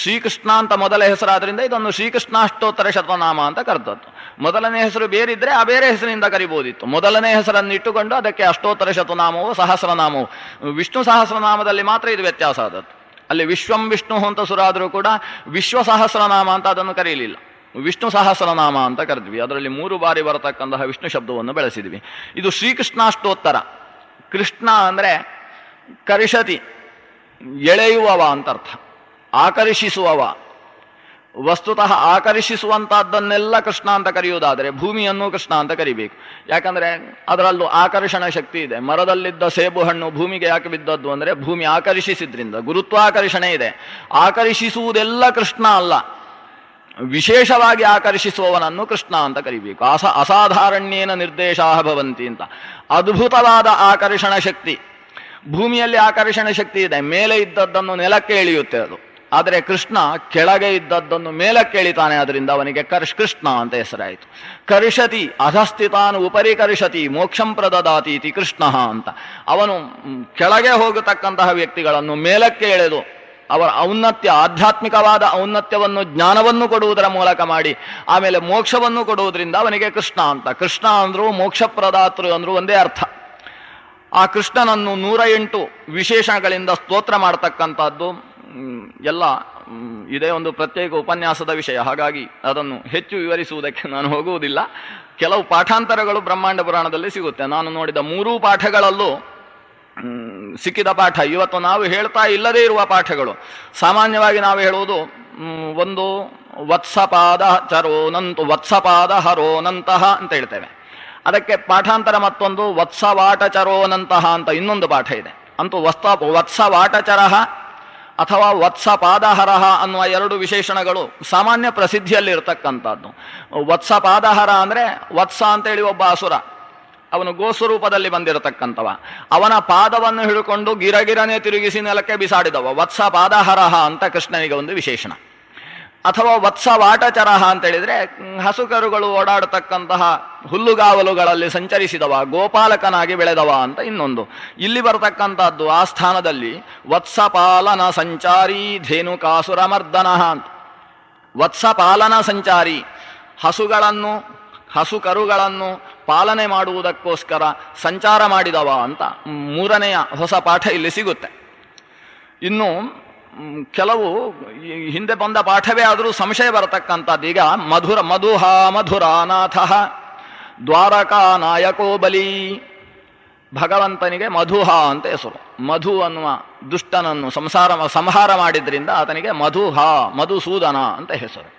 ಶ್ರೀಕೃಷ್ಣ ಅಂತ ಮೊದಲ ಹೆಸರಾದ್ರಿಂದ ಇದನ್ನು ಶ್ರೀಕೃಷ್ಣ ಅಷ್ಟೋತ್ತರ ಶತನಾಮ ಅಂತ ಕರೆದದ್ದು. ಮೊದಲನೇ ಹೆಸರು ಬೇರಿದ್ರೆ ಆ ಬೇರೆ ಹೆಸರಿನಿಂದ ಕರಿಬೋದಿತ್ತು. ಮೊದಲನೇ ಹೆಸರನ್ನು ಇಟ್ಟುಕೊಂಡು ಅದಕ್ಕೆ ಅಷ್ಟೋತ್ತರ ಶತನಾಮವು ಸಹಸ್ರನಾಮವು. ವಿಷ್ಣು ಸಹಸ್ರನಾಮದಲ್ಲಿ ಮಾತ್ರ ಇದು ವ್ಯತ್ಯಾಸ ಆದದ್ದು. ಅಲ್ಲಿ ವಿಶ್ವಂ ವಿಷ್ಣು ಅಂತ ಸುರಾದರೂ ಕೂಡ ವಿಶ್ವ ಸಹಸ್ರನಾಮ ಅಂತ ಅದನ್ನು ಕರೀಲಿಲ್ಲ, ವಿಷ್ಣು ಸಹಸ್ರನಾಮ ಅಂತ ಕರೆದ್ವಿ. ಅದರಲ್ಲಿ 3 ಬಾರಿ ಬರತಕ್ಕಂತಹ ವಿಷ್ಣು ಶಬ್ದವನ್ನು ಬೆಳೆಸಿದ್ವಿ. ಇದು ಶ್ರೀಕೃಷ್ಣಾಷ್ಟೋತ್ತರ. ಕೃಷ್ಣ ಅಂದರೆ ಕರಿಷತಿ, ಎಳೆಯುವವ ಅಂತ ಅರ್ಥ, ಆಕರ್ಷಿಸುವವ. ವಸ್ತುತಃ ಆಕರ್ಷಿಸುವಂತಹದ್ದನ್ನೆಲ್ಲ ಕೃಷ್ಣ ಅಂತ ಕರೆಯುವುದಾದರೆ ಭೂಮಿಯನ್ನು ಕೃಷ್ಣ ಅಂತ ಕರಿಬೇಕು. ಯಾಕಂದರೆ ಅದರಲ್ಲೂ ಆಕರ್ಷಣ ಶಕ್ತಿ ಇದೆ. ಮರದಲ್ಲಿದ್ದ ಸೇಬು ಹಣ್ಣು ಭೂಮಿಗೆ ಯಾಕೆ ಬಿದ್ದದ್ದು ಅಂದರೆ ಭೂಮಿ ಆಕರ್ಷಿಸಿದ್ರಿಂದ, ಗುರುತ್ವಾಕರ್ಷಣೆ ಇದೆ. ಆಕರ್ಷಿಸುವುದೆಲ್ಲ ಕೃಷ್ಣ ಅಲ್ಲ, ವಿಶೇಷವಾಗಿ ಆಕರ್ಷಿಸುವವನನ್ನು ಕೃಷ್ಣ ಅಂತ ಕರಿಬೇಕು. ಅಸಾಧಾರಣ್ಯೇನ ನಿರ್ದೇಶಾ ಭವಂತಿ ಅಂತ. ಅದ್ಭುತವಾದ ಆಕರ್ಷಣ ಶಕ್ತಿ. ಭೂಮಿಯಲ್ಲಿ ಆಕರ್ಷಣ ಶಕ್ತಿ ಇದೆ, ಮೇಲೆ ಇದ್ದದ್ದನ್ನು ನೆಲಕ್ಕೆ ಎಳೆಯುತ್ತೆ ಅದು. ಆದರೆ ಕೃಷ್ಣ ಕೆಳಗೆ ಇದ್ದದ್ದನ್ನು ಮೇಲಕ್ಕೆ ಎಳಿತಾನೆ, ಅದರಿಂದ ಅವನಿಗೆ ಕೃಷ್ಣ ಅಂತ ಹೆಸರಾಯಿತು. ಕರ್ಷತಿ ಅಧಸ್ಥಿತಾನು ಉಪರಿ ಕರ್ಷತಿ ಮೋಕ್ಷಂ ಪ್ರದದಾತಿ ಇತಿ ಕೃಷ್ಣ ಅಂತ. ಅವನು ಕೆಳಗೆ ಹೋಗತಕ್ಕಂತಹ ವ್ಯಕ್ತಿಗಳನ್ನು ಮೇಲಕ್ಕೆ ಎಳೆದು ಅವರ ಔನ್ನತ್ಯ, ಆಧ್ಯಾತ್ಮಿಕವಾದ ಔನ್ನತ್ಯವನ್ನು, ಜ್ಞಾನವನ್ನು ಕೊಡುವುದರ ಮೂಲಕ ಮಾಡಿ ಆಮೇಲೆ ಮೋಕ್ಷವನ್ನು ಕೊಡುವುದರಿಂದ ಅವನಿಗೆ ಕೃಷ್ಣ ಅಂತ. ಕೃಷ್ಣ ಅಂದ್ರು ಮೋಕ್ಷ ಪ್ರದಾತೃ ಅಂದ್ರು ಒಂದೇ ಅರ್ಥ. ಆ ಕೃಷ್ಣನನ್ನು 108 ವಿಶೇಷಗಳಿಂದ ಸ್ತೋತ್ರ ಮಾಡತಕ್ಕಂಥದ್ದು ಎಲ್ಲ ಇದೇ ಒಂದು ಪ್ರತ್ಯೇಕ ಉಪನ್ಯಾಸದ ವಿಷಯ. ಹಾಗಾಗಿ ಅದನ್ನು ಹೆಚ್ಚು ವಿವರಿಸುವುದಕ್ಕೆ ನಾನು ಹೋಗುವುದಿಲ್ಲ. ಕೆಲವು ಪಾಠಾಂತರಗಳು ಬ್ರಹ್ಮಾಂಡ ಪುರಾಣದಲ್ಲಿ ಸಿಗುತ್ತೆ. ನಾನು ನೋಡಿದ 3 ಪಾಠಗಳಲ್ಲೂ ಸಿಕ್ಕಿದ ಪಾಠ ಇವತ್ತು ನಾವು ಹೇಳ್ತಾ ಇಲ್ಲದೇ ಇರುವ ಪಾಠಗಳು. ಸಾಮಾನ್ಯವಾಗಿ ನಾವು ಹೇಳುವುದು ಒಂದು ವತ್ಸಪಾದ ವತ್ಸಪಾದ ಹರೋನಂತಹ ಅಂತ ಹೇಳ್ತೇವೆ. ಅದಕ್ಕೆ ಪಾಠಾಂತರ ಮತ್ತೊಂದು ವತ್ಸವಾಟಚರೋನಂತಹ ಅಂತ ಇನ್ನೊಂದು ಪಾಠ ಇದೆ. ಅಂತೂ ವತ್ಸವಾಟಚರಃ ಅಥವಾ ವತ್ಸಪಾದಹರಃ ಅನ್ನುವ 2 ವಿಶೇಷಣಗಳು ಸಾಮಾನ್ಯ ಪ್ರಸಿದ್ಧಿಯಲ್ಲಿರ್ತಕ್ಕಂಥದ್ದು. ವತ್ಸಪಾದಹರ ಅಂದರೆ ವತ್ಸ ಅಂತೇಳಿ ಒಬ್ಬ ಅಸುರ, ಅವನು ಗೋಸ್ವರೂಪದಲ್ಲಿ ಬಂದಿರತಕ್ಕಂಥವ. ಅವನ ಪಾದವನ್ನು ಹಿಡ್ಕೊಂಡು ಗಿರಗಿರನೆ ತಿರುಗಿಸಿ ನೆಲಕ್ಕೆ ಬಿಸಾಡಿದವ. ವತ್ಸಪಾದಹರಃ ಅಂತ ಕೃಷ್ಣನಿಗೆ ಒಂದು ವಿಶೇಷಣ. ಅಥವಾ ವತ್ಸವಾಟಚರಃ ಅಂತ ಹೇಳಿದ್ರೆ ಹಸುಕರುಗಳು ಓಡಾಡತಕ್ಕಂತಹ ಹುಲ್ಲುಗಾವಲುಗಳಲ್ಲಿ ಸಂಚರಿಸಿದವ, ಗೋಪಾಲಕನಾಗಿ ಬೆಳೆದವ ಅಂತ ಇನ್ನೊಂದು. ಇಲ್ಲಿ ಬರತಕ್ಕಂಥದ್ದು ಆ ಸ್ಥಾನದಲ್ಲಿ ವತ್ಸಪಾಲನ ಸಂಚಾರಿ ಧೇನುಕಾಸುರಮರ್ದನ ಅಂತ. ವತ್ಸಪಾಲನ ಸಂಚಾರಿ, ಹಸುಕರುಗಳನ್ನು ಪಾಲನೆ ಮಾಡುವುದಕ್ಕೋಸ್ಕರ ಸಂಚಾರ ಮಾಡಿದವ ಅಂತ 3ನೆಯ ಹೊಸ ಪಾಠ ಇಲ್ಲಿ ಸಿಗುತ್ತೆ. ಇನ್ನು ಕೆಲವು ಹಿಂದೆ ಬಂದ ಪಾಠವೇ ಆದರೂ ಸಂಶಯ ಬರತಕ್ಕಂಥದ್ದು. ಈಗ ಮಧುರಾನಾಥ ದ್ವಾರಕಾ ನಾಯಕೋ ಬಲಿ. ಭಗವಂತನಿಗೆ ಮಧುಹ ಅಂತ ಹೆಸರು. ಮಧು ಅನ್ನುವ ದುಷ್ಟನನ್ನು ಸಂಹಾರ ಮಾಡಿದ್ರಿಂದ ಆತನಿಗೆ ಮಧುಸೂದನ ಅಂತ ಹೆಸರು.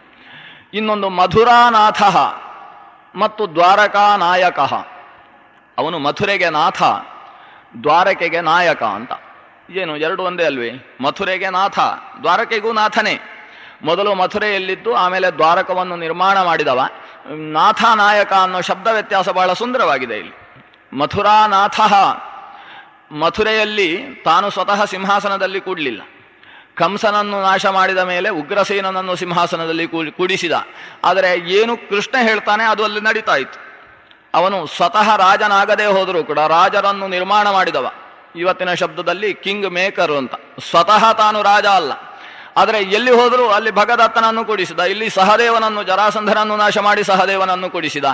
ಇನ್ನೊಂದು ಮಧುರಾನಾಥ ಮತ್ತು ದ್ವಾರಕಾ ನಾಯಕ. ಅವನು ಮಥುರೆಗೆ ನಾಥ, ದ್ವಾರಕೆಗೆ ನಾಯಕ ಅಂತ. ಏನು 2 ಒಂದೇ ಅಲ್ವೇ? ಮಥುರೆಗೆ ನಾಥ, ದ್ವಾರಕೆಗೂ ನಾಥನೇ. ಮೊದಲು ಮಥುರೆಯಲ್ಲಿದ್ದು ಆಮೇಲೆ ದ್ವಾರಕವನ್ನು ನಿರ್ಮಾಣ ಮಾಡಿದವ. ನಾಥ ನಾಯಕ ಅನ್ನೋ ಶಬ್ದ ವ್ಯತ್ಯಾಸ ಬಹಳ ಸುಂದರವಾಗಿದೆ ಇಲ್ಲಿ. ಮಥುರಾನಾಥ, ಮಥುರೆಯಲ್ಲಿ ತಾನು ಸ್ವತಃ ಸಿಂಹಾಸನದಲ್ಲಿ ಕೂಡಲಿಲ್ಲ. ಕಂಸನನ್ನು ನಾಶ ಮಾಡಿದ ಮೇಲೆ ಉಗ್ರಸೇನನನ್ನು ಸಿಂಹಾಸನದಲ್ಲಿ ಕೂಡಿಸಿದ. ಆದರೆ ಏನು ಕೃಷ್ಣ ಹೇಳ್ತಾನೆ ಅದು ಅಲ್ಲಿ ನಡೀತಾ ಇತ್ತು. ಅವನು ಸ್ವತಃ ರಾಜನಾಗದೇ ಹೋದರೂ ಕೂಡ ರಾಜರನ್ನು ನಿರ್ಮಾಣ ಮಾಡಿದವ. ಇವತ್ತಿನ ಶಬ್ದದಲ್ಲಿ ಕಿಂಗ್ ಮೇಕರ್ ಅಂತ. ಸ್ವತಃ ತಾನು ರಾಜ ಅಲ್ಲ, ಆದರೆ ಎಲ್ಲಿ ಹೋದರೂ ಅಲ್ಲಿ ಭಗದತ್ತನನ್ನು ಕೂಡಿಸಿದ. ಇಲ್ಲಿ ಸಹದೇವನನ್ನು, ಜರಾಸಂಧನನ್ನು ನಾಶ ಮಾಡಿ ಸಹದೇವನನ್ನು ಕೂಡಿಸಿದ.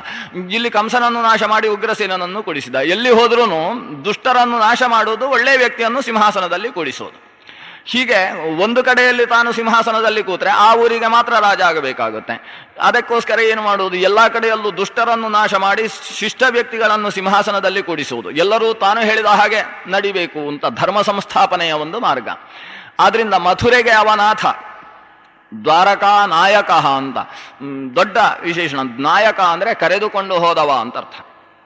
ಇಲ್ಲಿ ಕಂಸನನ್ನು ನಾಶ ಮಾಡಿ ಉಗ್ರಸೇನನನ್ನು ಕೂಡಿಸಿದ. ಎಲ್ಲಿ ಹೋದ್ರೂ ದುಷ್ಟರನ್ನು ನಾಶ ಮಾಡುವುದು, ಒಳ್ಳೆಯ ವ್ಯಕ್ತಿಯನ್ನು ಸಿಂಹಾಸನದಲ್ಲಿ ಕೂಡಿಸೋದು. ಹೀಗೆ ಒಂದು ಕಡೆಯಲ್ಲಿ ತಾನು ಸಿಂಹಾಸನದಲ್ಲಿ ಕೂತ್ರೆ ಆ ಊರಿಗೆ ಮಾತ್ರ ರಾಜ ಆಗಬೇಕಾಗುತ್ತೆ. ಅದಕ್ಕೋಸ್ಕರ ಏನು ಮಾಡುವುದು, ಎಲ್ಲ ಕಡೆಯಲ್ಲೂ ದುಷ್ಟರನ್ನು ನಾಶ ಮಾಡಿ ಶಿಷ್ಟ ವ್ಯಕ್ತಿಗಳನ್ನು ಸಿಂಹಾಸನದಲ್ಲಿ ಕೂಡಿಸುವುದು. ಎಲ್ಲರೂ ತಾನು ಹೇಳಿದ ಹಾಗೆ ನಡಿಬೇಕು ಅಂತ ಧರ್ಮ ಸಂಸ್ಥಾಪನೆಯ ಒಂದು ಮಾರ್ಗ. ಆದ್ರಿಂದ ಮಥುರೆಗೆ ಅವನಾಥ, ದ್ವಾರಕಾ ನಾಯಕ ಅಂತ ದೊಡ್ಡ ವಿಶೇಷಣ. ನಾಯಕ ಅಂದ್ರೆ ಕರೆದುಕೊಂಡು ಹೋದವ ಅಂತ ಅರ್ಥ.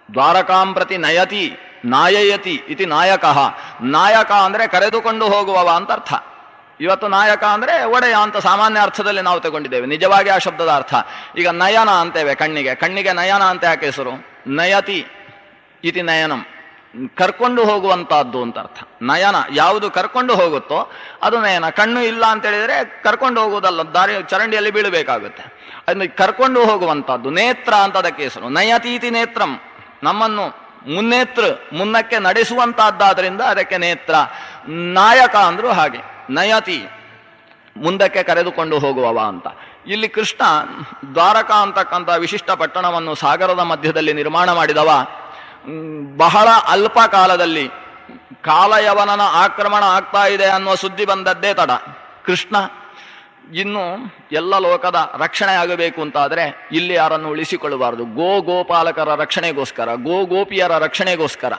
ದ್ವಾರಕಾಂ ಪ್ರತಿ ನಯತಿ ನಾಯಯತಿ ಇತಿ ನಾಯಕ. ನಾಯಕ ಅಂದ್ರೆ ಕರೆದುಕೊಂಡು ಹೋಗುವವ ಅಂತ ಅರ್ಥ. ಇವತ್ತು ನಾಯಕ ಅಂದ್ರೆ ಒಡೆಯ ಅಂತ ಸಾಮಾನ್ಯ ಅರ್ಥದಲ್ಲಿ ನಾವು ತಗೊಂಡಿದ್ದೇವೆ. ನಿಜವಾಗಿ ಆ ಶಬ್ದದ ಅರ್ಥ ಈಗ ನಯನ ಅಂತೇವೆ. ಕಣ್ಣಿಗೆ ನಯನ ಅಂತ ಯಾಕೆ ಹೆಸರು? ನಯತಿ ಇತಿ ನಯನಂ, ಕರ್ಕೊಂಡು ಹೋಗುವಂತಹದ್ದು ಅಂತ ಅರ್ಥ. ನಯನ ಯಾವುದು ಕರ್ಕೊಂಡು ಹೋಗುತ್ತೋ ಅದು ನಯನ. ಕಣ್ಣು ಇಲ್ಲ ಅಂತ ಹೇಳಿದ್ರೆ ಕರ್ಕೊಂಡು ಹೋಗುವುದಲ್ಲ, ದಾರಿ ಚರಂಡಿಯಲ್ಲಿ ಬೀಳಬೇಕಾಗುತ್ತೆ. ಅದನ್ನು ಕರ್ಕೊಂಡು ಹೋಗುವಂತಹದ್ದು ನೇತ್ರ ಅಂತ ಅದಕ್ಕೆ ಹೆಸರು. ನಯತೀತಿ ನೇತ್ರಂ, ನಮ್ಮನ್ನು ಮುನ್ನಕ್ಕೆ ನಡೆಸುವಂತಹದ್ದಾದ್ರಿಂದ ಅದಕ್ಕೆ ನೇತ್ರ. ನಾಯಕ ಅಂದ್ರೂ ಹಾಗೆ, ನಯತಿ ಮುಂದಕ್ಕೆ ಕರೆದುಕೊಂಡು ಹೋಗುವವ ಅಂತ. ಇಲ್ಲಿ ಕೃಷ್ಣ ದ್ವಾರಕಾ ಅಂತಕ್ಕಂಥ ವಿಶಿಷ್ಟ ಪಟ್ಟಣವನ್ನು ಸಾಗರದ ಮಧ್ಯದಲ್ಲಿ ನಿರ್ಮಾಣ ಮಾಡಿದವ. ಬಹಳ ಅಲ್ಪ ಕಾಲದಲ್ಲಿ ಕಾಲಯವನನ ಆಕ್ರಮಣ ಆಗ್ತಾ ಇದೆ ಅನ್ನುವ ಸುದ್ದಿ ಬಂದದ್ದೇ ತಡ. ಕೃಷ್ಣ ಇನ್ನು ಎಲ್ಲ ಲೋಕದ ರಕ್ಷಣೆ ಆಗಬೇಕು ಅಂತಾದರೆ ಇಲ್ಲಿ ಯಾರನ್ನು ಉಳಿಸಿಕೊಳ್ಳಬಾರದು. ಗೋಪಾಲಕರ ರಕ್ಷಣೆಗೋಸ್ಕರ, ಗೋಪಿಯರ ರಕ್ಷಣೆಗೋಸ್ಕರ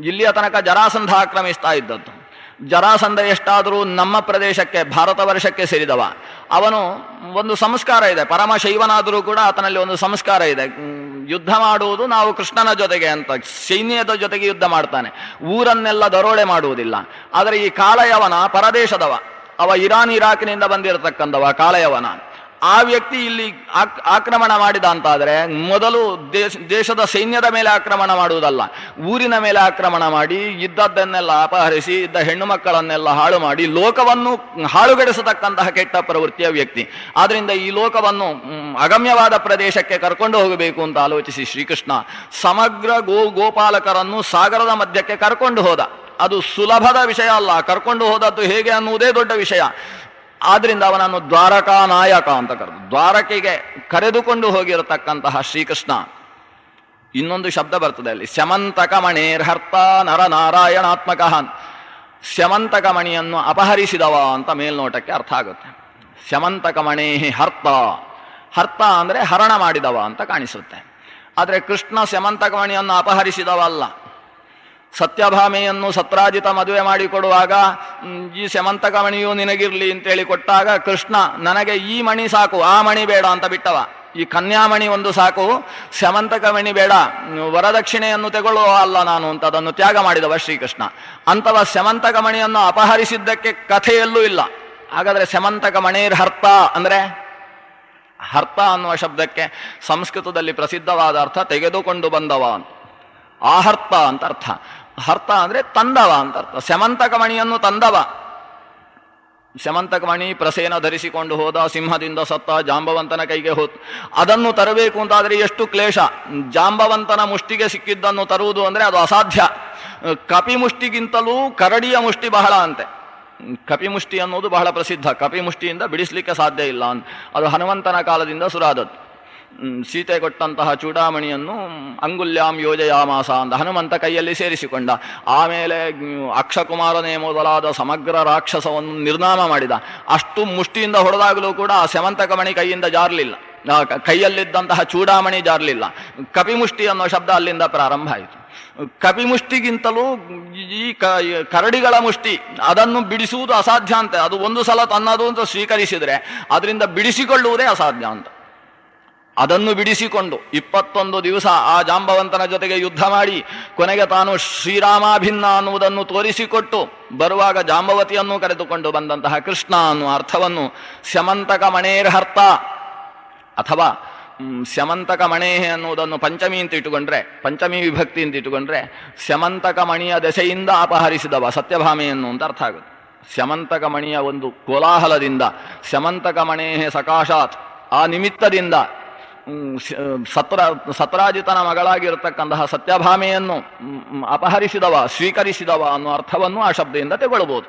ಇಲ್ಲಿಯ ತನಕ ಜರಾಸಂಧ ಆಕ್ರಮಿಸ್ತಾ ಇದ್ದದ್ದು. ಜರಾಸಂಧ ಎಷ್ಟಾದರೂ ನಮ್ಮ ಪ್ರದೇಶಕ್ಕೆ, ಭಾರತ ವರ್ಷಕ್ಕೆ ಸೇರಿದವ. ಅವನು ಒಂದು ಸಂಸ್ಕಾರ ಇದೆ, ಪರಮ ಶೈವನಾದರೂ ಕೂಡ ಆತನಲ್ಲಿ ಒಂದು ಸಂಸ್ಕಾರ ಇದೆ. ಯುದ್ಧ ಮಾಡುವುದು ನಾವು ಕೃಷ್ಣನ ಜೊತೆಗೆ ಅಂತ, ಸೈನ್ಯದ ಜೊತೆಗೆ ಯುದ್ಧ ಮಾಡ್ತಾನೆ. ಊರನ್ನೆಲ್ಲ ದರೋಡೆ ಮಾಡುವುದಿಲ್ಲ. ಆದರೆ ಈ ಕಾಲಯವನ ಪರದೇಶದವ, ಅವ ಇರಾಕಿನಿಂದ ಬಂದಿರತಕ್ಕಂಥವ ಕಾಲಯವನ. ಆ ವ್ಯಕ್ತಿ ಇಲ್ಲಿ ಆಕ್ರಮಣ ಮಾಡಿದ ಅಂತಾದರೆ ಮೊದಲು ದೇಶದ ಸೈನ್ಯದ ಮೇಲೆ ಆಕ್ರಮಣ ಮಾಡುವುದಲ್ಲ, ಊರಿನ ಮೇಲೆ ಆಕ್ರಮಣ ಮಾಡಿ ಇದ್ದದ್ದನ್ನೆಲ್ಲ ಅಪಹರಿಸಿ ಇದ್ದ ಹೆಣ್ಣು ಮಕ್ಕಳನ್ನೆಲ್ಲ ಹಾಳು ಮಾಡಿ ಲೋಕವನ್ನು ಹಾಳುಗೆಡಿಸತಕ್ಕಂತಹ ಕೆಟ್ಟ ಪ್ರವೃತ್ತಿಯ ವ್ಯಕ್ತಿ. ಆದ್ರಿಂದ ಈ ಲೋಕವನ್ನು ಅಗಮ್ಯವಾದ ಪ್ರದೇಶಕ್ಕೆ ಕರ್ಕೊಂಡು ಹೋಗಬೇಕು ಅಂತ ಆಲೋಚಿಸಿ ಶ್ರೀಕೃಷ್ಣ ಸಮಗ್ರ ಗೋಪಾಲಕರನ್ನು ಸಾಗರದ ಮಧ್ಯಕ್ಕೆ ಕರ್ಕೊಂಡು ಹೋದ. ಅದು ಸುಲಭದ ವಿಷಯ ಅಲ್ಲ, ಕರ್ಕೊಂಡು ಹೋದದ್ದು ಹೇಗೆ ಅನ್ನುವುದೇ ದೊಡ್ಡ ವಿಷಯ. ಆದ್ರಿಂದ ಅವನನ್ನು ದ್ವಾರಕಾ ನಾಯಕ ಅಂತ ಕರೆದು ದ್ವಾರಕೆಗೆ ಕರೆದುಕೊಂಡು ಹೋಗಿರತಕ್ಕಂತಹ ಶ್ರೀಕೃಷ್ಣ. ಇನ್ನೊಂದು ಶಬ್ದ ಬರ್ತದೆ ಅಲ್ಲಿ, ಸ್ಯಮಂತಕ ಮಣೇರ್ಹರ್ತ ನರನಾರಾಯಣಾತ್ಮಕ. ಸ್ಯಮಂತಕ ಮಣಿಯನ್ನು ಅಪಹರಿಸಿದವ ಅಂತ ಮೇಲ್ನೋಟಕ್ಕೆ ಅರ್ಥ ಆಗುತ್ತೆ. ಸ್ಯಮಂತಕ ಮಣೇ ಹರ್ತ, ಹರ್ತ ಅಂದರೆ ಹರಣ ಮಾಡಿದವ ಅಂತ ಕಾಣಿಸುತ್ತೆ. ಆದರೆ ಕೃಷ್ಣ ಸ್ಯಮಂತಕ ಮಣಿಯನ್ನು ಅಪಹರಿಸಿದವ ಅಲ್ಲ. ಸತ್ಯಭಾಮೆಯನ್ನು ಸತ್ರಾಜಿತ ಮದುವೆ ಮಾಡಿಕೊಡುವಾಗ ಈ ಸ್ಯಮಂತಕ ಮಣಿಯು ನಿನಗಿರ್ಲಿ ಅಂತೇಳಿ ಕೊಟ್ಟಾಗ ಕೃಷ್ಣ ನನಗೆ ಈ ಮಣಿ ಸಾಕು, ಆ ಮಣಿ ಬೇಡ ಅಂತ ಬಿಟ್ಟವ. ಈ ಕನ್ಯಾಮಣಿ ಒಂದು ಸಾಕು, ಸ್ಯಮಂತಕ ಮಣಿ ಬೇಡ, ವರದಕ್ಷಿಣೆಯನ್ನು ತೆಗೊಳ್ಳುವ ಅಲ್ಲ ನಾನು ಅಂತ ಅದನ್ನು ತ್ಯಾಗ ಮಾಡಿದವ ಶ್ರೀಕೃಷ್ಣ. ಅಂಥವ ಸ್ಯಮಂತಕ ಮಣಿಯನ್ನು ಅಪಹರಿಸಿದ್ದಕ್ಕೆ ಕಥೆಯಲ್ಲೂ ಇಲ್ಲ. ಹಾಗಾದರೆ ಸ್ಯಮಂತಕ ಮಣೇರ್ ಹರ್ತ ಅಂದರೆ, ಹರ್ತ ಅನ್ನುವ ಶಬ್ದಕ್ಕೆ ಸಂಸ್ಕೃತದಲ್ಲಿ ಪ್ರಸಿದ್ಧವಾದ ಅರ್ಥ ತೆಗೆದುಕೊಂಡು ಬಂದವ ಅಂತ, ಆಹರ್ತ ಅಂತ ಅರ್ಥ. ಹರ್ತ ಅಂದರೆ ತಂದವ ಅಂತ ಅರ್ಥ. ಸ್ಯಮಂತಕ ಮಣಿಯನ್ನು ತಂದವ. ಸ್ಯಮಂತಕ ಮಣಿ ಪ್ರಸೇನ ಧರಿಸಿಕೊಂಡು ಹೋದ, ಸಿಂಹದಿಂದ ಸತ್ತ, ಜಾಂಬವಂತನ ಕೈಗೆ ಹೋತು. ಅದನ್ನು ತರಬೇಕು ಅಂತಾದರೆ ಎಷ್ಟು ಕ್ಲೇಶ. ಜಾಂಬವಂತನ ಮುಷ್ಟಿಗೆ ಸಿಕ್ಕಿದ್ದನ್ನು ತರುವುದು ಅಂದರೆ ಅದು ಅಸಾಧ್ಯ. ಕಪಿ ಮುಷ್ಟಿಗಿಂತಲೂ ಕರಡಿಯ ಮುಷ್ಟಿ ಬಹಳ ಅಂತೆ. ಕಪಿಮುಷ್ಟಿ ಅನ್ನೋದು ಬಹಳ ಪ್ರಸಿದ್ಧ. ಕಪಿಮುಷ್ಟಿಯಿಂದ ಬಿಡಿಸ್ಲಿಕ್ಕೆ ಸಾಧ್ಯ ಇಲ್ಲ ಅಂತ. ಅದು ಹನುಮಂತನ ಕಾಲದಿಂದ ಸುರಾದದ್ದು. ಸೀತೆ ಕೊಟ್ಟಂತಹ ಚೂಡಾಮಣಿಯನ್ನು ಅಂಗುಲ್ಯಾಂ ಯೋಜಯಾಮಾಸ ಅಂತ ಹನುಮಂತ ಕೈಯಲ್ಲಿ ಸೇರಿಸಿಕೊಂಡ. ಆಮೇಲೆ ಅಕ್ಷಕುಮಾರನೇ ಮೊದಲಾದ ಸಮಗ್ರ ರಾಕ್ಷಸವನ್ನು ನಿರ್ನಾಮ ಮಾಡಿದ. ಅಷ್ಟು ಮುಷ್ಟಿಯಿಂದ ಹೊಡೆದಾಗಲೂ ಕೂಡ ಆ ಸ್ಯಮಂತಕ ಮಣಿ ಕೈಯಿಂದ ಜಾರಲಿಲ್ಲ, ಕೈಯಲ್ಲಿದ್ದಂತಹ ಚೂಡಾಮಣಿ ಜಾರಲಿಲ್ಲ. ಕಪಿಮುಷ್ಟಿ ಅನ್ನೋ ಶಬ್ದ ಅಲ್ಲಿಂದ ಪ್ರಾರಂಭ ಆಯಿತು. ಕಪಿಮುಷ್ಟಿಗಿಂತಲೂ ಈ ಕರಡಿಗಳ ಮುಷ್ಟಿ, ಅದನ್ನು ಬಿಡಿಸುವುದು ಅಸಾಧ್ಯ ಅಂತೆ. ಅದು ಒಂದು ಸಲ ತನ್ನದು ಅಂತ ಸ್ವೀಕರಿಸಿದರೆ ಅದರಿಂದ ಬಿಡಿಸಿಕೊಳ್ಳುವುದೇ ಅಸಾಧ್ಯ ಅಂತ. ಅದನ್ನು ಬಿಡಿಸಿಕೊಂಡು 21 ದಿವಸ ಆ ಜಾಂಬವಂತನ ಜೊತೆಗೆ ಯುದ್ಧ ಮಾಡಿ ಕೊನೆಗೆ ತಾನು ಶ್ರೀರಾಮಾಭಿನ್ನ ಅನ್ನುವುದನ್ನು ತೋರಿಸಿಕೊಟ್ಟು ಬರುವಾಗ ಜಾಂಬವತಿಯನ್ನು ಕರೆದುಕೊಂಡು ಬಂದಂತಹ ಕೃಷ್ಣ ಅನ್ನುವ ಅರ್ಥವನ್ನು ಸ್ಯಮಂತಕ ಮಣೇರ್ಹರ್ತ ಅಥವಾ ಸ್ಯಮಂತಕ ಮಣೇ ಅನ್ನುವುದನ್ನು ಪಂಚಮಿ ಅಂತ ಇಟ್ಟುಕೊಂಡ್ರೆ, ಪಂಚಮಿ ವಿಭಕ್ತಿ ಅಂತ ಇಟ್ಟುಕೊಂಡ್ರೆ ಸ್ಯಮಂತಕ ಮಣಿಯ ದೆಸೆಯಿಂದ ಅಪಹರಿಸಿದವ ಸತ್ಯಭಾಮೆಯನ್ನು ಅಂತ ಅರ್ಥ ಆಗುತ್ತೆ. ಸ್ಯಮಂತಕ ಮಣಿಯ ಒಂದು ಕೋಲಾಹಲದಿಂದ, ಸ್ಯಮಂತಕ ಮಣೇ ಸಕಾಶಾತ್, ಆ ನಿಮಿತ್ತದಿಂದ ಸತ್ರಾಜಿತನ ಮಗಳಾಗಿರತಕ್ಕಂತಹ ಸತ್ಯಭಾಮೆಯನ್ನು ಅಪಹರಿಸಿದವ, ಸ್ವೀಕರಿಸಿದವ ಅನ್ನೋ ಅರ್ಥವನ್ನು ಆ ಶಬ್ದದಿಂದ ತಗೊಳ್ಬೋದು.